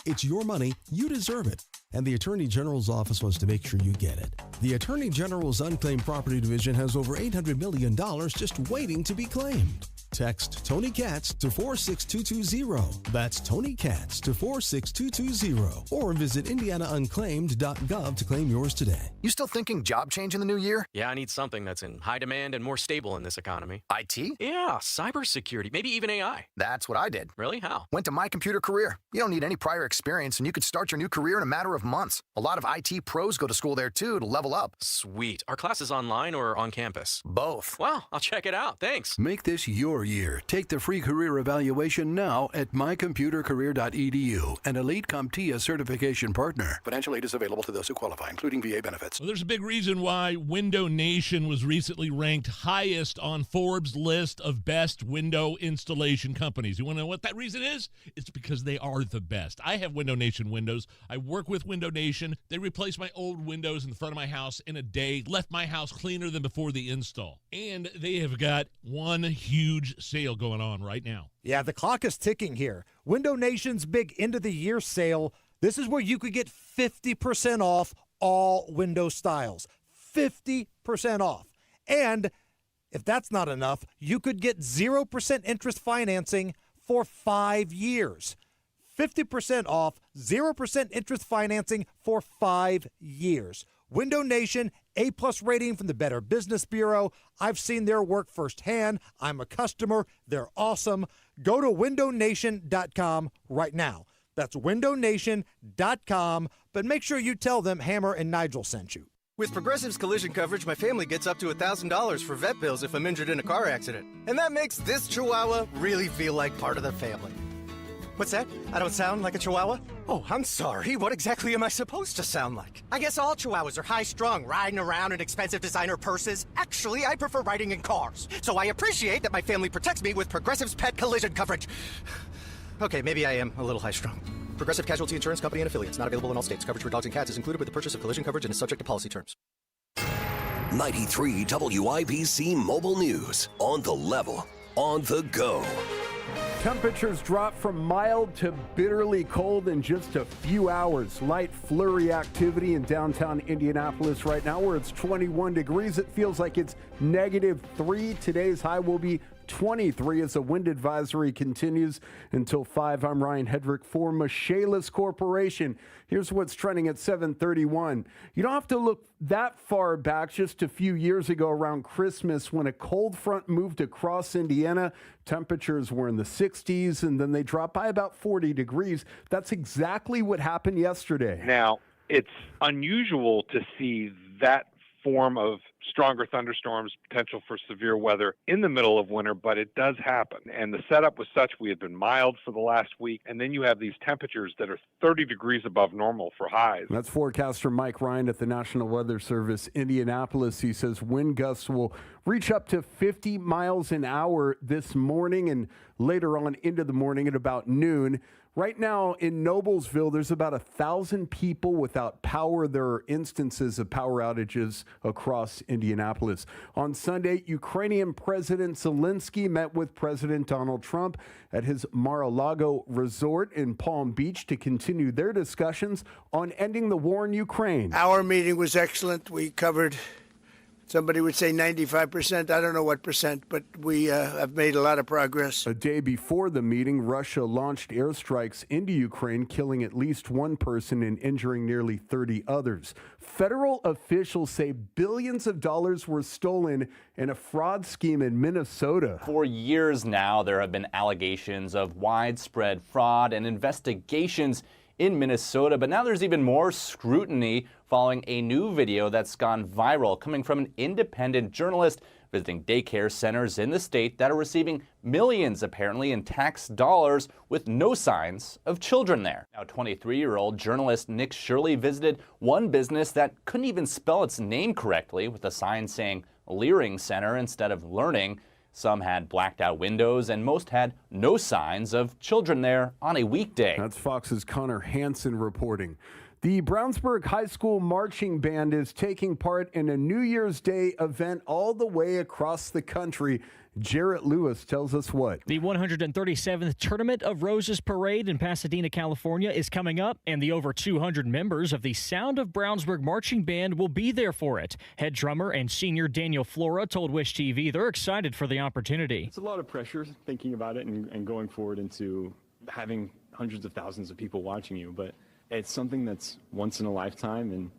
It's your money, you deserve it, and the Attorney General's office wants to make sure you get it. The Attorney General's Unclaimed Property Division has over $800 million just waiting to be claimed. Text Tony Katz to 46220. That's Tony Katz to 46220. Or visit indianaunclaimed.gov to claim yours today. You still thinking job change in the new year? Yeah, I need something that's in high demand and more stable in this economy. IT? Yeah, cybersecurity, maybe even AI. That's what I did. Really? How? Went to My Computer Career. You don't need any prior experience, and you could start your new career in a matter of months. A lot of IT pros go to school there, too, to level up. Sweet. Are classes online or on campus? Both. Wow, I'll check it out. Thanks. Make this your year. Take the free career evaluation now at mycomputercareer.edu, an Elite CompTIA certification partner. Financial aid is available to those who qualify, including VA benefits. Well, there's a big reason why Window Nation was recently ranked highest on Forbes' list of best window installation companies. You want to know what that reason is? It's because they are the best. I have Window Nation windows. I work with Window Nation. They replaced my old windows in the front of my house in a day, left my house cleaner than before the install. And they have got one huge sale going on right now. Yeah, the clock is ticking here. Window Nation's big end-of-the-year sale. This is where you could get 50% off all window styles. 50% off. And if that's not enough, you could get 0% interest financing for 5 years. 50% off, 0% interest financing for 5 years. Window Nation, A+ rating from the Better Business Bureau. I've seen their work firsthand. I'm a customer. They're awesome. Go to windownation.com right now. That's windownation.com. But make sure you tell them Hammer and Nigel sent you. With Progressive's collision coverage, my family gets up to $1,000 for vet bills if I'm injured in a car accident. And that makes this Chihuahua really feel like part of the family. What's that? I don't sound like a Chihuahua? Oh, I'm sorry. What exactly am I supposed to sound like? I guess all Chihuahuas are high-strung, riding around in expensive designer purses. Actually, I prefer riding in cars. So I appreciate that my family protects me with Progressive's pet collision coverage. Okay, maybe I am a little high-strung. Progressive Casualty Insurance Company and Affiliates. Not available in all states. Coverage for dogs and cats is included with the purchase of collision coverage and is subject to policy terms. 93 WIBC Mobile News. On the level. On the go. Temperatures drop from mild to bitterly cold in just a few hours. Light flurry activity in downtown Indianapolis right now where it's 21 degrees. It feels like it's -3. Today's high will be 23 as the wind advisory continues until 5. I'm Ryan Hedrick for Michaelis Corporation. Here's what's trending at 7:31. You don't have to look that far back, just a few years ago around Christmas when a cold front moved across Indiana. Temperatures were in the 60s and then they dropped by about 40 degrees. That's exactly what happened yesterday. Now, it's unusual to see that form of stronger thunderstorms, potential for severe weather in the middle of winter, but it does happen. And the setup was such, we had been mild for the last week, and then you have these temperatures that are 30 degrees above normal for highs. That's forecaster Mike Ryan at the National Weather Service, Indianapolis. He says wind gusts will reach up to 50 miles an hour this morning and later on into the morning at about noon. Right now in Noblesville, there's about 1,000 people without power. There are instances of power outages across Indianapolis. On Sunday, Ukrainian President Zelensky met with President Donald Trump at his Mar-a-Lago resort in Palm Beach to continue their discussions on ending the war in Ukraine. Our meeting was excellent. We covered, somebody would say 95%. I don't know what percent, but we have made a lot of progress. A day before the meeting, Russia launched airstrikes into Ukraine, killing at least one person and injuring nearly 30 others. Federal officials say billions of dollars were stolen in a fraud scheme in Minnesota. For years now, there have been allegations of widespread fraud and investigations in Minnesota, but now there's even more scrutiny following a new video that's gone viral coming from an independent journalist visiting daycare centers in the state that are receiving millions apparently in tax dollars with no signs of children there. Now 23-year-old journalist Nick Shirley visited one business that couldn't even spell its name correctly with a sign saying Leering Center instead of Learning. Some had blacked out windows, and most had no signs of children there on a weekday. That's Fox's Connor Hansen reporting. The Brownsburg High School Marching Band is taking part in a New Year's Day event all the way across the country. Jarrett Lewis tells us what. The 137th Tournament of Roses Parade in Pasadena, California is coming up, and the over 200 members of the Sound of Brownsburg Marching Band will be there for it. Head drummer and senior Daniel Flora told Wish TV they're excited for the opportunity. It's a lot of pressure thinking about it and going forward into having hundreds of thousands of people watching you, but it's something that's once in a lifetime, and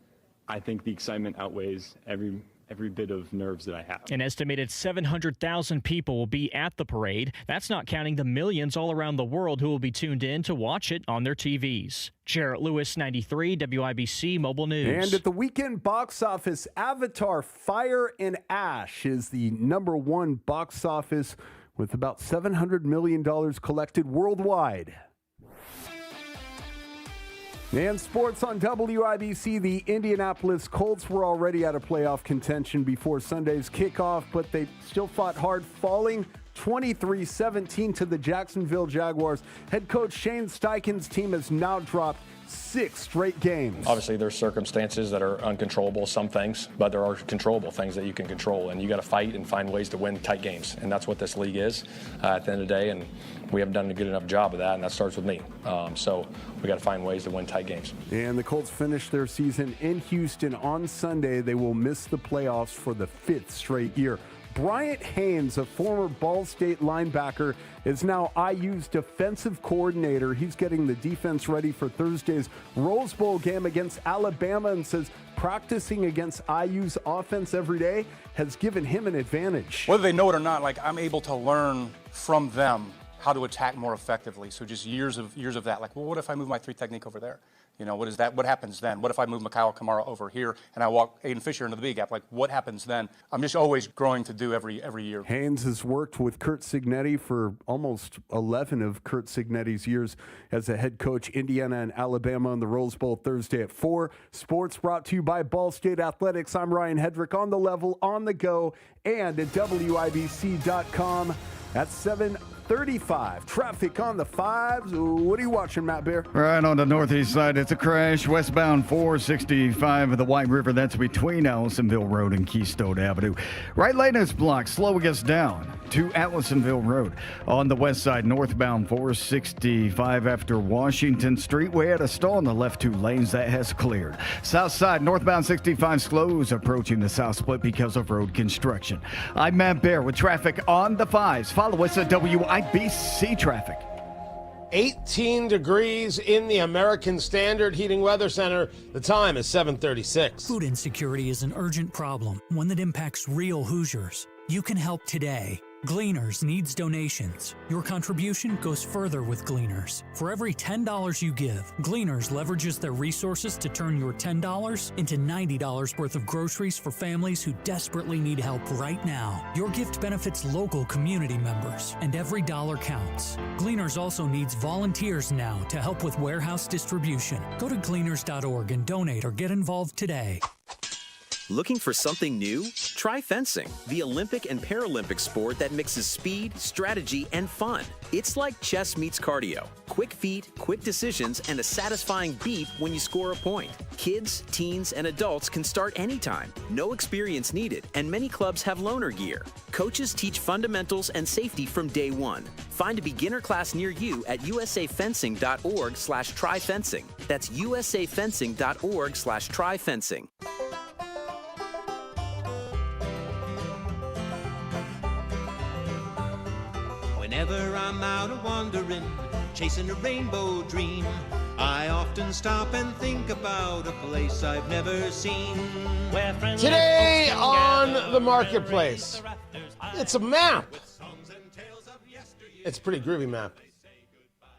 I think the excitement outweighs every bit of nerves that I have. An estimated 700,000 people will be at the parade. That's not counting the millions all around the world who will be tuned in to watch it on their TVs. Jarrett Lewis, 93 WIBC Mobile News. And at the weekend box office, Avatar Fire and Ash is the #1 box office with about $700 million collected worldwide. And sports on WIBC, the Indianapolis Colts were already out of playoff contention before Sunday's kickoff, but they still fought hard, falling 23-17 to the Jacksonville Jaguars. Head coach Shane Steichen's team has now dropped 6 straight games. Obviously, there's circumstances that are uncontrollable, some things, but there are controllable things that you can control, and you got to fight and find ways to win tight games, and that's what this league is at the end of the day, and we haven't done a good enough job of that, and that starts with me. So we got to find ways to win tight games. And the Colts finished their season in Houston on Sunday. They will miss the playoffs for the 5th straight year. Bryant Haynes, a former Ball State linebacker, is now IU's defensive coordinator. He's getting the defense ready for Thursday's Rose Bowl game against Alabama and says practicing against IU's offense every day has given him an advantage. Whether they know it or not, I'm able to learn from them how to attack more effectively. So just years of that. What if I move my 3 technique over there? What is that? What happens then? What if I move Mikhail Kamara over here and I walk Aiden Fisher into the B gap? What happens then? I'm just always growing to do every year. Haynes has worked with Curt Cignetti for almost 11 of Curt Cignetti's years as a head coach. Indiana and Alabama in the Rose Bowl Thursday at 4. Sports brought to you by Ball State Athletics. I'm Ryan Hedrick, on the level, on the go, and at WIBC.com at 7:35. Traffic on the 5s. What are you watching, Matt Bear? Right on the northeast side, it's a crash. Westbound 465 of the White River. That's between Allisonville Road and Keystone Avenue. Right lane is blocked, slowing us down to Allisonville Road. On the west side, northbound 465 after Washington Street. We had a stall in the left 2 lanes that has cleared. South side, northbound 65 slows approaching the south split because of road construction. I'm Matt Bear with traffic on the 5s. Follow us at WIBC Traffic. 18 degrees in the American Standard Heating Weather Center. The time is 7:36. Food insecurity is an urgent problem, one that impacts real Hoosiers. You can help today. Gleaners needs donations. Your contribution goes further with Gleaners. For every $10 you give, Gleaners leverages their resources to turn your $10 into $90 worth of groceries for families who desperately need help right now. Your gift benefits local community members, and every dollar counts. Gleaners also needs volunteers now to help with warehouse distribution. Go to gleaners.org and donate or get involved today. Looking for something new? Try fencing, the Olympic and Paralympic sport that mixes speed, strategy, and fun. It's like chess meets cardio. Quick feet, quick decisions, and a satisfying beat when you score a point. Kids, teens, and adults can start anytime. No experience needed, and many clubs have loaner gear. Coaches teach fundamentals and safety from day one. Find a beginner class near you at usafencing.org/tryfencing. That's usafencing.org/tryfencing. Whenever I'm out a-wandering, chasing a rainbow dream, I often stop and think about a place I've never seen. Today on the Marketplace, it's a map. It's a pretty groovy map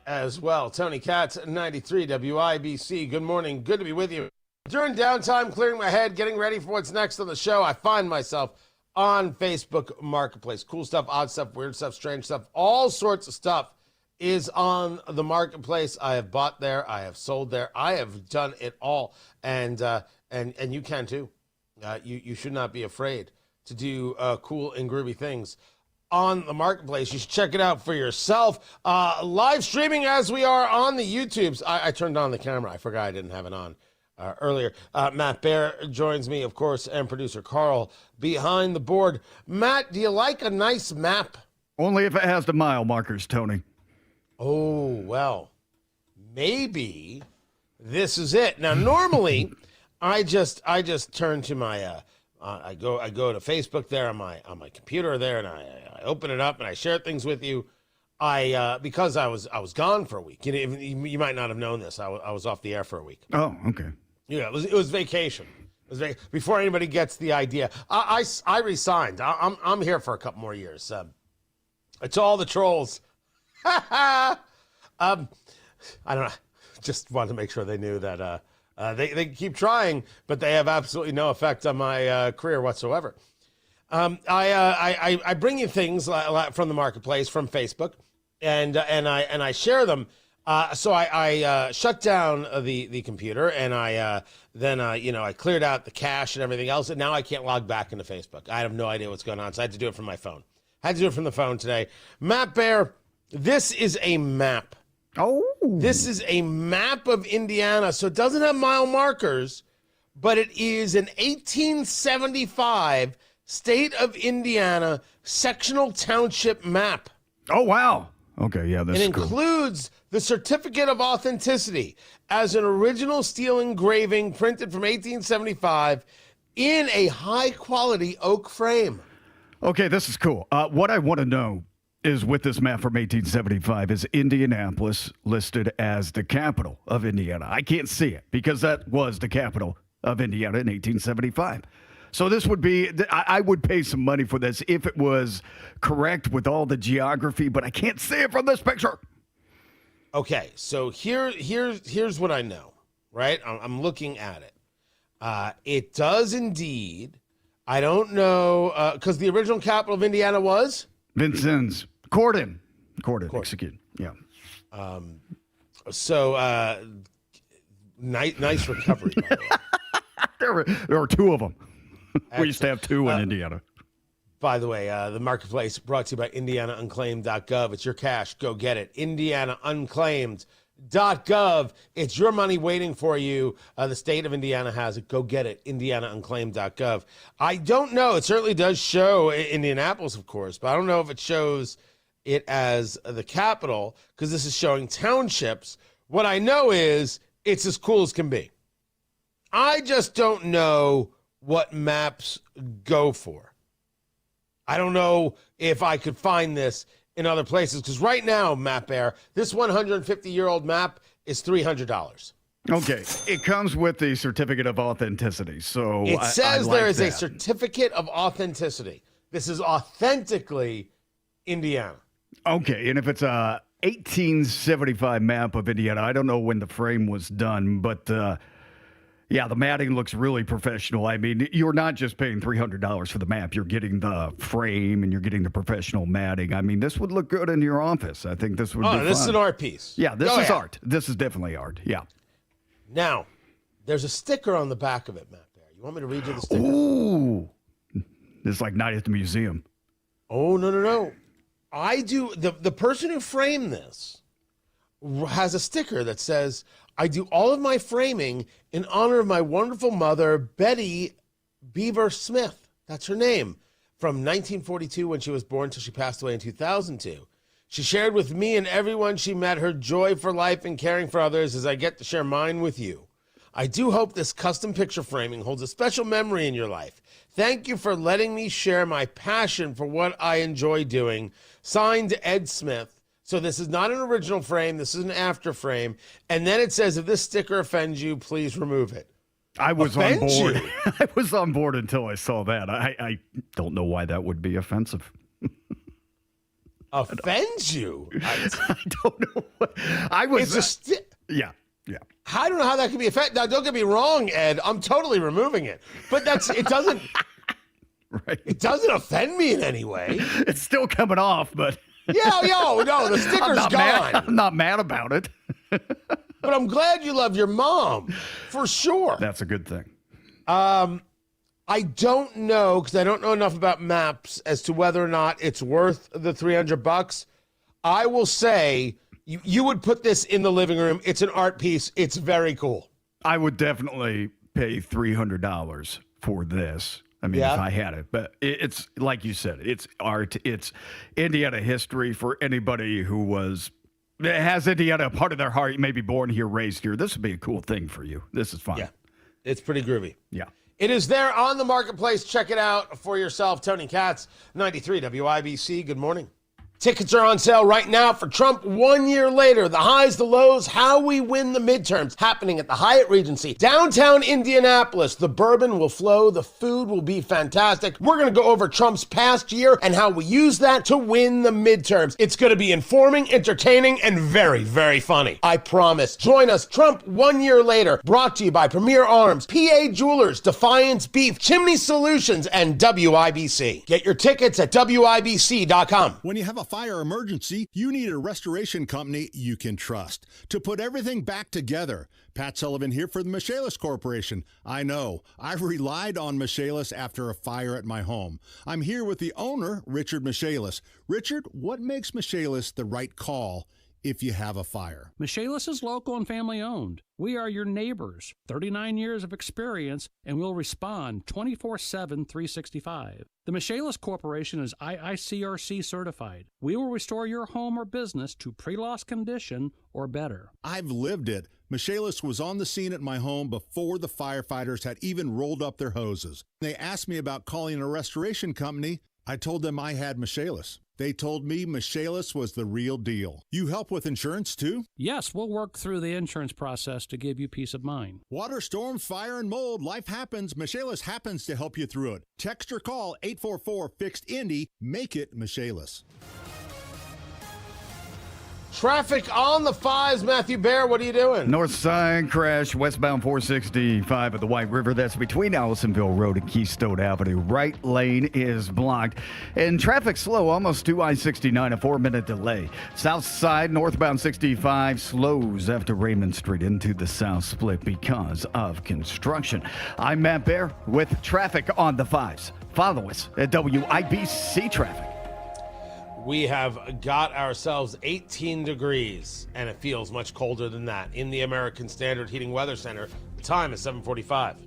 as well. Tony Katz, 93 WIBC. Good morning. Good to be with you. During downtime, clearing my head, getting ready for what's next on the show, I find myself on Facebook Marketplace. Cool stuff, odd stuff, weird stuff, strange stuff, all sorts of stuff is on the Marketplace. I have bought there, I have sold there, I have done it all, and you can too. You should not be afraid to do cool and groovy things on the Marketplace. You should check it out for yourself. Live streaming as we are on the YouTubes. I turned on the camera. I forgot I didn't have it on. earlier. Matt Bear joins me, of course, and producer Carl behind the board. Matt, do you like a nice map? Only if it has the mile markers, Tony. Oh, well, maybe this is it. Now, normally, I just turn to my I go to Facebook there on my computer there, and I open it up and I share things with you. Because I was gone for a week. You might not have known this. I was off the air for a week. Oh, okay. Yeah, it was vacation. Before anybody gets the idea, I resigned. I'm here for a couple more years. It's all the trolls. I don't know. Just wanted to make sure they knew that they keep trying, but they have absolutely no effect on my career whatsoever. I bring you things from the marketplace, from Facebook, and I share them. So I shut down the computer, and I cleared out the cache and everything else, and now I can't log back into Facebook. I have no idea what's going on, so I had to do it from my phone. I had to do it from the phone today. Matt Bear, this is a map. Oh. This is a map of Indiana, so it doesn't have mile markers, but it is an 1875 State of Indiana sectional township map. Oh, wow. Okay, yeah, that's It cool. includes the certificate of authenticity as an original steel engraving printed from 1875 in a high-quality oak frame. Okay, this is cool. What I want to know is, with this map from 1875, is Indianapolis listed as the capital of Indiana? I can't see it because that was the capital of Indiana in 1875. So this would be, I would pay some money for this if it was correct with all the geography, but I can't see it from this picture. Okay, so here's what I know, right? I'm looking at it. It does indeed. I don't know, because the original capital of Indiana was? Vincennes. Corden, execute. Yeah. Nice recovery, by the way. There were two of them. We used to have two in Indiana. By the way, the marketplace brought to you by IndianaUnclaimed.gov. It's your cash. Go get it. IndianaUnclaimed.gov. It's your money waiting for you. The state of Indiana has it. Go get it. IndianaUnclaimed.gov. I don't know. It certainly does show Indianapolis, of course, but I don't know if it shows it as the capital because this is showing townships. What I know is it's as cool as can be. I just don't know what maps go for. I don't know if I could find this in other places because right now, Map Bear, this 150-year-old map is $300. Okay, it comes with the certificate of authenticity. So it says there is that. a certificate of authenticity. This is authentically Indiana. Okay, and if it's a 1875 map of Indiana, I don't know when the frame was done, but yeah, the matting looks really professional. I mean, you're not just paying $300 for the map. You're getting the frame and you're getting the professional matting. I mean, this would look good in your office. I think this would be fun. This is an art piece. Yeah, this is art. This is definitely art. Yeah. Now, there's a sticker on the back of it, Matt Bear. You want me to read you the sticker? Ooh. It's like Night at the Museum. Oh, no. I do. The person who framed this has a sticker that says, I do all of my framing in honor of my wonderful mother, Betty Beaver Smith. That's her name. From 1942 when she was born till she passed away in 2002. She shared with me and everyone she met her joy for life and caring for others as I get to share mine with you. I do hope this custom picture framing holds a special memory in your life. Thank you for letting me share my passion for what I enjoy doing. Signed, Ed Smith. So this is not an original frame. This is an after frame. And then it says, if this sticker offends you, please remove it. I was on board. I was on board until I saw that. I don't know why that would be offensive. Offends you? I don't know. I was. It's a yeah. I don't know how that could be offensive. Now, don't get me wrong, Ed. I'm totally removing it. But it doesn't. Right. It doesn't offend me in any way. It's still coming off, but. No, the sticker's gone. I'm not mad about it. But I'm glad you love your mom, for sure. That's a good thing. I don't know, because I don't know enough about maps as to whether or not it's worth the $300. I will say you would put this in the living room. It's an art piece. It's very cool. I would definitely pay $300 for this. I mean, if I had it. But it's like you said, it's art. It's Indiana history for anybody who has Indiana a part of their heart, maybe born here, raised here. This would be a cool thing for you. This is fun. Yeah, it's pretty groovy. Yeah. It is there on the marketplace. Check it out for yourself. Tony Katz, 93 WIBC. Good morning. Tickets are on sale right now for Trump 1 year later. The highs, the lows, how we win the midterms. Happening at the Hyatt Regency, downtown Indianapolis. The bourbon will flow. The food will be fantastic. We're going to go over Trump's past year and how we use that to win the midterms. It's going to be informing, entertaining, and very, very funny. I promise. Join us. Trump 1 year later. Brought to you by Premier Arms, PA Jewelers, Defiance Beef, Chimney Solutions, and WIBC. Get your tickets at WIBC.com. When you have a fire emergency, you need a restoration company you can trust to put everything back together. Pat Sullivan here for the Michaelis Corporation. I know, I've relied on Michaelis after a fire at my home. I'm here with the owner, Richard Michaelis. Richard, what makes Michaelis the right call if you have a fire? Michaelis is local and family owned. We are your neighbors, 39 years of experience, and we'll respond 24/7, 365. The Michaelis Corporation is IICRC certified. We will restore your home or business to pre-loss condition or better. I've lived it. Michaelis was on the scene at my home before the firefighters had even rolled up their hoses. They asked me about calling a restoration company. I told them I had Michaelis. They told me Michaelis was the real deal. You help with insurance too? Yes, we'll work through the insurance process to give you peace of mind. Water, storms, fire, and mold. Life happens. Michaelis happens to help you through it. Text or call 844-FIXED-INDY. Make it Michaelis. Traffic on the fives. Matthew Bear, what are you doing? North side crash, westbound 465 at the White River. That's between Allisonville Road and Keystone Avenue. Right lane is blocked. And traffic slow, almost to I-69, a 4-minute delay. South side, northbound 65 slows after Raymond Street into the south split because of construction. I'm Matt Bear with traffic on the fives. Follow us at WIBC Traffic. We have got ourselves 18 degrees, and it feels much colder than that in the American Standard Heating Weather Center. The time is 7:45.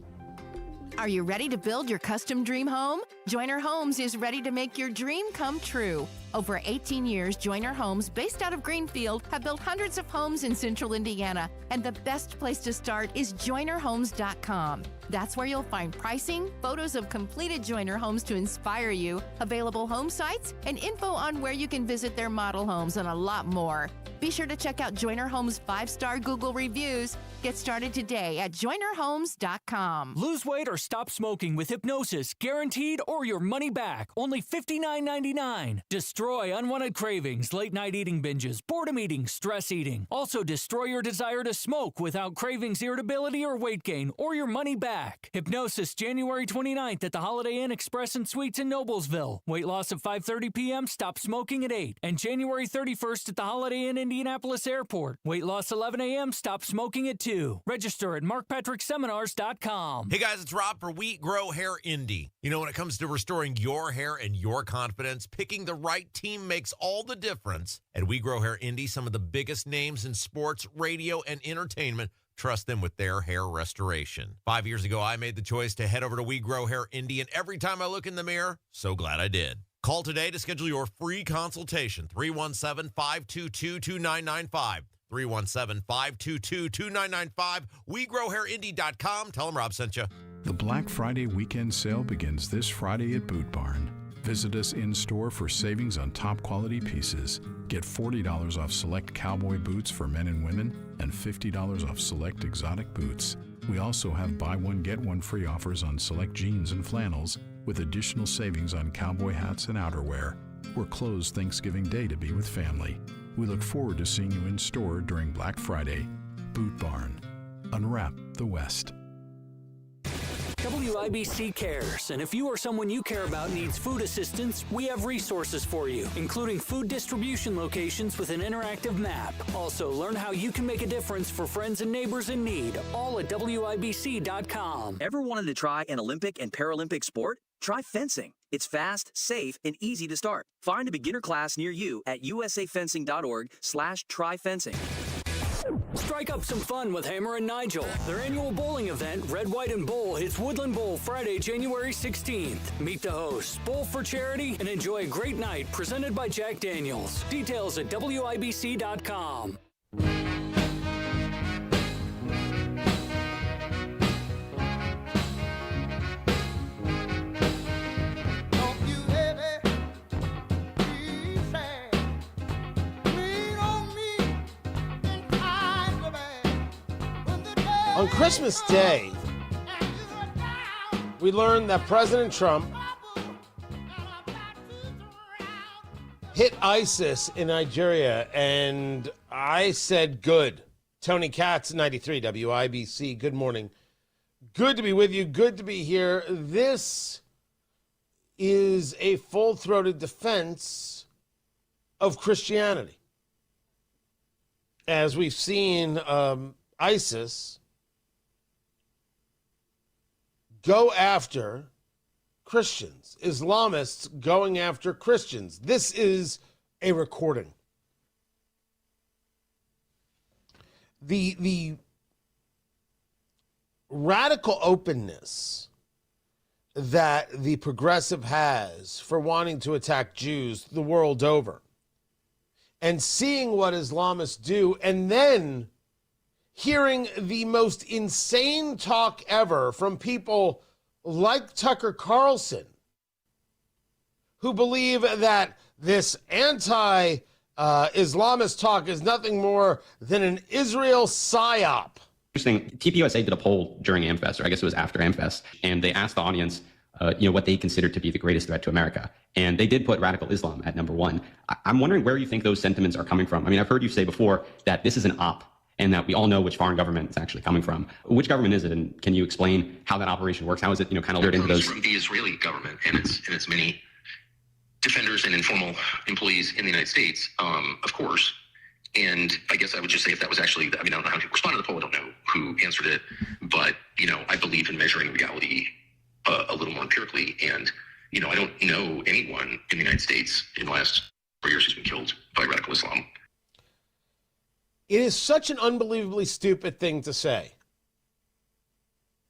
Are you ready to build your custom dream home? Joyner Homes is ready to make your dream come true. Over 18 years, Joyner Homes, based out of Greenfield, have built hundreds of homes in central Indiana, and the best place to start is JoynerHomes.com. That's where you'll find pricing, photos of completed Joyner homes to inspire you, available home sites, and info on where you can visit their model homes, and a lot more. Be sure to check out Joyner Homes' 5-star Google reviews. Get started today at JoynerHomes.com. Lose weight or stop smoking with hypnosis, guaranteed or your money back. Only $59.99. Destroy unwanted cravings, late night eating binges, boredom eating, stress eating. Also destroy your desire to smoke without cravings, irritability, or weight gain, or your money back. Hypnosis January 29th at the Holiday Inn Express and Suites in Noblesville. Weight loss of 5:30 p.m., stop smoking at 8. And January 31st at the Holiday Inn Indianapolis Airport. Weight loss 11 a.m., stop smoking at 2. Register at markpatrickseminars.com. Hey guys, it's Rob for We Grow Hair Indy. You know, when it comes to restoring your hair and your confidence, picking the right team makes all the difference. At We Grow Hair Indy, some of the biggest names in sports, radio, and entertainment trust them with their hair restoration. 5 years ago, I made the choice to head over to We Grow Hair Indy, and every time I look in the mirror, so glad I did. Call today to schedule your free consultation, 317-522-2995. 317-522-2995. WeGrowHairIndy.com. Tell them Rob sent you. The Black Friday weekend sale begins this Friday at Boot Barn. Visit us in-store for savings on top quality pieces. Get $40 off select cowboy boots for men and women and $50 off select exotic boots. We also have buy one, get one free offers on select jeans and flannels with additional savings on cowboy hats and outerwear. We're closed Thanksgiving Day to be with family. We look forward to seeing you in store during Black Friday. Boot Barn. Unwrap the West. WIBC cares, and if you or someone you care about needs food assistance, we have resources for you, including food distribution locations with an interactive map. Also, learn how you can make a difference for friends and neighbors in need, all at WIBC.com. Ever wanted to try an Olympic and Paralympic sport? Try fencing. It's fast, safe, and easy to start. Find a beginner class near you at usafencing.org/tryfencing. Strike up some fun with Hammer and Nigel. Their annual bowling event, Red, White, and Bowl, hits Woodland Bowl Friday, January 16th. Meet the hosts, bowl for charity, and enjoy a great night presented by Jack Daniels. Details at WIBC.com. On Christmas Day, we learned that President Trump hit ISIS in Nigeria, and I said good. Tony Katz, 93 WIBC, good morning. Good to be with you, good to be here. This is a full-throated defense of Christianity. As we've seen ISIS go after Christians, Islamists going after Christians. This is a recording. The radical openness that the progressive has for wanting to attack Jews the world over, and seeing what Islamists do, and then hearing the most insane talk ever from people like Tucker Carlson, who believe that this anti-Islamist talk is nothing more than an Israel psyop. Interesting. TPUSA did a poll during AmFest, or I guess it was after AmFest, and they asked the audience, what they considered to be the greatest threat to America. And they did put radical Islam at number one. I'm wondering where you think those sentiments are coming from. I mean, I've heard you say before that this is an op, and that we all know which foreign government it's actually coming from. Which government is it, and can you explain how that operation works? How is it, kind of lured into those? From the Israeli government and its many defenders and informal employees in the United States, of course. And I guess I would just say if that was actually, I don't know how people responded to the poll. I don't know who answered it, but I believe in measuring reality a little more empirically. And I don't know anyone in the United States in the last 4 years who's been killed by radical Islam. It is such an unbelievably stupid thing to say.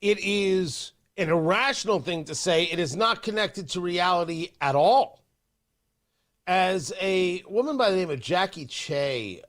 It is an irrational thing to say. It is not connected to reality at all. As a woman by the name of Jackie Che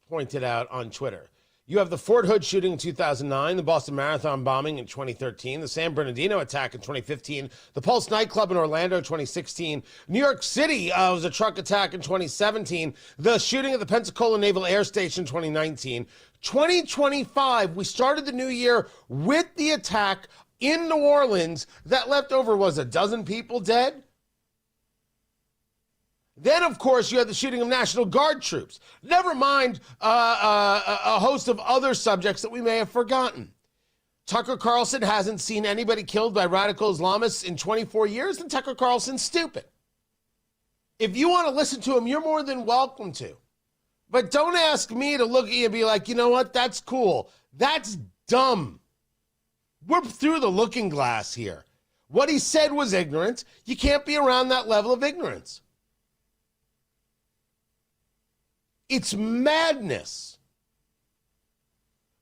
pointed out on Twitter, you have the Fort Hood shooting in 2009, the Boston Marathon bombing in 2013, the San Bernardino attack in 2015, the Pulse nightclub in Orlando 2016, New York City was a truck attack in 2017, the shooting at the Pensacola Naval Air Station 2019. 2025, we started the new year with the attack in New Orleans that left over, was a dozen people dead? Then, of course, you had the shooting of National Guard troops. Never mind a host of other subjects that we may have forgotten. Tucker Carlson hasn't seen anybody killed by radical Islamists in 24 years, then Tucker Carlson's stupid. If you want to listen to him, you're more than welcome to. But don't ask me to look at you and be like, you know what, that's cool. That's dumb. We're through the looking glass here. What he said was ignorant. You can't be around that level of ignorance. It's madness.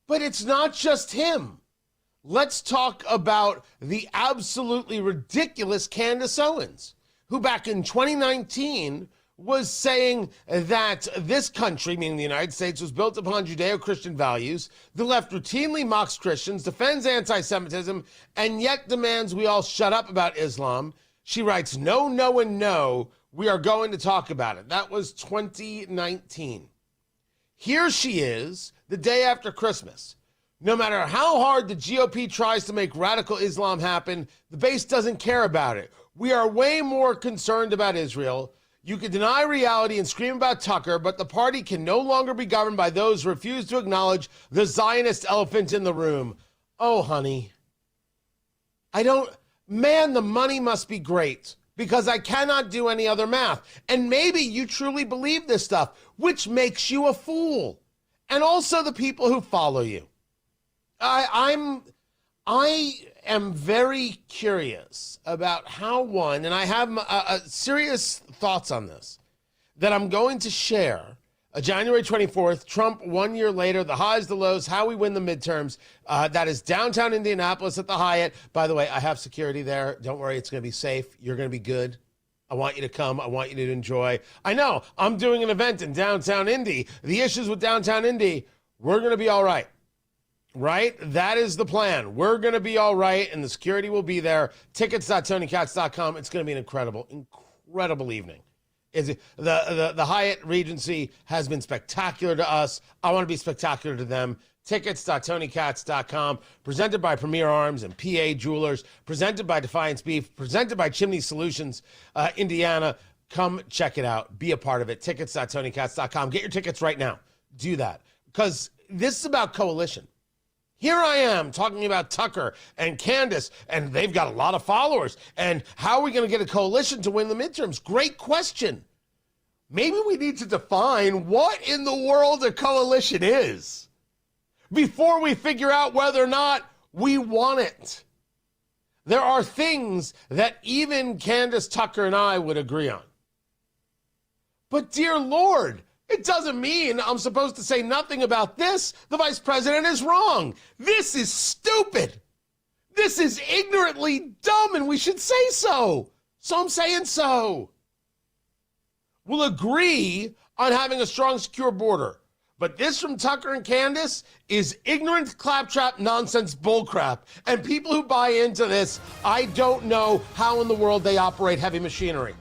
But it's not just him. Let's talk about the absolutely ridiculous Candace Owens, who back in 2019 was saying that this country, meaning the United States, was built upon Judeo-Christian values. The left routinely mocks Christians, defends anti-Semitism, and yet demands we all shut up about Islam. She writes, no, no, and no. We are going to talk about it. That was 2019. Here she is, the day after Christmas. No matter how hard the GOP tries to make radical Islam happen, the base doesn't care about it. We are way more concerned about Israel. You can deny reality and scream about Tucker, but the party can no longer be governed by those who refuse to acknowledge the Zionist elephant in the room. Oh, honey. Man, the money must be great, because I cannot do any other math. And maybe you truly believe this stuff, which makes you a fool. And also the people who follow you. I am very curious about how one, and I have serious thoughts on this, that I'm going to share January 24th, Trump 1 year later, the highs, the lows, how we win the midterms. That is downtown Indianapolis at the Hyatt. By the way, I have security there. Don't worry, it's going to be safe. You're going to be good. I want you to come. I want you to enjoy. I know, I'm doing an event in downtown Indy. The issues with downtown Indy, we're going to be all right. Right? That is the plan. We're going to be all right, and the security will be there. Tickets.TonyKatz.com. It's going to be an incredible evening. The Hyatt Regency has been spectacular to us. I want to be spectacular to them. Tickets.TonyKatz.com. Presented by Premier Arms and PA Jewelers. Presented by Defiance Beef. Presented by Chimney Solutions, Indiana. Come check it out. Be a part of it. Tickets.TonyKatz.com. Get your tickets right now. Do that. Because this is about coalition. Here I am talking about Tucker and Candace, and they've got a lot of followers. And how are we going to get a coalition to win the midterms? Great question. Maybe we need to define what in the world a coalition is before we figure out whether or not we want it. There are things that even Candace, Tucker, and I would agree on. But dear Lord, it doesn't mean I'm supposed to say nothing about this. The vice president is wrong. This is stupid. This is ignorantly dumb, and we should say so. So I'm saying so. We'll agree on having a strong, secure border. But this from Tucker and Candace is ignorant claptrap nonsense bullcrap. And people who buy into this, I don't know how in the world they operate heavy machinery.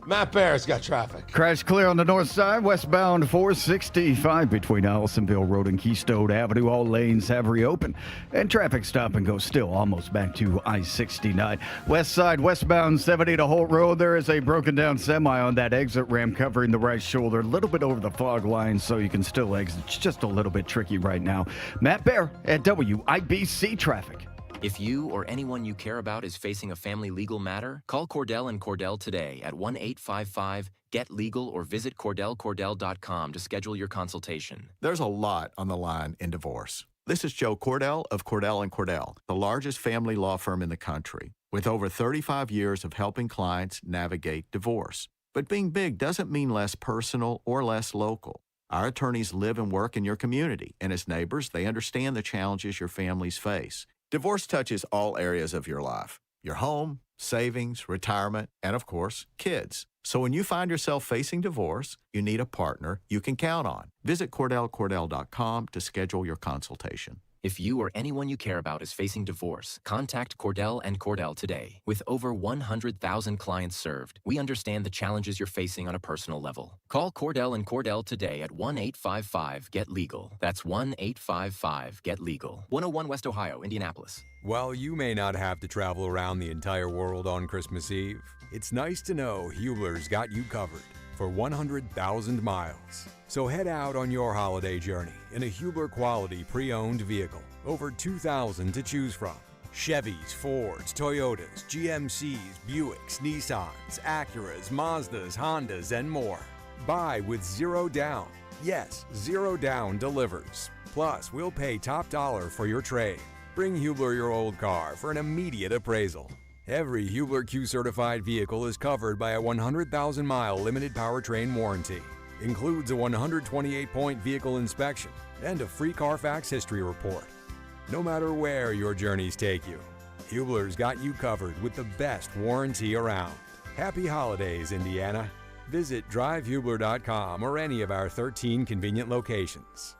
Matt Bear's got traffic. Crash clear on the north side, westbound 465 between Allisonville Road and Keystone Avenue. All lanes have reopened, and traffic stop and go still almost back to I-69. West side, westbound 70 to Holt Road. There is a broken down semi on that exit ramp covering the right shoulder, a little bit over the fog line, so you can still exit. It's just a little bit tricky right now. Matt Bear at WIBC Traffic. If you or anyone you care about is facing a family legal matter, call Cordell & Cordell today at 1-855-GET-LEGAL or visit CordellCordell.com to schedule your consultation. There's a lot on the line in divorce. This is Joe Cordell of Cordell & Cordell, the largest family law firm in the country, with over 35 years of helping clients navigate divorce. But being big doesn't mean less personal or less local. Our attorneys live and work in your community, and as neighbors, they understand the challenges your families face. Divorce touches all areas of your life, your home, savings, retirement, and of course, kids. So when you find yourself facing divorce, you need a partner you can count on. Visit CordellCordell.com to schedule your consultation. If you or anyone you care about is facing divorce, contact Cordell & Cordell today. With over 100,000 clients served, we understand the challenges you're facing on a personal level. Call Cordell & Cordell today at 1-855-GET-LEGAL. That's 1-855-GET-LEGAL. 101 West Ohio, Indianapolis. While you may not have to travel around the entire world on Christmas Eve, it's nice to know Hubler's got you covered for 100,000 miles. So head out on your holiday journey in a Hubler quality pre-owned vehicle. Over 2,000 to choose from. Chevys, Fords, Toyotas, GMCs, Buicks, Nissans, Acuras, Mazdas, Hondas, and more. Buy with zero down. Yes, zero down delivers. Plus, we'll pay top dollar for your trade. Bring Hubler your old car for an immediate appraisal. Every Hubler Q-certified vehicle is covered by a 100,000-mile limited powertrain warranty. Includes a 128-point vehicle inspection and a free Carfax history report. No matter where your journeys take you, Hubler's got you covered with the best warranty around. Happy holidays, Indiana. Visit drivehubler.com or any of our 13 convenient locations.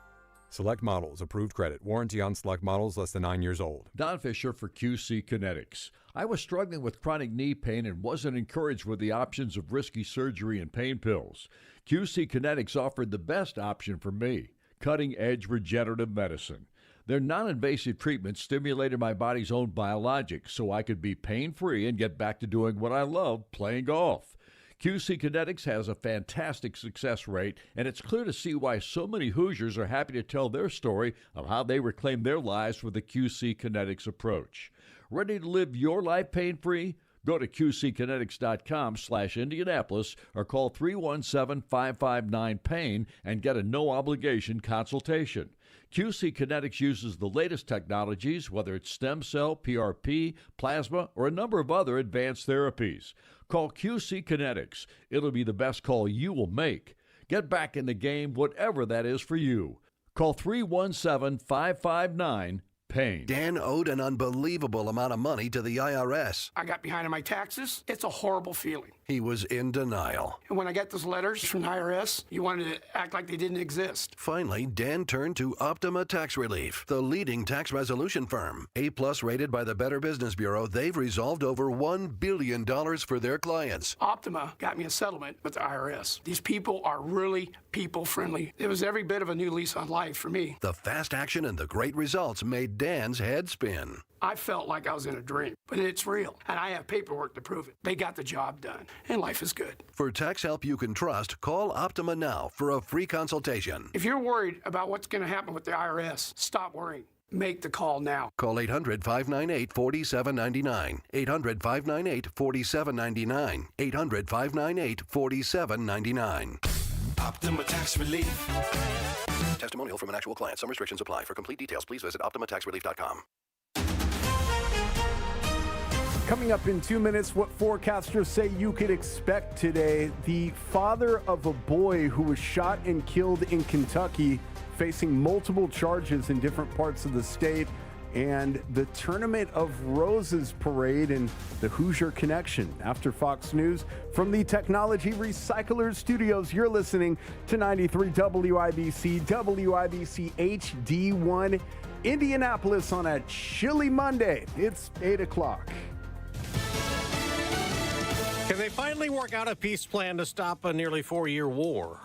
Select models, approved credit. Warranty on select models less than 9 years old. Don Fisher for QC Kinetics. I was struggling with chronic knee pain and wasn't encouraged with the options of risky surgery and pain pills. QC Kinetics offered the best option for me, cutting-edge regenerative medicine. Their non-invasive treatment stimulated my body's own biologics so I could be pain-free and get back to doing what I love, playing golf. QC Kinetics has a fantastic success rate, and it's clear to see why so many Hoosiers are happy to tell their story of how they reclaimed their lives with the QC Kinetics approach. Ready to live your life pain-free? Go to QCkinetics.com/Indianapolis or call 317-559-PAIN and get a no-obligation consultation. QC Kinetics uses the latest technologies, whether it's stem cell, PRP, plasma, or a number of other advanced therapies. Call QC Kinetics. It'll be the best call you will make. Get back in the game, whatever that is for you. Call 317-559-PAIN. Dan owed an unbelievable amount of money to the IRS. I got behind on my taxes. It's a horrible feeling. He was in denial. And when I got those letters from the IRS, you wanted to act like they didn't exist. Finally, Dan turned to Optima Tax Relief, the leading tax resolution firm. A-plus rated by the Better Business Bureau, they've resolved over $1 billion for their clients. Optima got me a settlement with the IRS. These people are really people-friendly. It was every bit of a new lease on life for me. The fast action and the great results made Dan's head spin. I felt like I was in a dream, but it's real, and I have paperwork to prove it. They got the job done, and life is good. For tax help you can trust, call Optima now for a free consultation. If you're worried about what's going to happen with the IRS, stop worrying. Make the call now. Call 800-598-4799. 800-598-4799. 800-598-4799. Optima Tax Relief. Testimonial from an actual client. Some restrictions apply. For complete details, please visit OptimaTaxRelief.com. Coming up in 2 minutes, what forecasters say you could expect today. The father of a boy who was shot and killed in Kentucky, facing multiple charges in different parts of the state, and the Tournament of Roses parade and the Hoosier Connection. After Fox News, from the Technology Recyclers Studios, you're listening to 93 WIBC, WIBC HD1, Indianapolis on a chilly Monday. It's 8 o'clock. Can they finally work out a peace plan to stop a nearly 4-year war?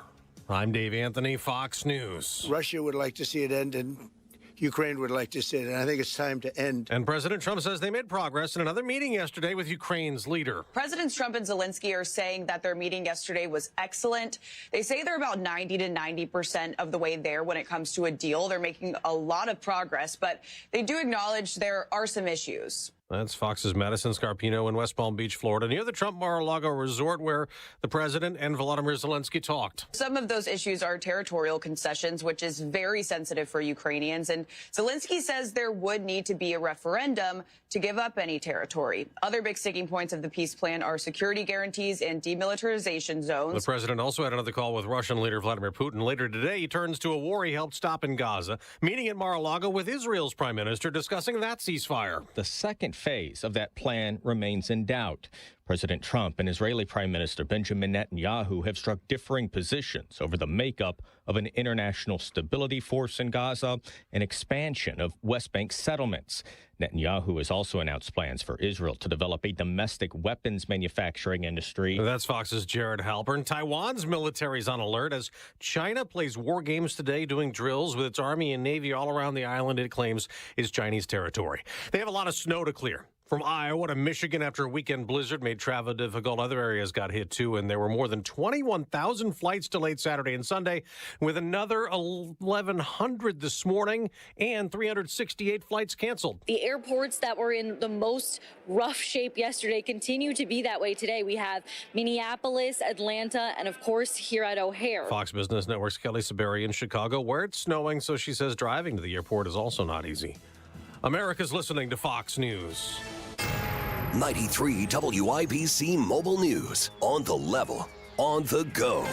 I'm Dave Anthony, Fox News. Russia would like to see it end, and Ukraine would like to see it, and I think it's time to end. And President Trump says they made progress in another meeting yesterday with Ukraine's leader. Presidents Trump and Zelensky are saying that their meeting yesterday was excellent. They say they're about 90 to 90% of the way there when it comes to a deal. They're making a lot of progress, but they do acknowledge there are some issues. That's Fox's Madison Scarpino in West Palm Beach, Florida, near the Trump Mar-a-Lago resort where the president and Volodymyr Zelensky talked. Some of those issues are territorial concessions, which is very sensitive for Ukrainians. And Zelensky says there would need to be a referendum to give up any territory. Other big sticking points of the peace plan are security guarantees and demilitarization zones. The president also had another call with Russian leader Vladimir Putin. Later today, he turns to a war he helped stop in Gaza, meeting at Mar-a-Lago with Israel's prime minister, discussing that ceasefire. The second phase of that plan remains in doubt. President Trump and Israeli Prime Minister Benjamin Netanyahu have struck differing positions over the makeup of an international stability force in Gaza and expansion of West Bank settlements. Netanyahu has also announced plans for Israel to develop a domestic weapons manufacturing industry. That's Fox's Jared Halpern. Taiwan's military's on alert as China plays war games today, doing drills with its army and navy all around the island it claims is Chinese territory. They have a lot of snow to clear. From Iowa to Michigan after a weekend blizzard made travel difficult. Other areas got hit, too, and there were more than 21,000 flights delayed Saturday and Sunday, with another 1,100 this morning and 368 flights canceled. The airports that were in the most rough shape yesterday continue to be that way today. We have Minneapolis, Atlanta, and, of course, here at O'Hare. Fox Business Network's Kelly Saberi in Chicago, where it's snowing, so she says driving to the airport is also not easy. America's listening to Fox News. 93 WIBC Mobile News. On the level, on the go.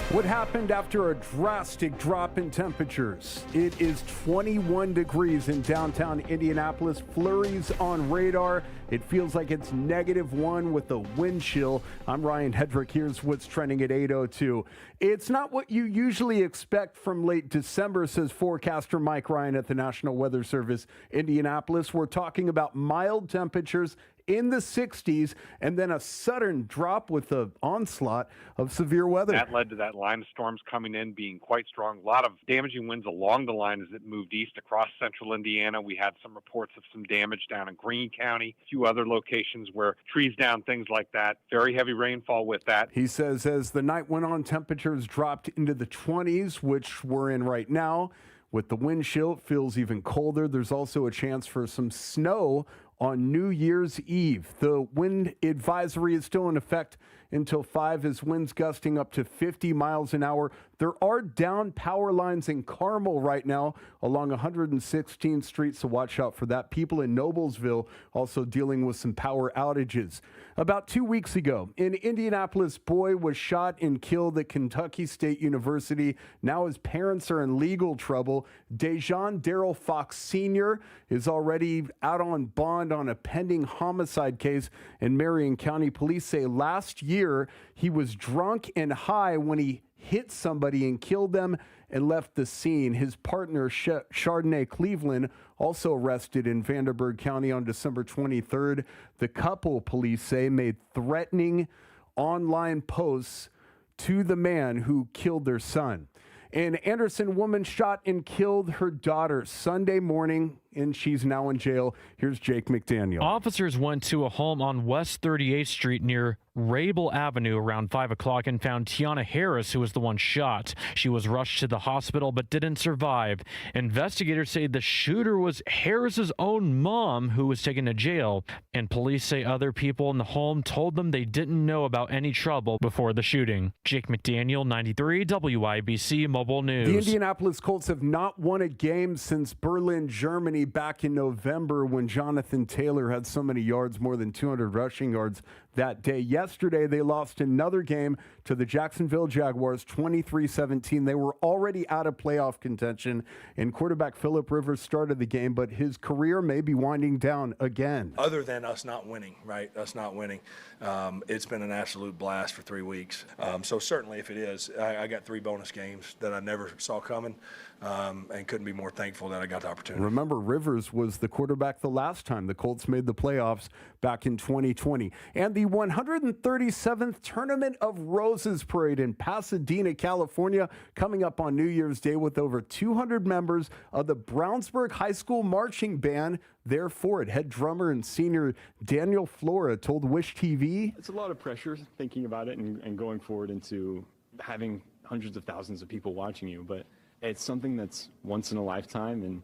What happened after a drastic drop in temperatures? It is 21 degrees in downtown Indianapolis. Flurries on radar. It feels like it's -1 with a wind chill. I'm Ryan Hedrick. Here's what's trending at 8:02. It's not what you usually expect from late December, says forecaster Mike Ryan at the National Weather Service, Indianapolis. We're talking about mild temperatures in the 60s and then a sudden drop with the onslaught of severe weather. That led to that line of storms coming in being quite strong. A lot of damaging winds along the line as it moved east across central Indiana. We had some reports of some damage down in Greene County, a few other locations where trees down, things like that. Very heavy rainfall with that. He says as the night went on, temperatures dropped into the 20s, which we're in right now. With the wind chill, it feels even colder. There's also a chance for some snow on New Year's Eve. The wind advisory is still in effect until 5 as winds gusting up to 50 miles an hour. There are down power lines in Carmel right now along 116th Street, so watch out for that. People in Noblesville also dealing with some power outages. About 2 weeks ago, an Indianapolis boy was shot and killed at Kentucky State University. Now his parents are in legal trouble. Dejan Darrell Fox Sr. is already out on bond on a pending homicide case in Marion County. Police say last year he was drunk and high when he hit somebody and killed them and left the scene. His partner, Chardonnay Cleveland, also arrested in Vanderburgh County on December 23rd. The couple, police say, made threatening online posts to the man who killed their son. An Anderson woman shot and killed her daughter Sunday morning, and she's now in jail. Here's Jake McDaniel. Officers went to a home on West 38th Street near Rabel Avenue around 5 o'clock and found Tiana Harris, who was the one shot. She was rushed to the hospital but didn't survive. Investigators say the shooter was Harris's own mom, who was taken to jail. And police say other people in the home told them they didn't know about any trouble before the shooting. Jake McDaniel, 93 WIBC Mobile News. The Indianapolis Colts have not won a game since Berlin, Germany back in November when Jonathan Taylor had so many yards, more than 200 rushing yards that day. Yesterday, they lost another game to the Jacksonville Jaguars, 23-17. They were already out of playoff contention, and quarterback Phillip Rivers started the game, but his career may be winding down again. Other than us not winning, right? Us not winning. It's been an absolute blast for 3 weeks. So certainly if it is, I got 3 bonus games that I never saw coming, and couldn't be more thankful that I got the opportunity. Remember, Rivers was the quarterback the last time the Colts made the playoffs back in 2020. And the 137th Tournament of Roses Parade in Pasadena, California, coming up on New Year's Day with over 200 members of the Brownsburg High School Marching Band there for it. Head drummer and senior Daniel Flora told Wish TV. It's a lot of pressure thinking about it and going forward into having hundreds of thousands of people watching you, but it's something that's once in a lifetime, and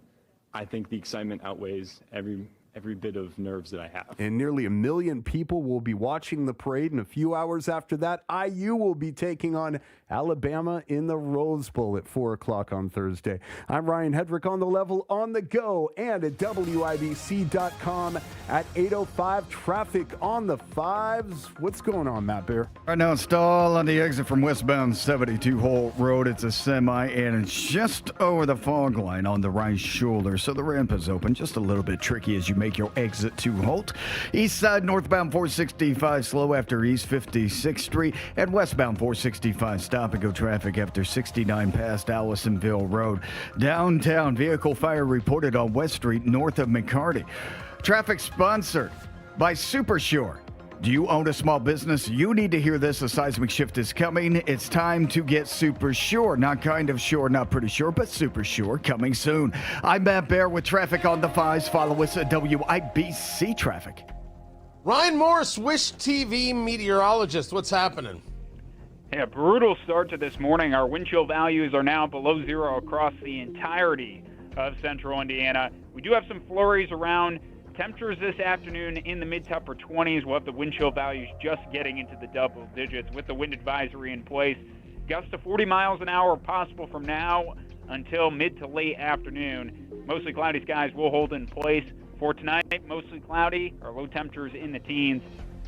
I think the excitement outweighs every bit of nerves that I have. And nearly 1 million people will be watching the parade. In a few hours after that, IU will be taking on Alabama in the Rose Bowl at 4 o'clock on Thursday. I'm Ryan Hedrick on the level, on the go, and at WIBC.com at 8:05. Traffic on the 5s. What's going on, Matt Bear? Right now, stall on the exit from westbound 72 Holt Road. It's a semi, and it's just over the fog line on the right shoulder. So the ramp is open, just a little bit tricky as you make your exit to Holt. East side northbound 465 slow after East 56th Street, and westbound 465 stop and go traffic after 69 past Allisonville Road. Downtown vehicle fire reported on West Street north of McCarty. Traffic sponsored by Supersure. Do you own a small business? You need to hear this. A seismic shift is coming. It's time to get super sure. Not kind of sure, not pretty sure, but super sure. Coming soon. I'm Matt Bear with traffic on the 5s. Follow us at WIBC Traffic. Ryan Morris, Wish TV meteorologist. What's happening? Hey, a brutal start to this morning. Our wind chill values are now below zero across the entirety of central Indiana. We do have some flurries around. Temperatures this afternoon in the mid to upper 20s. We'll have the wind chill values just getting into the double digits with the wind advisory in place. Gusts to 40 miles an hour possible from now until mid to late afternoon. Mostly cloudy skies will hold in place for tonight. Mostly cloudy, our low temperatures in the teens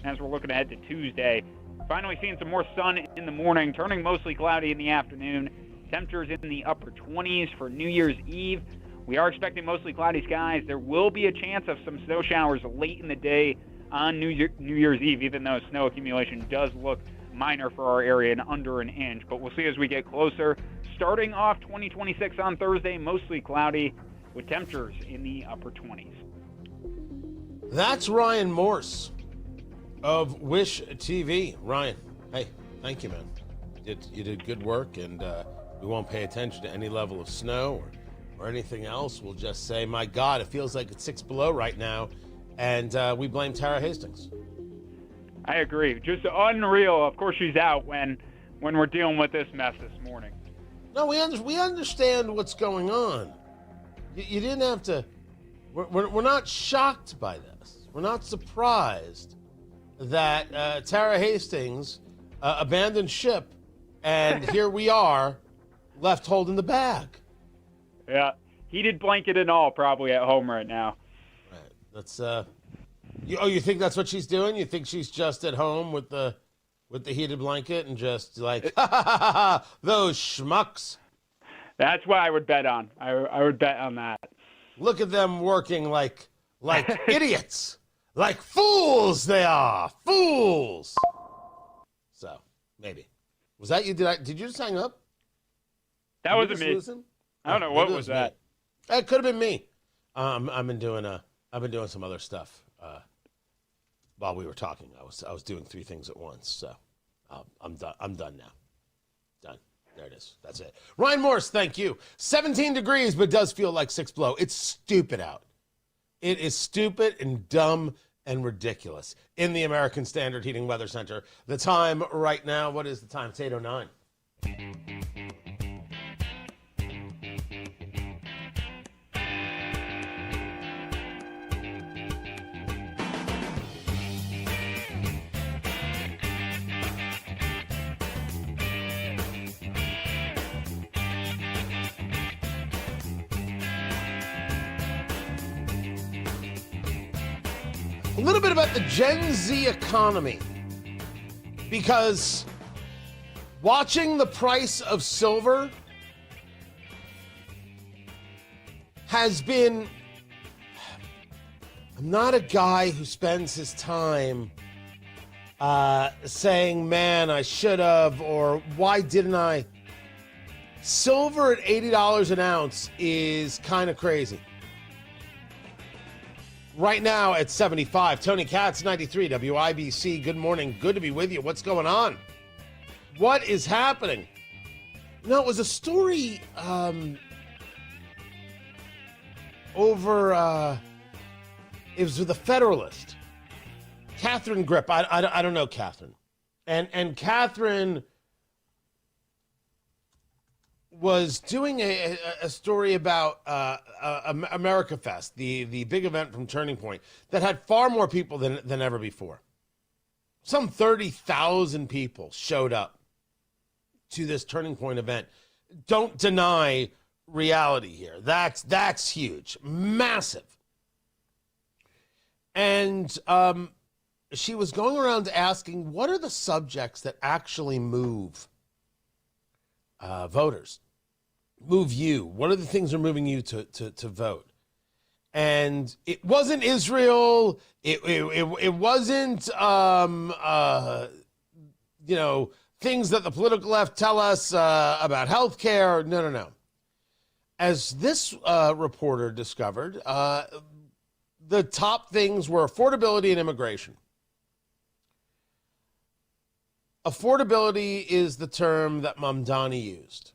as we're looking ahead to Tuesday. Finally seeing some more sun in the morning, turning mostly cloudy in the afternoon. Temperatures in the upper 20s for New Year's Eve. We are expecting mostly cloudy skies. There will be a chance of some snow showers late in the day on New Year's Eve, even though snow accumulation does look minor for our area and under an inch. But we'll see as we get closer. Starting off 2026 on Thursday, mostly cloudy with temperatures in the upper 20s. That's Ryan Morse of Wish TV. Ryan, hey, thank you, man. You did good work, and we won't pay attention to any level of snow or anything else. We'll just say, my God, it feels like it's 6 below right now, and we blame Tara Hastings. I agree. Just unreal. Of course, she's out when we're dealing with this mess this morning. No, we understand what's going on. You didn't have to. We're not shocked by this. We're not surprised that Tara Hastings abandoned ship, and here we are, left holding the bag. Yeah, heated blanket and all, probably at home right now. Right. That's you think that's what she's doing? You think she's just at home with the heated blanket and just like, ha ha ha ha, those schmucks? That's what I would bet on. I would bet on that. Look at them working like idiots, like fools they are, fools. So maybe was that you? Did you just hang up? That wasn't me. Listen? I don't know what was that. It could have been me. I've been doing some other stuff while we were talking. I was doing 3 things at once. So I'm done now. Done. There it is. That's it. Ryan Morse, thank you. 17 degrees, but does feel like 6 below. It's stupid out. It is stupid and dumb and ridiculous. In the American Standard Heating Weather Center, the time right now, what is the time? It's 8:09. A little bit about the Gen Z economy, because watching the price of silver has been, I'm not a guy who spends his time saying, man, I should have, or why didn't I? Silver at $80 an ounce is kind of crazy. Right now at 75. Tony Katz, 93, WIBC. Good morning. Good to be with you. What's going on? What is happening? No, it was a story over, it was with the Federalist. Catherine Grip. I don't know Catherine. And Catherine was doing a story about America Fest, the big event from Turning Point that had far more people than ever before. Some 30,000 people showed up to this Turning Point event. Don't deny reality here. That's huge, massive. And she was going around asking, what are the subjects that actually move voters? Move you? What are the things that are moving you to vote? And it wasn't Israel. It wasn't things that the political left tell us about healthcare. No. As this reporter discovered, the top things were affordability and immigration. Affordability is the term that Mamdani used.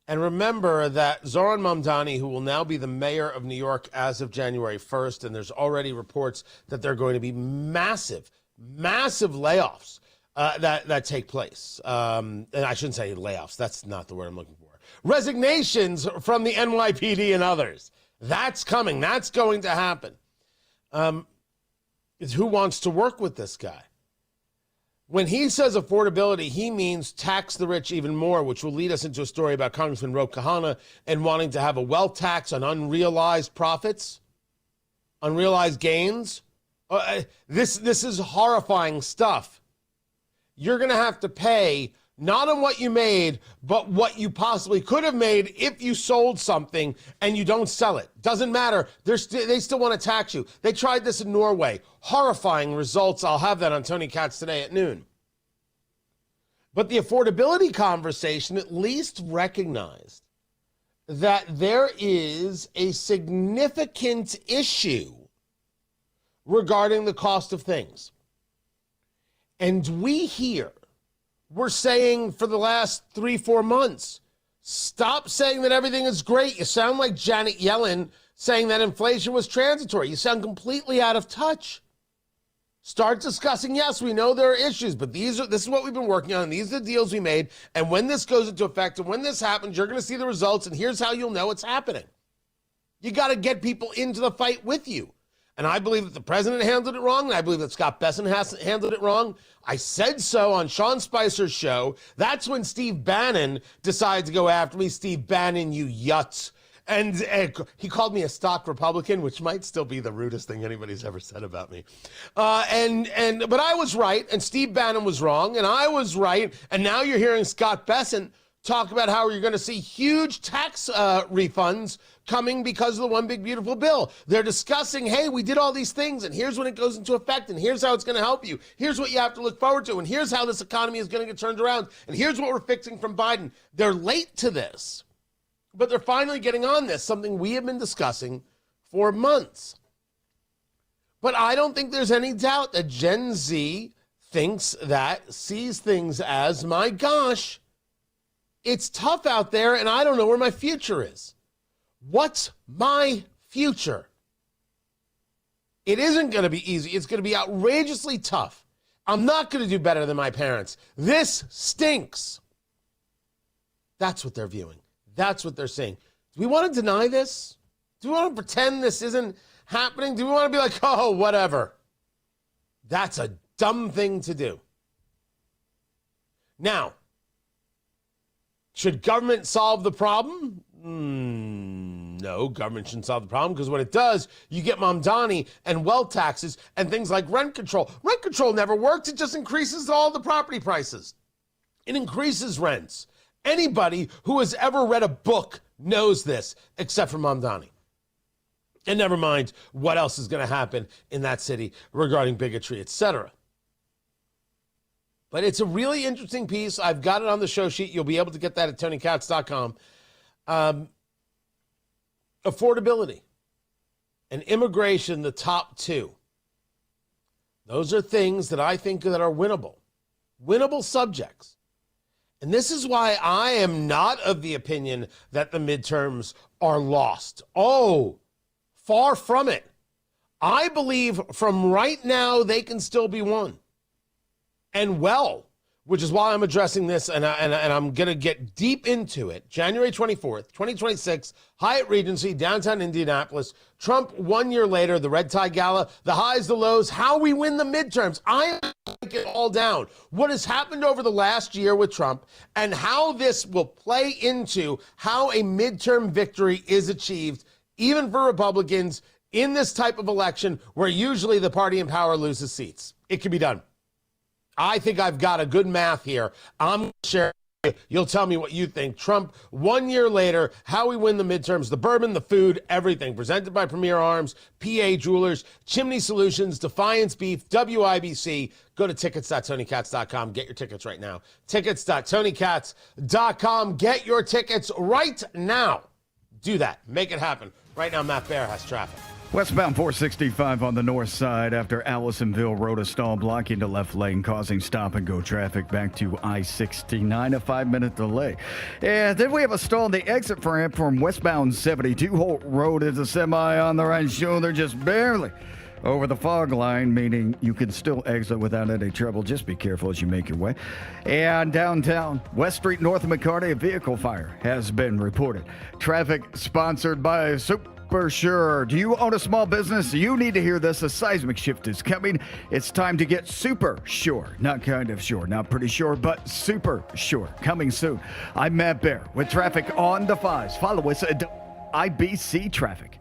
And remember that Zohran Mamdani, who will now be the mayor of New York as of January 1st, and there's already reports that there are going to be massive layoffs that take place. And I shouldn't say layoffs. That's not the word I'm looking for. Resignations from the NYPD and others. That's coming. That's going to happen. Who wants to work with this guy? When he says affordability, he means tax the rich even more, which will lead us into a story about Congressman Ro Khanna and wanting to have a wealth tax on unrealized profits, unrealized gains. This is horrifying stuff. You're going to have to pay not on what you made, but what you possibly could have made if you sold something and you don't sell it. Doesn't matter. They still want to tax you. They tried this in Norway. Horrifying results. I'll have that on Tony Katz today at noon. But the affordability conversation at least recognized that there is a significant issue regarding the cost of things. And we're saying for the last 3-4 months, stop saying that everything is great. You sound like Janet Yellen saying that inflation was transitory. You sound completely out of touch. Start discussing, yes, we know there are issues, but this is what we've been working on, and these are the deals we made, and when this goes into effect, and when this happens, you're going to see the results, and here's how you'll know it's happening. You got to get people into the fight with you. And I believe that the president handled it wrong, and I believe that Scott Besson has handled it wrong. I said so on Sean Spicer's show. That's when Steve Bannon decided to go after me. Steve Bannon, you yutz. And he called me a stock Republican, which might still be the rudest thing anybody's ever said about me. But I was right, and Steve Bannon was wrong, and I was right. And now you're hearing Scott Besson talk about how you're going to see huge tax refunds coming because of the One Big Beautiful Bill. They're discussing, hey, we did all these things, and here's when it goes into effect, and here's how it's going to help you. Here's what you have to look forward to, and here's how this economy is going to get turned around, and here's what we're fixing from Biden. They're late to this, but they're finally getting on this, something we have been discussing for months. But I don't think there's any doubt that Gen Z sees things as, my gosh, it's tough out there, and I don't know where my future is. What's my future? It isn't going to be easy. It's going to be outrageously tough. I'm not going to do better than my parents. This stinks. That's what they're viewing. That's what they're saying. Do we want to deny this? Do we want to pretend this isn't happening? Do we want to be like, oh, whatever? That's a dumb thing to do. Now, should government solve the problem? No, government shouldn't solve the problem, because what it does, you get Mamdani and wealth taxes and things like rent control. Rent control never works. It just increases all the property prices. It increases rents. Anybody who has ever read a book knows this, except for Mamdani. And never mind what else is going to happen in that city regarding bigotry, etc. But it's a really interesting piece. I've got it on the show sheet. You'll be able to get that at TonyKatz.com. Affordability and immigration, the top two. Those are things that I think that are winnable subjects. And this is why I am not of the opinion that the midterms are lost. Oh, far from it. I believe from right now they can still be won. And well, which is why I'm addressing this, and I'm going to get deep into it. January 24th, 2026, Hyatt Regency, downtown Indianapolis. Trump 1 year later, the Red Tie Gala, the highs, the lows, how we win the midterms. I break it all down. What has happened over the last year with Trump and how this will play into how a midterm victory is achieved, even for Republicans in this type of election where usually the party in power loses seats. It can be done. I think I've got a good math here. I'm going to share it. You'll tell me what you think. Trump, 1 year later, how we win the midterms, the bourbon, the food, everything. Presented by Premier Arms, PA Jewelers, Chimney Solutions, Defiance Beef, WIBC. Go to tickets.TonyKatz.com. Get your tickets right now. Tickets.TonyKatz.com. Get your tickets right now. Do that. Make it happen. Right now, Matt Bear has traffic. Westbound 465 on the north side after Allisonville Road, a stall blocking the left lane, causing stop-and-go traffic back to I-69, a 5-minute delay. And then we have a stall on the exit ramp from westbound 72 Holt Road. Is a semi on the right shoulder, just barely over the fog line, meaning you can still exit without any trouble. Just be careful as you make your way. And downtown, West Street north of McCarty, a vehicle fire has been reported. Traffic sponsored by Super Sure. Do you own a small business? You need to hear this. A seismic shift is coming. It's time to get super sure. Not kind of sure, not pretty sure, but super sure. Coming soon. I'm Matt Bear with traffic on the 5s. Follow us at IBC Traffic.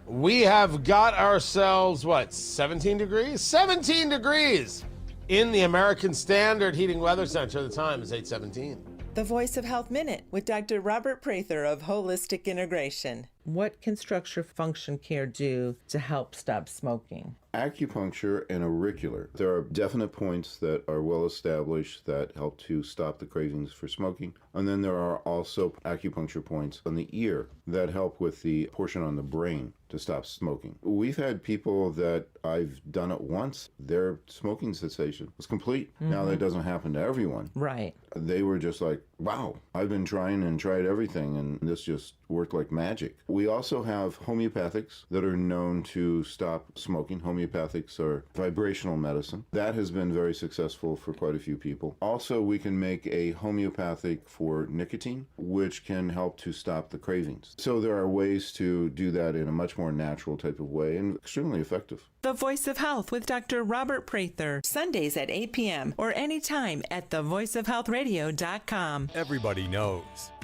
We have got ourselves, 17 degrees? 17 degrees in the American Standard Heating Weather Center. The time is 8:17. The Voice of Health Minute with Dr. Robert Prather of Holistic Integration. What can structure function care do to help stop smoking? Acupuncture and auricular. There are definite points that are well established that help to stop the cravings for smoking. And then there are also acupuncture points on the ear that help with the portion on the brain to stop smoking. We've had people that I've done it once, their smoking cessation was complete. Now that doesn't happen to everyone. Right. They were just like, wow, I've been trying and tried everything, and this just worked like magic. We also have homeopathics that are known to stop smoking. Homeopathics are vibrational medicine. That has been very successful for quite a few people. Also, we can make a homeopathic for nicotine, which can help to stop the cravings. So there are ways to do that in a much more natural type of way and extremely effective. The Voice of Health with Dr. Robert Prather, Sundays at 8 p.m. or anytime at thevoiceofhealthradio.com. Everybody knows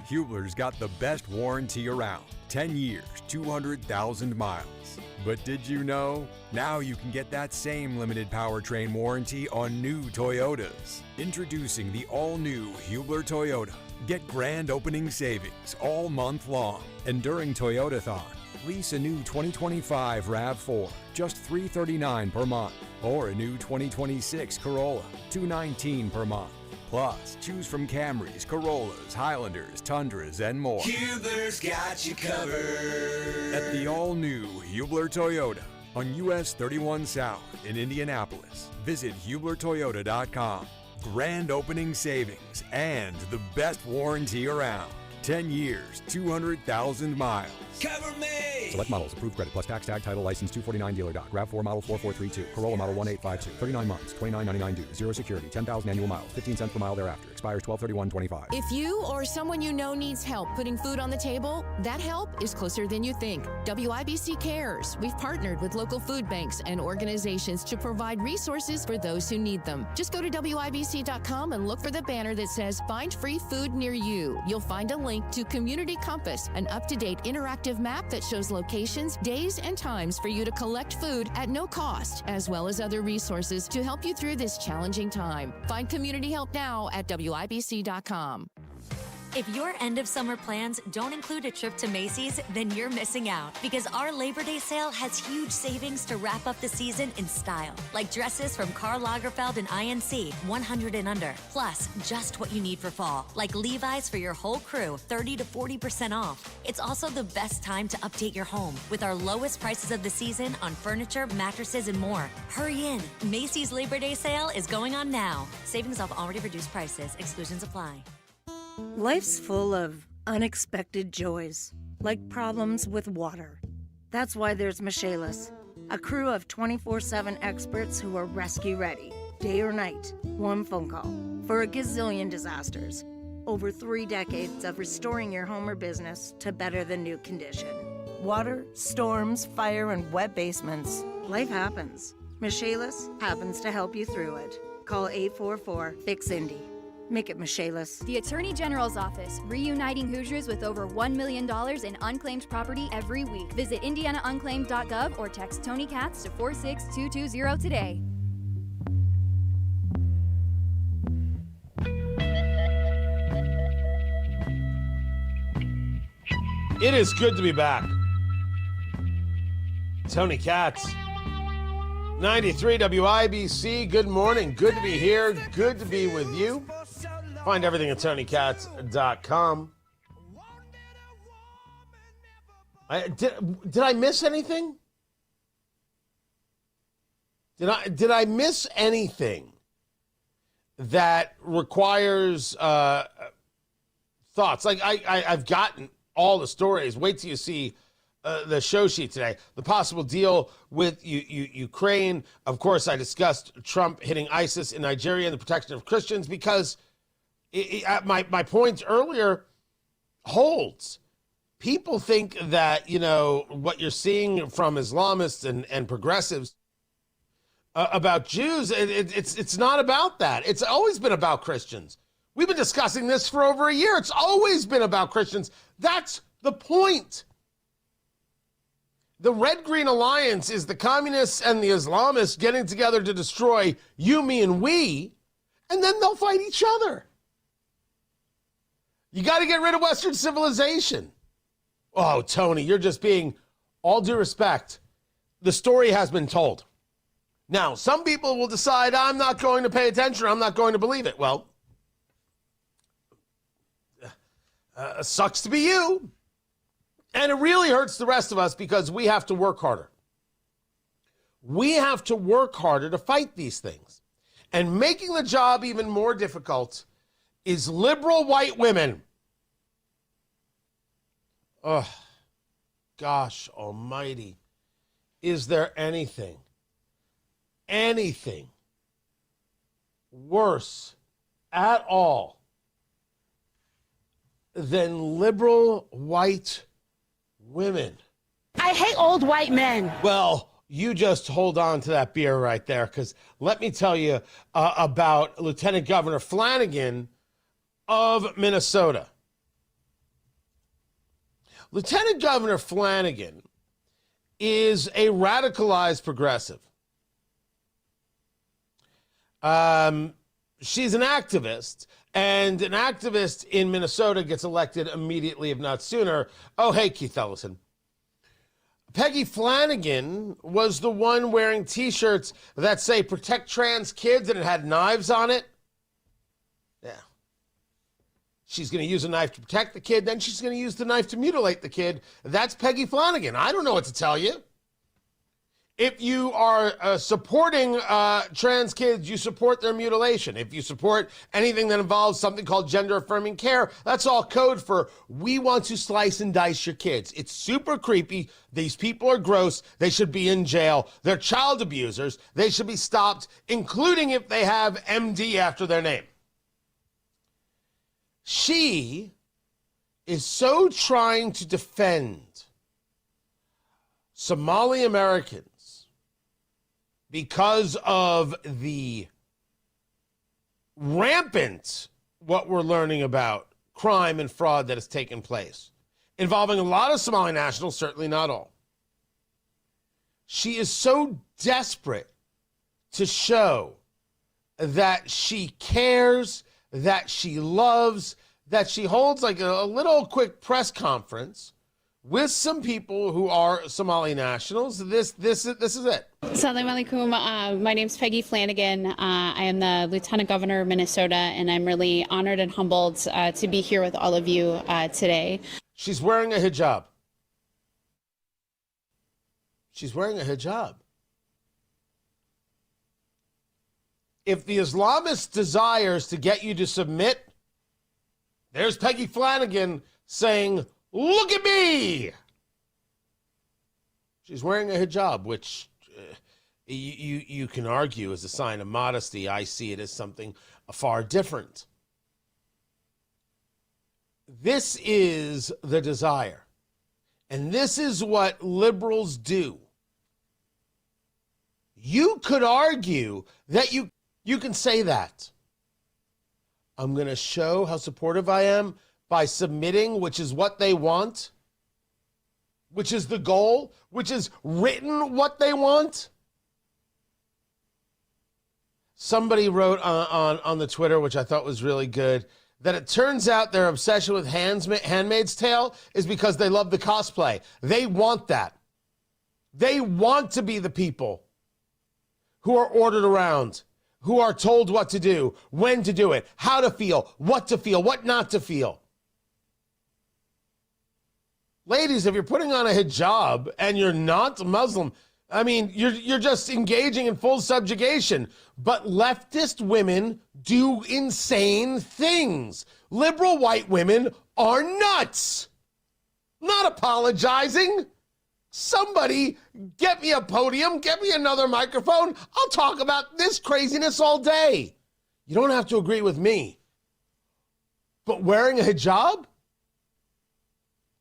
Hubler's got the best warranty around. 10 years, 200,000 miles. But did you know? Now you can get that same limited powertrain warranty on new Toyotas. Introducing the all-new Hubler Toyota. Get grand opening savings all month long. And during Toyotathon, lease a new 2025 RAV4, just $339 per month. Or a new 2026 Corolla, $219 per month. Plus, choose from Camrys, Corollas, Highlanders, Tundras, and more. Hubler's got you covered. At the all-new Hubler Toyota on US 31 South in Indianapolis. Visit HublerToyota.com. Grand opening savings and the best warranty around. 10 years, 200,000 miles. Cover me! Select models. Approved credit plus tax tag title license 249 dealer doc. RAV4 model 4432. Corolla model 1852. 39 months. $29.99 due. Zero security. 10,000 annual miles. 15 cents per mile thereafter. Expires 12/31/25. If you or someone you know needs help putting food on the table, that help is closer than you think. WIBC cares. We've partnered with local food banks and organizations to provide resources for those who need them. Just go to WIBC.com and look for the banner that says Find Free Food Near You. You'll find a link to Community Compass, an up-to-date interactive map that shows locations, days, and times for you to collect food at no cost, as well as other resources to help you through this challenging time. Find community help now at WIBC.com. If your end of summer plans don't include a trip to Macy's, then you're missing out because our Labor Day sale has huge savings to wrap up the season in style. Like dresses from Karl Lagerfeld and INC, 100 and under. Plus, just what you need for fall, like Levi's for your whole crew, 30 to 40% off. It's also the best time to update your home with our lowest prices of the season on furniture, mattresses, and more. Hurry in. Macy's Labor Day sale is going on now. Savings off already reduced prices. Exclusions apply. Life's full of unexpected joys, like problems with water. That's why there's Michaelis, a crew of 24/7 experts who are rescue ready, day or night, one phone call, for a gazillion disasters. Over 3 decades of restoring your home or business to better than new condition. Water, storms, fire, and wet basements. Life happens. Michaelis happens to help you through it. Call 844-FIX-INDY. Make it Michaelis. The Attorney General's Office, reuniting Hoosiers with over $1 million in unclaimed property every week. Visit indianaunclaimed.gov or text Tony Katz to 46220 today. It is good to be back. Tony Katz, 93 WIBC. Good morning. Good to be here. Good to be with you. Find everything at TonyKatz.com. Did I miss anything? Did I miss anything that requires thoughts? Like I've gotten all the stories. Wait till you see the show sheet today. The possible deal with Ukraine. Of course, I discussed Trump hitting ISIS in Nigeria and the protection of Christians because my point earlier holds. People think that, what you're seeing from Islamists and progressives about Jews, it's not about that. It's always been about Christians. We've been discussing this for over a year. It's always been about Christians. That's the point. The Red-Green Alliance is the communists and the Islamists getting together to destroy you, me, and we, and then they'll fight each other. You got to get rid of Western civilization. Oh, Tony, you're just being, all due respect, the story has been told. Now, some people will decide, I'm not going to pay attention, I'm not going to believe it. Well, sucks to be you. And it really hurts the rest of us because we have to work harder. We have to work harder to fight these things. And making the job even more difficult is liberal white women. Oh, gosh almighty. Is there anything worse at all than liberal white women? I hate old white men. Well, you just hold on to that beer right there, because let me tell you about Lieutenant Governor Flanagan of Minnesota. Lieutenant Governor Flanagan is a radicalized progressive. She's an activist, and an activist in Minnesota gets elected immediately, if not sooner. Oh, hey, Keith Ellison. Peggy Flanagan was the one wearing T-shirts that say protect trans kids, and it had knives on it. Yeah. She's going to use a knife to protect the kid, then she's going to use the knife to mutilate the kid. That's Peggy Flanagan. I don't know what to tell you. If you are supporting trans kids, you support their mutilation. If you support anything that involves something called gender-affirming care, that's all code for we want to slice and dice your kids. It's super creepy. These people are gross. They should be in jail. They're child abusers. They should be stopped, including if they have MD after their name. She is so trying to defend Somali Americans because of the rampant, what we're learning about, crime and fraud that has taken place, involving a lot of Somali nationals, certainly not all. She is so desperate to show that she cares, that she loves, that she holds like a little quick press conference with some people who are Somali nationals. This is it. Assalamu alaikum. My name's Peggy Flanagan. I am the Lieutenant Governor of Minnesota, and I'm really honored and humbled to be here with all of you today. She's wearing a hijab. She's wearing a hijab. If the Islamist desires to get you to submit, there's Peggy Flanagan saying, look at me! She's wearing a hijab, which you can argue is a sign of modesty. I see it as something far different. This is the desire. And this is what liberals do. You could argue that you can say that. I'm going to show how supportive I am by submitting, which is what they want, which is the goal, which is written what they want. Somebody wrote on the Twitter, which I thought was really good, that it turns out their obsession with Handmaid's Tale is because they love the cosplay. They want that. They want to be the people who are ordered around, who are told what to do, when to do it, how to feel, what not to feel. Ladies, if you're putting on a hijab and you're not Muslim, I mean, you're just engaging in full subjugation. But leftist women do insane things. Liberal white women are nuts. Not apologizing. Somebody get me a podium, get me another microphone. I'll talk about this craziness all day. You don't have to agree with me. But wearing a hijab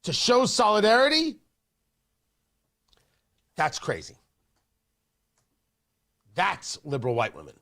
to show solidarity, that's crazy. That's liberal white women.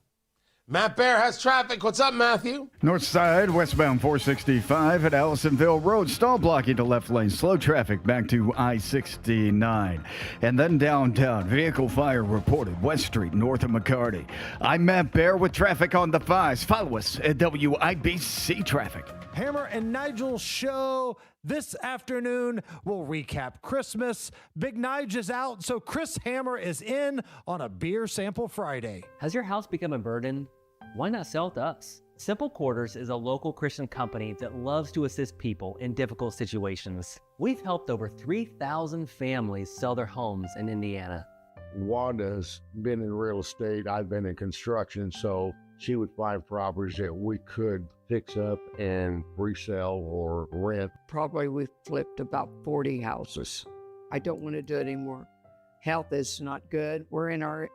Matt Bear has traffic. What's up, Matthew? North side, westbound 465 at Allisonville Road. Stall blocking to left lane. Slow traffic back to I-69. And then downtown, vehicle fire reported West Street, north of McCarty. I'm Matt Bear with traffic on the 5s. Follow us at WIBC Traffic. Hammer and Nigel's show this afternoon. We'll recap Christmas. Big Nige is out, so Chris Hammer is in on a Beer Sample Friday. Has your house become a burden? Why not sell it to us? Simple Quarters is a local Christian company that loves to assist people in difficult situations. We've helped over 3,000 families sell their homes in Indiana. Wanda's been in real estate. I've been in construction, so she would find properties that we could fix up and resell or rent. Probably we flipped about 40 houses. I don't want to do it anymore. Health is not good. We're in our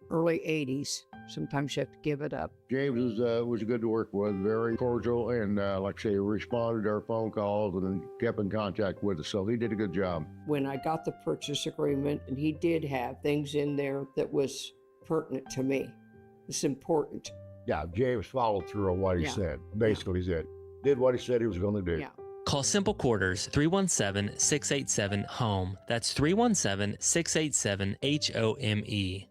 early 80s. Sometimes you have to give it up. James was good to work with, very cordial, and like I say, responded to our phone calls and kept in contact with us, so he did a good job. When I got the purchase agreement, and he did have things in there that was pertinent to me. It's important. Yeah, James followed through on what he said. Basically, he did what he said he was going to do. Yeah. Call Simple Quarters 317-687-HOME. That's 317-687-HOME.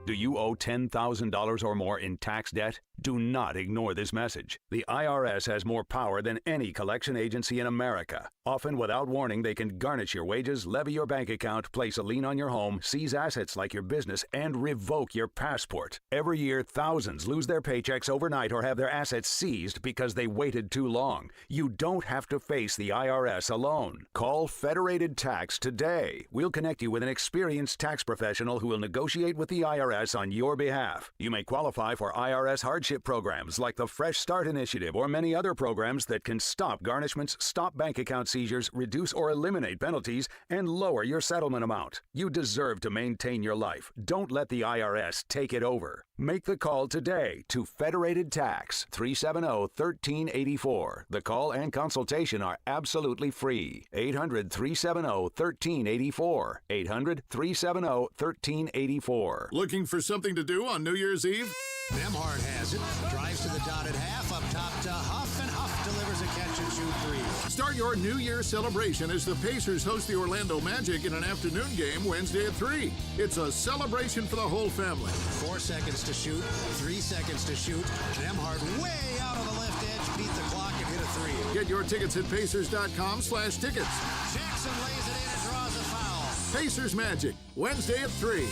Do you owe $10,000 or more in tax debt? Do not ignore this message. The IRS has more power than any collection agency in America. Often without warning, they can garnish your wages, levy your bank account, place a lien on your home, seize assets like your business, and revoke your passport. Every year, thousands lose their paychecks overnight or have their assets seized because they waited too long. You don't have to face the IRS alone. Call Federated Tax today. We'll connect you with an experienced tax professional who will negotiate with the IRS on your behalf. You may qualify for IRS hardship programs like the Fresh Start Initiative or many other programs that can stop garnishments, stop bank account seizures, reduce or eliminate penalties, and lower your settlement amount. You deserve to maintain your life. Don't let the IRS take it over. Make the call today to Federated Tax 370-1384. The call and consultation are absolutely free. 800-370-1384. 800-370-1384. Looking for something to do on New Year's Eve? Nemhard has it. Drives to the dot at half, up top to Huff, and Huff delivers a catch-and-shoot three. Start your New Year celebration as the Pacers host the Orlando Magic in an afternoon game Wednesday at 3. It's a celebration for the whole family. 4 seconds to shoot, 3 seconds to shoot. Nemhard way out on the left edge, beat the clock and hit a three. Get your tickets at Pacers.com/tickets. Jackson lays it in and draws a foul. Pacers Magic, Wednesday at 3.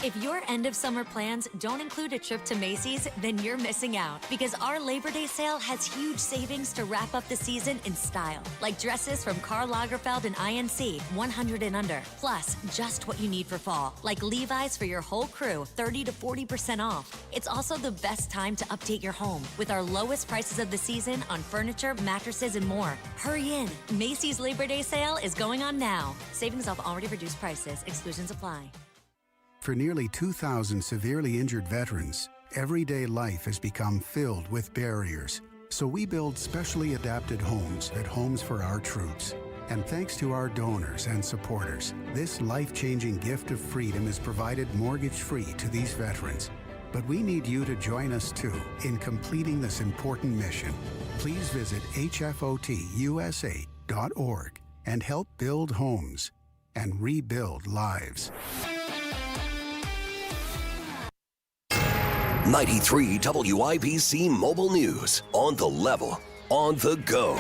If your end of summer plans don't include a trip to Macy's, then you're missing out because our Labor Day sale has huge savings to wrap up the season in style. Like dresses from Karl Lagerfeld and INC, 100 and under. Plus, just what you need for fall, like Levi's for your whole crew, 30 to 40% off. It's also the best time to update your home with our lowest prices of the season on furniture, mattresses, and more. Hurry in. Macy's Labor Day sale is going on now. Savings off already reduced prices. Exclusions apply. For nearly 2,000 severely injured veterans, everyday life has become filled with barriers. So we build specially adapted homes at Homes for Our Troops. And thanks to our donors and supporters, this life-changing gift of freedom is provided mortgage-free to these veterans. But we need you to join us too in completing this important mission. Please visit hfotusa.org and help build homes and rebuild lives. 93 WIBC Mobile News. On the level, on the go.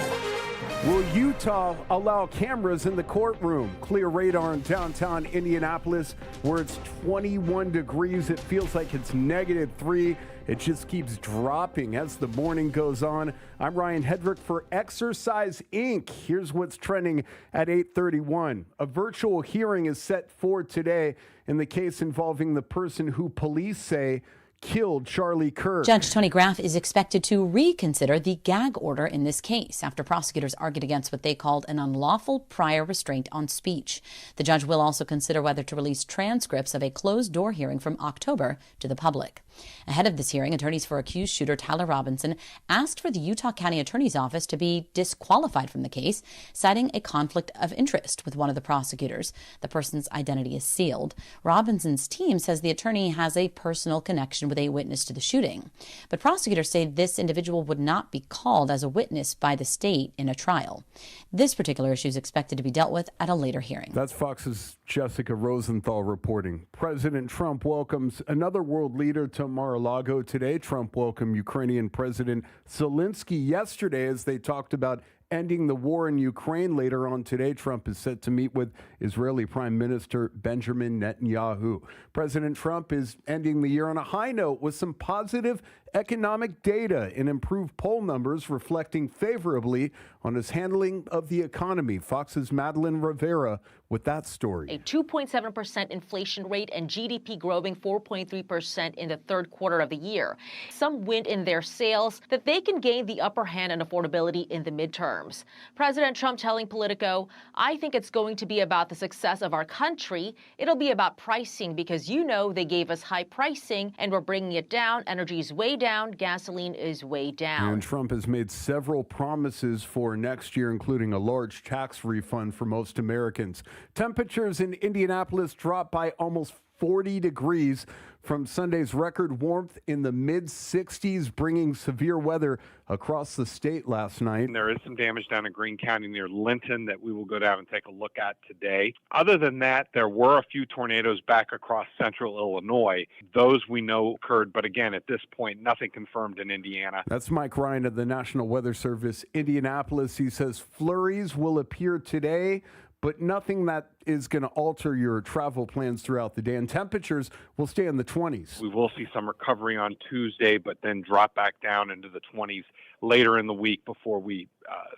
Will Utah allow cameras in the courtroom? Clear radar in downtown Indianapolis where it's 21 degrees. It feels like it's -3. It just keeps dropping as the morning goes on. I'm Ryan Hedrick for Exercise Inc. Here's what's trending at 8:31. A virtual hearing is set for today in the case involving the person who police say killed Charlie Kirk. Judge Tony Graff is expected to reconsider the gag order in this case after prosecutors argued against what they called an unlawful prior restraint on speech. The judge will also consider whether to release transcripts of a closed-door hearing from October to the public. Ahead of this hearing, attorneys for accused shooter Tyler Robinson asked for the Utah County Attorney's Office to be disqualified from the case, citing a conflict of interest with one of the prosecutors. The person's identity is sealed. Robinson's team says the attorney has a personal connection with a witness to the shooting. But prosecutors say this individual would not be called as a witness by the state in a trial. This particular issue is expected to be dealt with at a later hearing. That's Fox's Jessica Rosenthal reporting. President Trump welcomes another world leader to Mar-a-Lago today. Trump welcomed Ukrainian President Zelensky yesterday as they talked about ending the war in Ukraine. Later on today, Trump is set to meet with Israeli Prime Minister Benjamin Netanyahu. President Trump is ending the year on a high note with some positive economic data and improved poll numbers reflecting favorably on his handling of the economy. Fox's Madeline Rivera with that story. A 2.7% inflation rate and GDP growing 4.3% in the third quarter of the year. Some wind in their sails that they can gain the upper hand on affordability in the midterms. President Trump telling Politico, "I think it's going to be about the success of our country. It'll be about pricing because they gave us high pricing and we're bringing it down. Energy is way down. Gasoline is way down." And Trump has made several promises for next year, including a large tax refund for most Americans. Temperatures in Indianapolis dropped by almost 40 degrees from Sunday's record warmth in the mid-60s, bringing severe weather across the state last night. And there is some damage down in Greene County near Linton that we will go down and take a look at today. Other than that, there were a few tornadoes back across central Illinois. Those we know occurred, but again, at this point, nothing confirmed in Indiana. That's Mike Ryan of the National Weather Service, Indianapolis. He says flurries will appear today, but nothing that is going to alter your travel plans throughout the day. And temperatures will stay in the 20s. We will see some recovery on Tuesday, but then drop back down into the 20s later in the week before we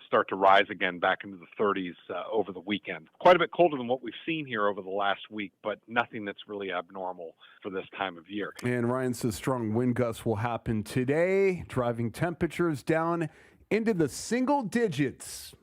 start to rise again back into the 30s over the weekend. Quite a bit colder than what we've seen here over the last week, but nothing that's really abnormal for this time of year. And Ryan says strong wind gusts will happen today, driving temperatures down into the single digits.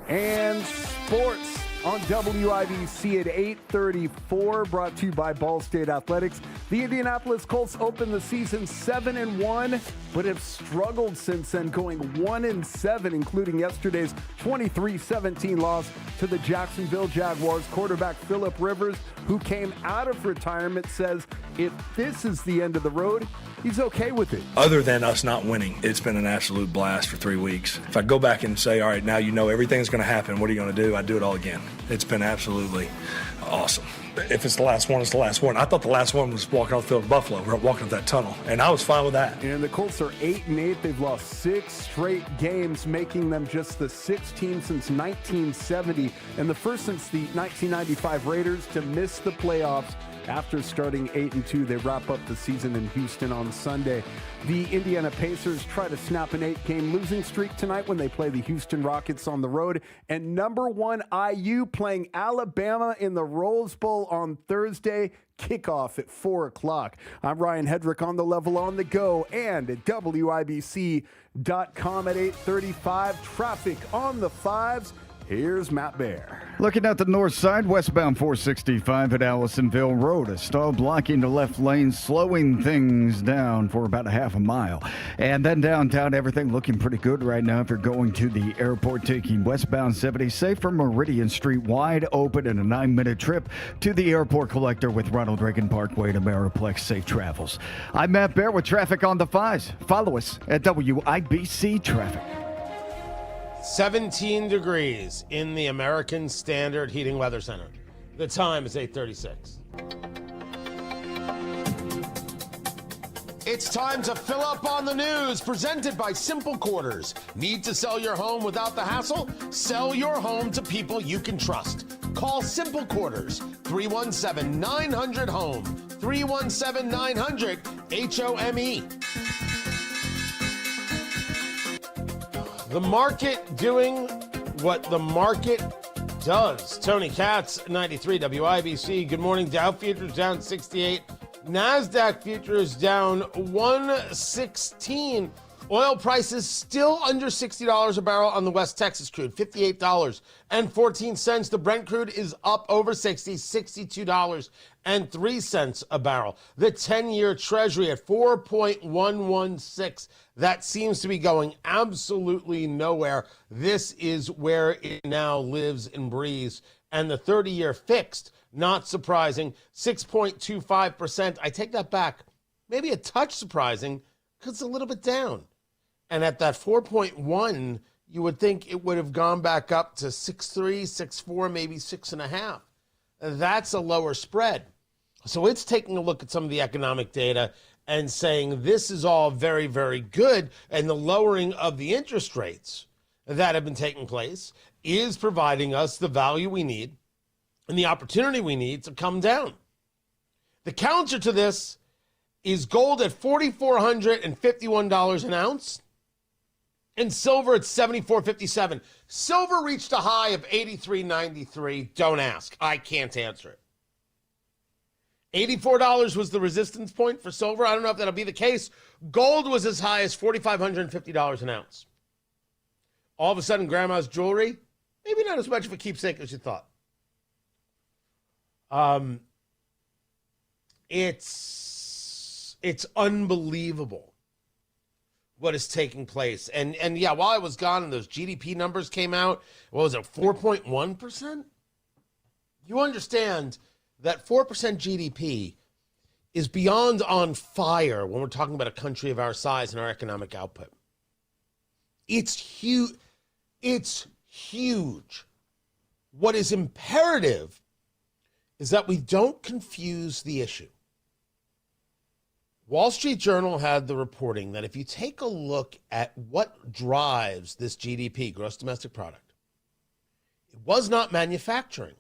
And sports on WIBC at 8:34, brought to you by Ball State Athletics. The Indianapolis Colts opened the season 7-1, but have struggled since then, going 1-7, including yesterday's 23-17 loss to the Jacksonville Jaguars. Quarterback Phillip Rivers, who came out of retirement, says if this is the end of the road, he's okay with it. Other than us not winning, it's been an absolute blast for 3 weeks. If I go back and say, all right, now you know everything's going to happen, what are you going to do? I do it all again. It's been absolutely awesome. If it's the last one, it's the last one. I thought the last one was walking off the field of Buffalo. We're walking up that tunnel, and I was fine with that. And the Colts are 8-8. They've lost 6 straight games, making them just the 6th team since 1970 and the first since the 1995 Raiders to miss the playoffs. After starting 8-2, they wrap up the season in Houston on Sunday. The Indiana Pacers try to snap an 8-game losing streak tonight when they play the Houston Rockets on the road. And number 1 IU playing Alabama in the Rose Bowl on Thursday. Kickoff at 4 o'clock. I'm Ryan Hedrick on the level on the go and at WIBC.com at 8:35. Traffic on the 5s. Here's Matt Bear. Looking at the north side, westbound 465 at Allisonville Road. A stall blocking the left lane, slowing things down for about a half a mile. And then downtown, everything looking pretty good right now if you're going to the airport, taking westbound 70 safe from Meridian Street, wide open in a 9-minute trip to the airport collector with Ronald Reagan Parkway to Ameriplex. Safe travels. I'm Matt Bear with traffic on the 5s. Follow us at WIBC Traffic. 17 degrees in the American Standard Heating Weather Center. The time is 8:36. It's time to fill up on the news, presented by Simple Quarters. Need to sell your home without the hassle? Sell your home to people you can trust. Call Simple Quarters, 317-900-HOME, 317-900-HOME. The market doing what the market does. Tony Katz, 93 WIBC. Good morning. Dow futures down 68. NASDAQ futures down 116. Oil prices still under $60 a barrel on the West Texas crude, $58.14. The Brent crude is up over 60, $62.03 a barrel. The 10-year Treasury at 4.116. That seems to be going absolutely nowhere. This is where it now lives and breathes. And the 30-year fixed, not surprising, 6.25%. I take that back. Maybe a touch surprising because it's a little bit down. And at that 4.1, you would think it would have gone back up to 6.3, 6.4, maybe 6.5. That's a lower spread. So it's taking a look at some of the economic data and saying this is all very, very good. And the lowering of the interest rates that have been taking place is providing us the value we need and the opportunity we need to come down. The counter to this is gold at $4,451 an ounce and silver at $74.57. Silver reached a high of $83.93. Don't ask. I can't answer it. $84 was the resistance point for silver. I don't know if that'll be the case. Gold was as high as $4,550 an ounce. All of a sudden, grandma's jewelry, maybe not as much of a keepsake as you thought. It's unbelievable what is taking place. And yeah, while I was gone and those GDP numbers came out, what was it, 4.1%? You understand that 4% GDP is beyond on fire when we're talking about a country of our size and our economic output. It's huge. It's huge. What is imperative is that we don't confuse the issue. Wall Street Journal had the reporting that if you take a look at what drives this GDP, gross domestic product, it was not manufacturing,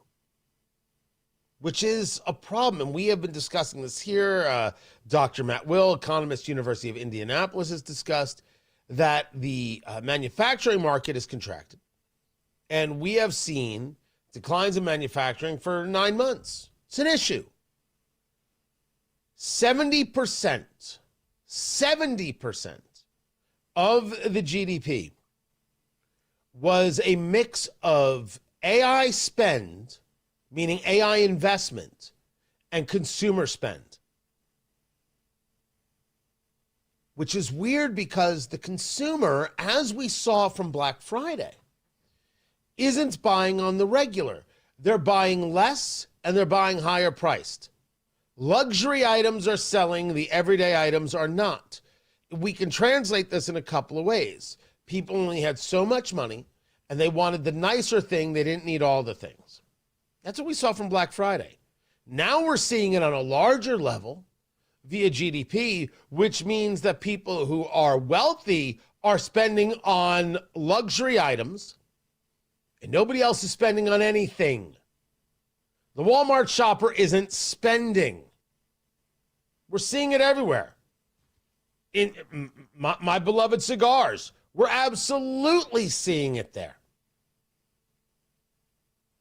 which is a problem. And we have been discussing this here. Dr. Matt Will, economist, University of Indianapolis, has discussed that the manufacturing market is contracted. And we have seen declines in manufacturing for 9 months. It's an issue. 70% of the GDP was a mix of AI spend, meaning AI investment, and consumer spend. Which is weird because the consumer, as we saw from Black Friday, isn't buying on the regular. They're buying less and they're buying higher priced. Luxury items are selling, the everyday items are not. We can translate this in a couple of ways. People only had so much money and they wanted the nicer thing. They didn't need all the things. That's what we saw from Black Friday. Now we're seeing it on a larger level via GDP, which means that people who are wealthy are spending on luxury items and nobody else is spending on anything. The Walmart shopper isn't spending. We're seeing it everywhere. In my beloved cigars, we're absolutely seeing it there.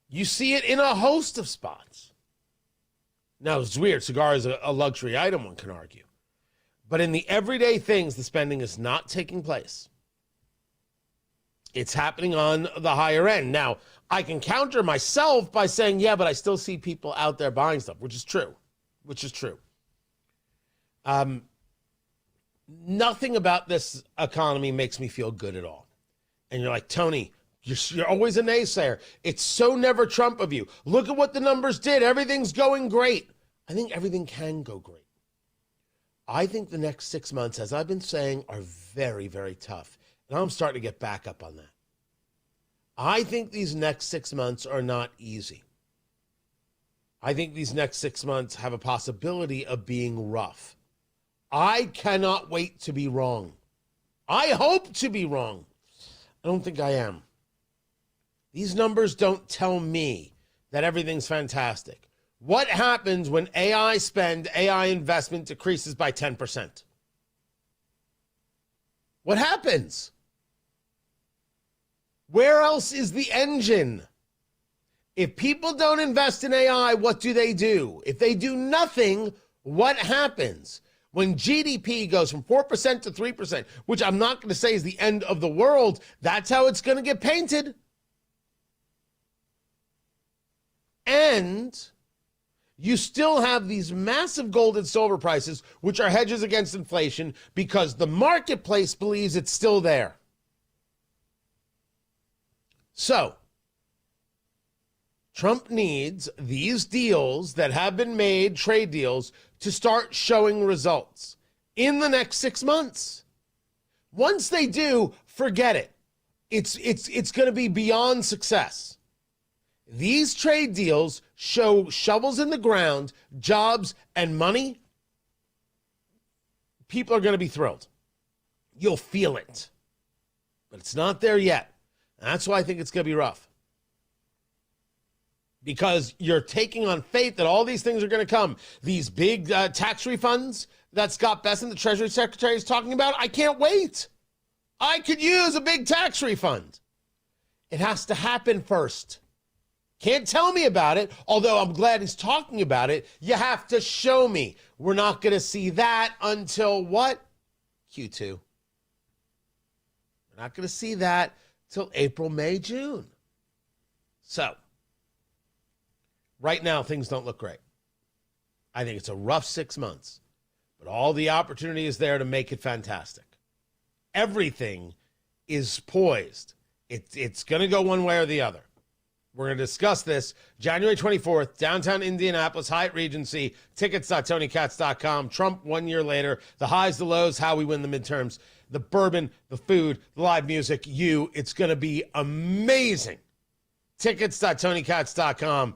You see it in a host of spots. Now, it's weird. Cigar is a luxury item, one can argue. But in the everyday things, the spending is not taking place. It's happening on the higher end. Now, I can counter myself by saying, yeah, but I still see people out there buying stuff, which is true. Nothing about this economy makes me feel good at all. And you're like, Tony, you're always a naysayer. It's so never Trump of you. Look at what the numbers did. Everything's going great. I think everything can go great. I think the next 6 months, as I've been saying, are very, very tough. And I'm starting to get back up on that. I think these next 6 months are not easy. I think these next 6 months have a possibility of being rough. I cannot wait to be wrong. I hope to be wrong. I don't think I am. These numbers don't tell me that everything's fantastic. What happens when AI spend, AI investment decreases by 10%? What happens? Where else is the engine? If people don't invest in AI, what do? If they do nothing, what happens? When GDP goes from 4% to 3%, which I'm not going to say is the end of the world, that's how it's going to get painted. And you still have these massive gold and silver prices, which are hedges against inflation because the marketplace believes it's still there. So, Trump needs these deals that have been made, trade deals, to start showing results in the next 6 months. Once they do, forget it. It's going to be beyond success. These trade deals show shovels in the ground, jobs, and money. People are going to be thrilled. You'll feel it. But it's not there yet. That's why I think it's going to be rough. because you're taking on faith that all these things are going to come. These big tax refunds that Scott Bessent, the Treasury Secretary, is talking about, I can't wait. I could use a big tax refund. It has to happen first. Can't tell me about it, although I'm glad he's talking about it. You have to show me. We're not going to see that until what? Q2. We're not going to see that till April, May, June. So, right now, things don't look great. I think it's a rough 6 months, but all the opportunity is there to make it fantastic. Everything is poised. It's going to go one way or the other. We're going to discuss this January 24th, downtown Indianapolis, Hyatt Regency, tickets.tonykatz.com. Trump 1 year later, the highs, the lows, how we win the midterms, the bourbon, the food, the live music, you. It's going to be amazing. Tickets.tonykatz.com.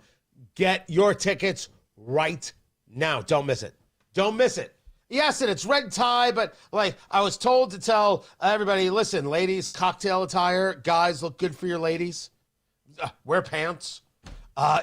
Get your tickets right now. Don't miss it. Don't miss it. Yes, and it's red tie, but like I was told to tell everybody, listen, ladies, cocktail attire, guys, look good for your ladies. Wear pants.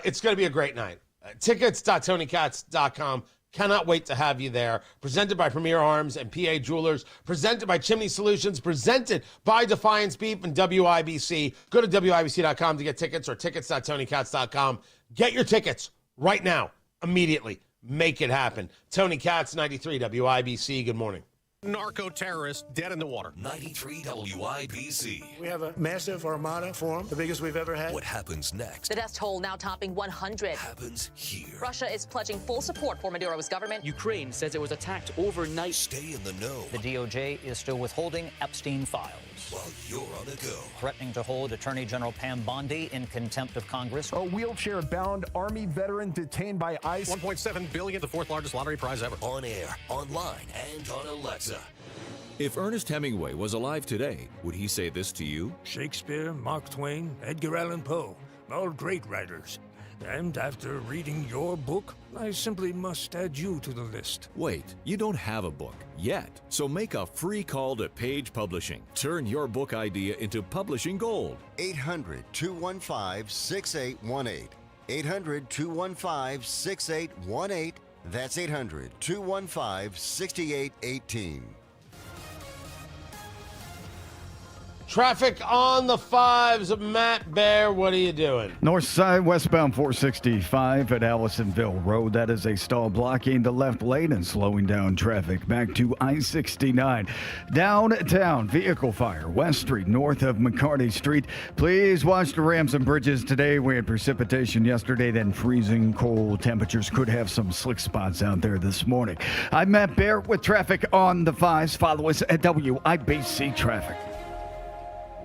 It's going to be a great night. Tickets.tonykatz.com. Cannot wait to have you there. Presented by Premier Arms and PA Jewelers. Presented by Chimney Solutions. Presented by Defiance Beef and WIBC. Go to WIBC.com to get tickets or tickets.tonykatz.com. Get your tickets right now, immediately. Make it happen. Tony Katz, 93 WIBC. Good morning. Narco-terrorist dead in the water. 93 WIBC. We have a massive armada form, the biggest we've ever had. What happens next? The death toll now topping 100. Happens here. Russia is pledging full support for Maduro's government. Ukraine says it was attacked overnight. Stay in the know. The DOJ is still withholding Epstein files. While you're on the go. Threatening to hold Attorney General Pam Bondi in contempt of Congress. A wheelchair-bound Army veteran detained by ICE. $1.7 billion, the fourth largest lottery prize ever. On air, online, and on Alexa. If Ernest Hemingway was alive today, would he say this to you? Shakespeare, Mark Twain, Edgar Allan Poe, all great writers. And after reading your book, I simply must add you to the list. Wait, you don't have a book yet. So make a free call to Page Publishing. Turn your book idea into publishing gold. 800-215-6818. 800-215-6818. That's 800-215-6818. Traffic on the fives. Matt Bear, what are you doing? North side, westbound 465 at Allisonville Road. That is a stall blocking the left lane and slowing down traffic back to I-69. Downtown, vehicle fire, West Street, north of McCarty Street. Please watch the ramps and bridges today. We had precipitation yesterday, then freezing cold temperatures. Could have some slick spots out there this morning. I'm Matt Bear with traffic on the fives. Follow us at WIBC Traffic.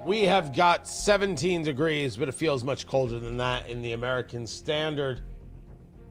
We have got 17 degrees, but it feels much colder than that in the American Standard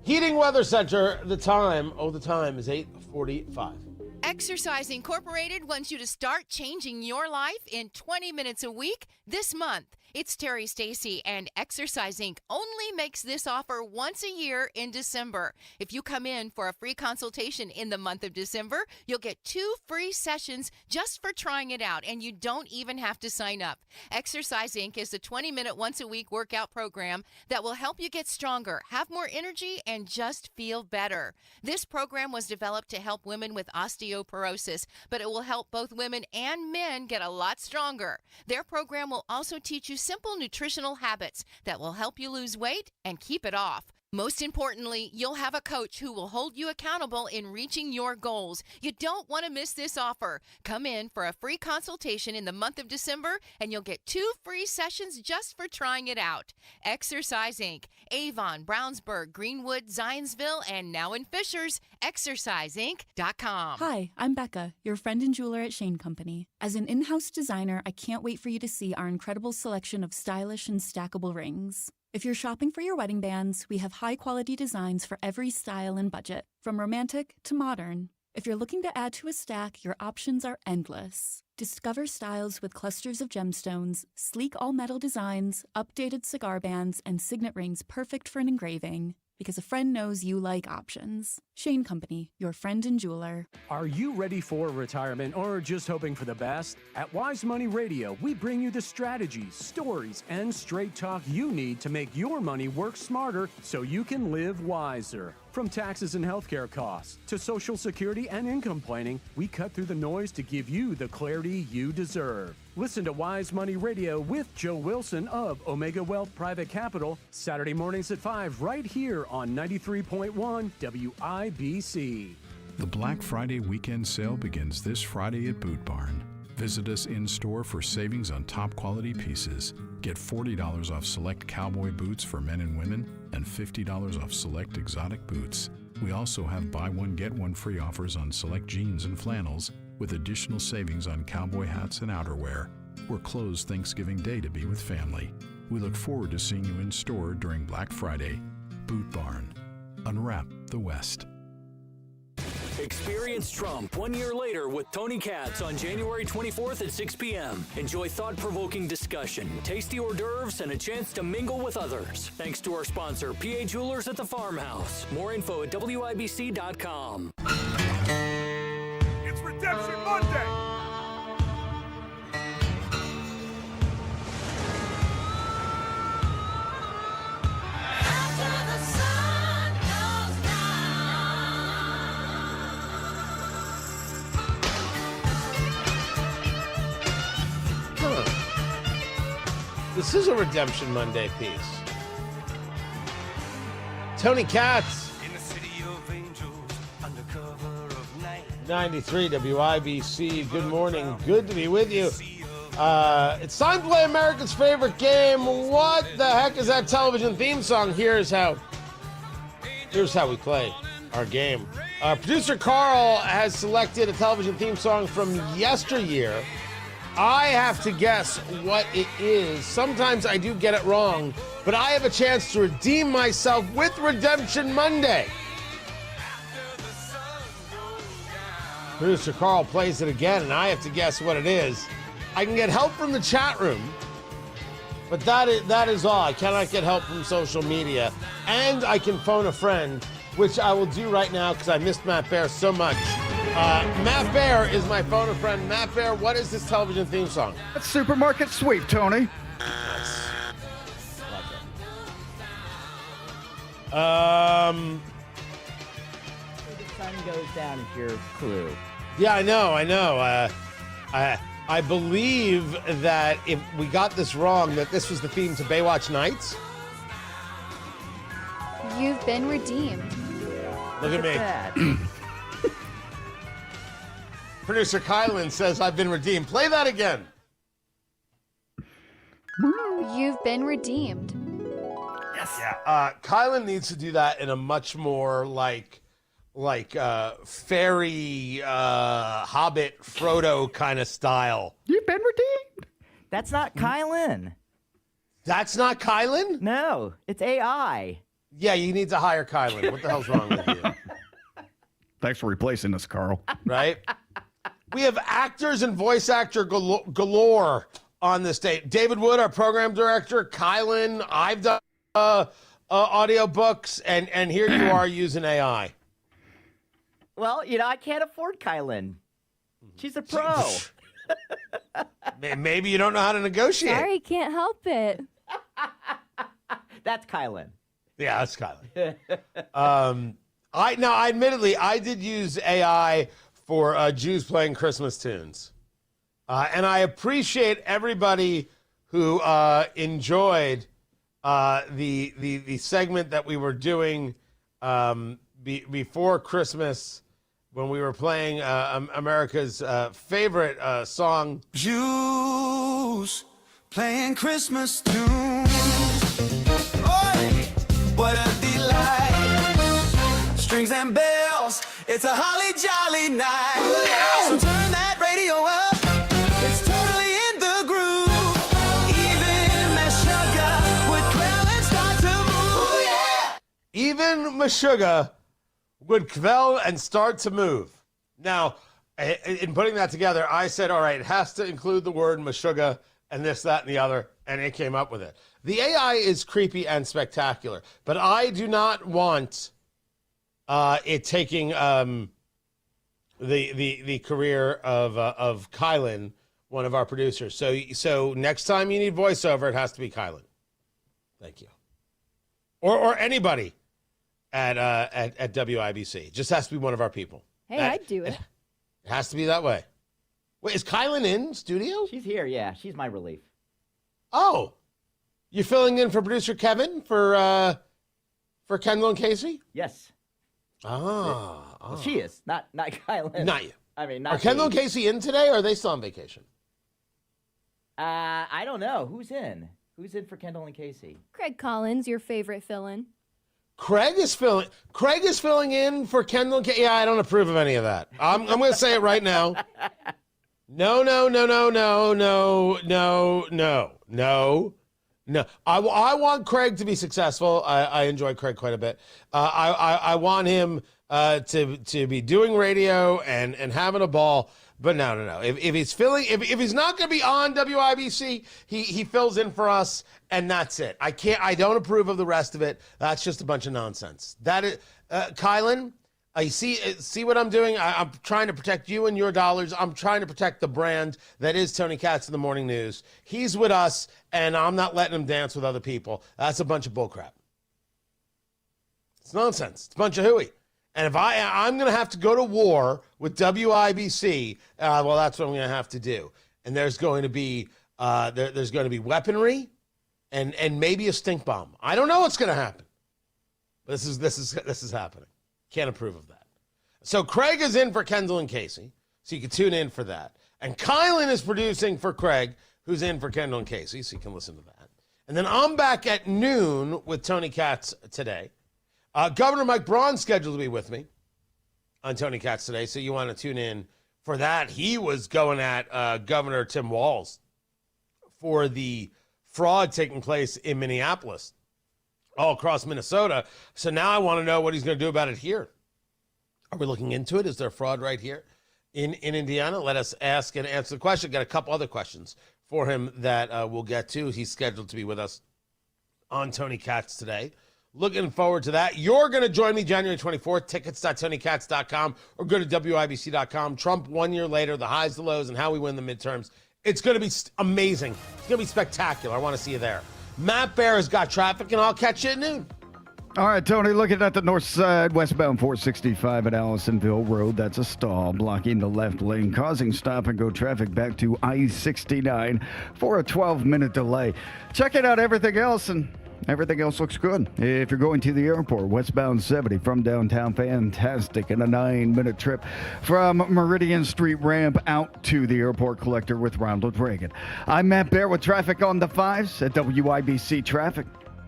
Heating Weather Center. The time is 8:45. Exercise Incorporated wants you to start changing your life in 20 minutes a week this month. It's Terry Stacy, and Exercise Inc. only makes this offer once a year in December. If you come in for a free consultation in the month of December, you'll get 2 free sessions just for trying it out, and you don't even have to sign up. Exercise Inc. is a 20-minute once-a-week workout program that will help you get stronger, have more energy, and just feel better. This program was developed to help women with osteoporosis, but it will help both women and men get a lot stronger. Their program will also teach you simple nutritional habits that will help you lose weight and keep it off. Most importantly, you'll have a coach who will hold you accountable in reaching your goals. You don't want to miss this offer. Come in for a free consultation in the month of December, and you'll get 2 free sessions just for trying it out. Exercise Inc., Avon, Brownsburg, Greenwood, Zionsville, and now in Fishers, exerciseinc.com. Hi, I'm Becca, your friend and jeweler at Shane Company. As an in-house designer, I can't wait for you to see our incredible selection of stylish and stackable rings. If you're shopping for your wedding bands, we have high-quality designs for every style and budget, from romantic to modern. If you're looking to add to a stack, your options are endless. Discover styles with clusters of gemstones, sleek all-metal designs, updated cigar bands, and signet rings perfect for an engraving. because a friend knows you like options. Shane Company, your friend and jeweler. Are you ready for retirement or just hoping for the best? At Wise Money Radio, we bring you the strategies, stories, and straight talk you need to make your money work smarter so you can live wiser. From taxes and healthcare costs to Social Security and income planning, we cut through the noise to give you the clarity you deserve. Listen to Wise Money Radio with Joe Wilson of Omega Wealth Private Capital, Saturday mornings at 5 right here on 93.1 WIBC. The Black Friday weekend sale begins this Friday at Boot Barn. Visit us in-store for savings on top quality pieces. Get $40 off select cowboy boots for men and women and $50 off select exotic boots. We also have buy one, get one free offers on select jeans and flannels with additional savings on cowboy hats and outerwear. We're closed Thanksgiving Day to be with family. We look forward to seeing you in store during Black Friday. Boot Barn. Unwrap the West. Experience Trump 1 year later with Tony Katz on January 24th at 6 p.m. Enjoy thought-provoking discussion, tasty hors d'oeuvres, and a chance to mingle with others. Thanks to our sponsor, PA Jewelers at the Farmhouse. More info at WIBC.com. It's Redemption Monday! This is a Redemption Monday piece. Tony Katz. In the city of angels, under cover of night. 93 WIBC. Good morning. Good to be with you. It's time to play America's favorite game. What the heck is that television theme song? Here's how we play our game. Producer Carl has selected a television theme song from yesteryear. I have to guess what it is. Sometimes I do get it wrong, but I have a chance to redeem myself with Redemption Monday. Producer Carl plays it again, and I have to guess what it is. I can get help from the chat room, but that is all. I cannot get help from social media. And I can phone a friend, which I will do right now because I missed Matt Bear so much. Matt Bear is my phone a friend. Matt Bear, what is this television theme song? It's Supermarket Sweep, Tony. Nice. The sun goes down is your clue. Yeah, I know. I believe that if we got this wrong, that this was the theme to Baywatch Nights. You've been redeemed. Look at me. Producer Kylan says, I've been redeemed. Play that again. You've been redeemed. Yes. Yeah. Kylan needs to do that in a much more like fairy, Hobbit, Frodo kind of style. You've been redeemed. That's not Kylan. That's not Kylan? No, it's AI. Yeah, you need to hire Kylan. What the hell's wrong with you? Thanks for replacing us, Carl. Right? We have actors and voice actor galore on this day. David Wood, our program director, Kylan, I've done audiobooks, and here you are using AI. Well, I can't afford Kylan. She's a pro. Maybe you don't know how to negotiate. Sorry, can't help it. That's Kylan. Yeah, that's Kylan. I did use AI for Jews playing Christmas tunes. And I appreciate everybody who enjoyed the segment that we were doing before Christmas when we were playing America's favorite song. Jews playing Christmas tunes. Oi, what a delight. Strings and bells, it's a holly jolly night. So turn that radio up, it's totally in the groove. Even Meshuggah would quell and start to move. Yeah. Even Meshuggah would quell and start to move. Now, in putting that together, I said, all right, it has to include the word Meshuggah and this, that, and the other, and it came up with it. The AI is creepy and spectacular, but I do not want it taking the career of Kylan, one of our producers. So next time you need voiceover, it has to be Kylan. Thank you. Or anybody at WIBC. It just has to be one of our people. Hey, I'd do it. It has to be that way. Wait, is Kylan in studio? She's here, yeah. She's my relief. Oh, you're filling in for producer Kevin for Kendall and Casey? Yes. Well, she is, not Kylan. Not you. I mean, not Are Kendall and me. Casey in today, or are they still on vacation? I don't know. Who's in? Who's in for Kendall and Casey? Craig Collins, your favorite fill-in. Craig is filling in for Kendall and Casey. Yeah, I don't approve of any of that. I'm going to say it right now. No. I want Craig to be successful. I enjoy Craig quite a bit. I want him to be doing radio and having a ball. But no. If he's not going to be on WIBC, he fills in for us, and that's it. I don't approve of the rest of it. That's just a bunch of nonsense. That is, Kylan. I see what I'm doing. I'm trying to protect you and your dollars. I'm trying to protect the brand that is Tony Katz in the Morning News. He's with us, and I'm not letting him dance with other people. That's a bunch of bullcrap. It's nonsense. It's a bunch of hooey. And if I'm going to have to go to war with WIBC, well, that's what I'm going to have to do. And there's going to be there's going to be weaponry, and maybe a stink bomb. I don't know what's going to happen. But this is happening. Can't approve of that. So Craig is in for Kendall and Casey, so you can tune in for that. And Kylan is producing for Craig, who's in for Kendall and Casey, so you can listen to that. And then I'm back at noon with Tony Katz today. Governor Mike Braun's scheduled to be with me on Tony Katz today, so you want to tune in for that. He was going at Governor Tim Walz for the fraud taking place in Minneapolis, all across Minnesota. So now I want to know what he's going to do about it here. Are we looking into it? Is there fraud right here in Indiana? Let us ask and answer the question. Got a couple other questions for him that we'll get to. He's scheduled to be with us on Tony Katz today. Looking forward to that. You're going to join me January 24th. Tickets.tonykatz.com or go to WIBC.com. Trump 1 year later, the highs, the lows, and how we win the midterms. It's going to be amazing. It's going to be spectacular. I want to see you there. Matt Bear has got traffic, and I'll catch you at noon. All right, Tony, looking at the north side, westbound 465 at Allisonville Road. That's a stall blocking the left lane, causing stop-and-go traffic back to I-69 for a 12-minute delay. Checking out everything else, and everything else looks good. If you're going to the airport, westbound 70 from downtown, fantastic, and a 9-minute trip from Meridian Street ramp out to the airport collector with Ronald Reagan. I'm Matt Bear with traffic on the 5s at WIBC Traffic.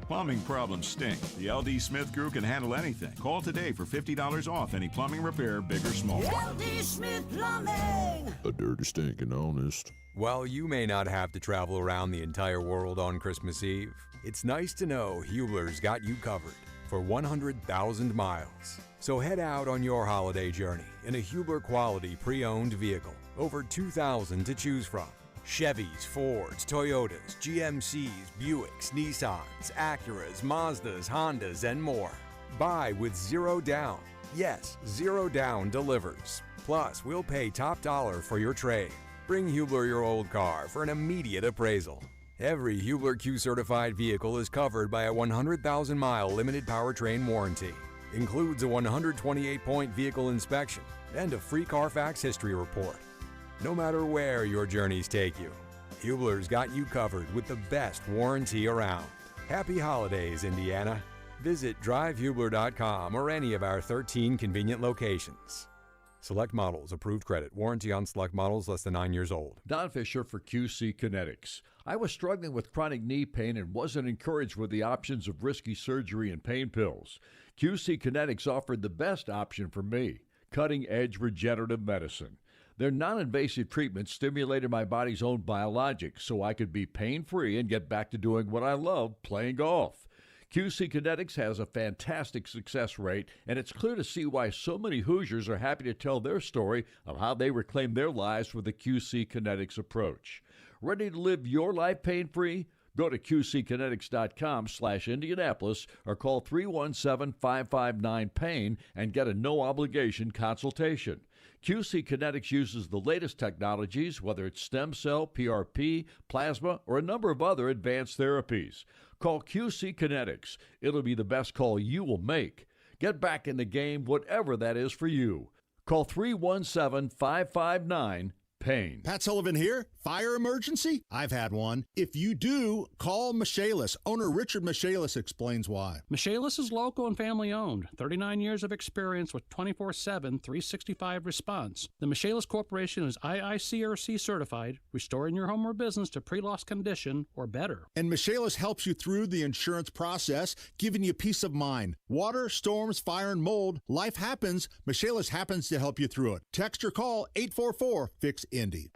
Plumbing problems stink. The LD Smith Crew can handle anything. Call today for $50 off any plumbing repair, big or small. LD Smith Plumbing. A dirty, stinking honest. While you may not have to travel around the entire world on Christmas Eve, it's nice to know Hubler's got you covered for 100,000 miles. So head out on your holiday journey in a Hubler quality pre-owned vehicle. Over 2,000 to choose from. Chevys, Fords, Toyotas, GMCs, Buicks, Nissans, Acuras, Mazdas, Hondas, and more. Buy with zero down. Yes, zero down delivers. Plus, we'll pay top dollar for your trade. Bring Hubler your old car for an immediate appraisal. Every Hubler Q-certified vehicle is covered by a 100,000-mile limited powertrain warranty. Includes a 128-point vehicle inspection and a free Carfax history report. No matter where your journeys take you, Hubler's got you covered with the best warranty around. Happy holidays, Indiana. Visit drivehubler.com or any of our 13 convenient locations. Select models, approved credit, warranty on select models less than 9 years old. Don Fisher for QC Kinetics. I was struggling with chronic knee pain and wasn't encouraged with the options of risky surgery and pain pills. QC Kinetics offered the best option for me, cutting-edge regenerative medicine. Their non-invasive treatment stimulated my body's own biologics so I could be pain-free and get back to doing what I love, playing golf. QC Kinetics has a fantastic success rate, and it's clear to see why so many Hoosiers are happy to tell their story of how they reclaim their lives with the QC Kinetics approach. Ready to live your life pain-free? Go to qckinetics.com/Indianapolis or call 317-559-PAIN and get a no-obligation consultation. QC Kinetics uses the latest technologies, whether it's stem cell, PRP, plasma, or a number of other advanced therapies. Call QC Kinetics. It'll be the best call you will make. Get back in the game, whatever that is for you. Call 317-559-PAIN. Pat Sullivan here. Fire emergency? I've had one. If you do, call Michaelis. Owner Richard Michaelis explains why. Michaelis is local and family owned. 39 years of experience with 24/7, 365 response. The Michaelis Corporation is IICRC certified, restoring your home or business to pre-loss condition or better. And Michaelis helps you through the insurance process, giving you peace of mind. Water, storms, fire, and mold. Life happens. Michaelis happens to help you through it. Text or call 844-FIX-INDY.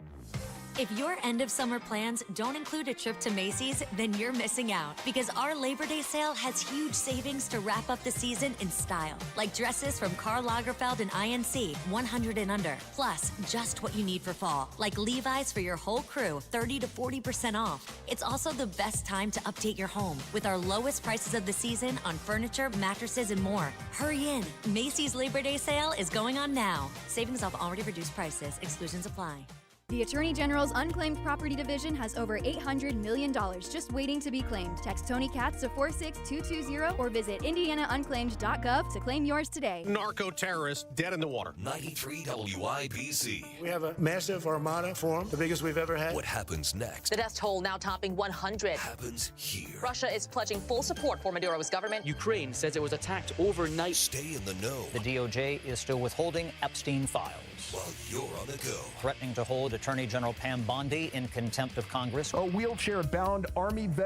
If your end of summer plans don't include a trip to Macy's, then you're missing out because our Labor Day sale has huge savings to wrap up the season in style. Like dresses from Karl Lagerfeld and INC, 100 and under. Plus, just what you need for fall, like Levi's for your whole crew, 30 to 40% off. It's also the best time to update your home with our lowest prices of the season on furniture, mattresses, and more. Hurry in. Macy's Labor Day sale is going on now. Savings off already reduced prices. Exclusions apply. The Attorney General's Unclaimed Property Division has over $800 million just waiting to be claimed. Text Tony Katz to 46220 or visit indianaunclaimed.gov to claim yours today. Narco-terrorist dead in the water. 93 WIBC. We have a massive armada form, the biggest we've ever had. What happens next? The death toll now topping 100. Happens here. Russia is pledging full support for Maduro's government. Ukraine says it was attacked overnight. Stay in the know. The DOJ is still withholding Epstein files. While you're on the go. Threatening to hold Attorney General Pam Bondi in contempt of Congress. A wheelchair-bound Army vet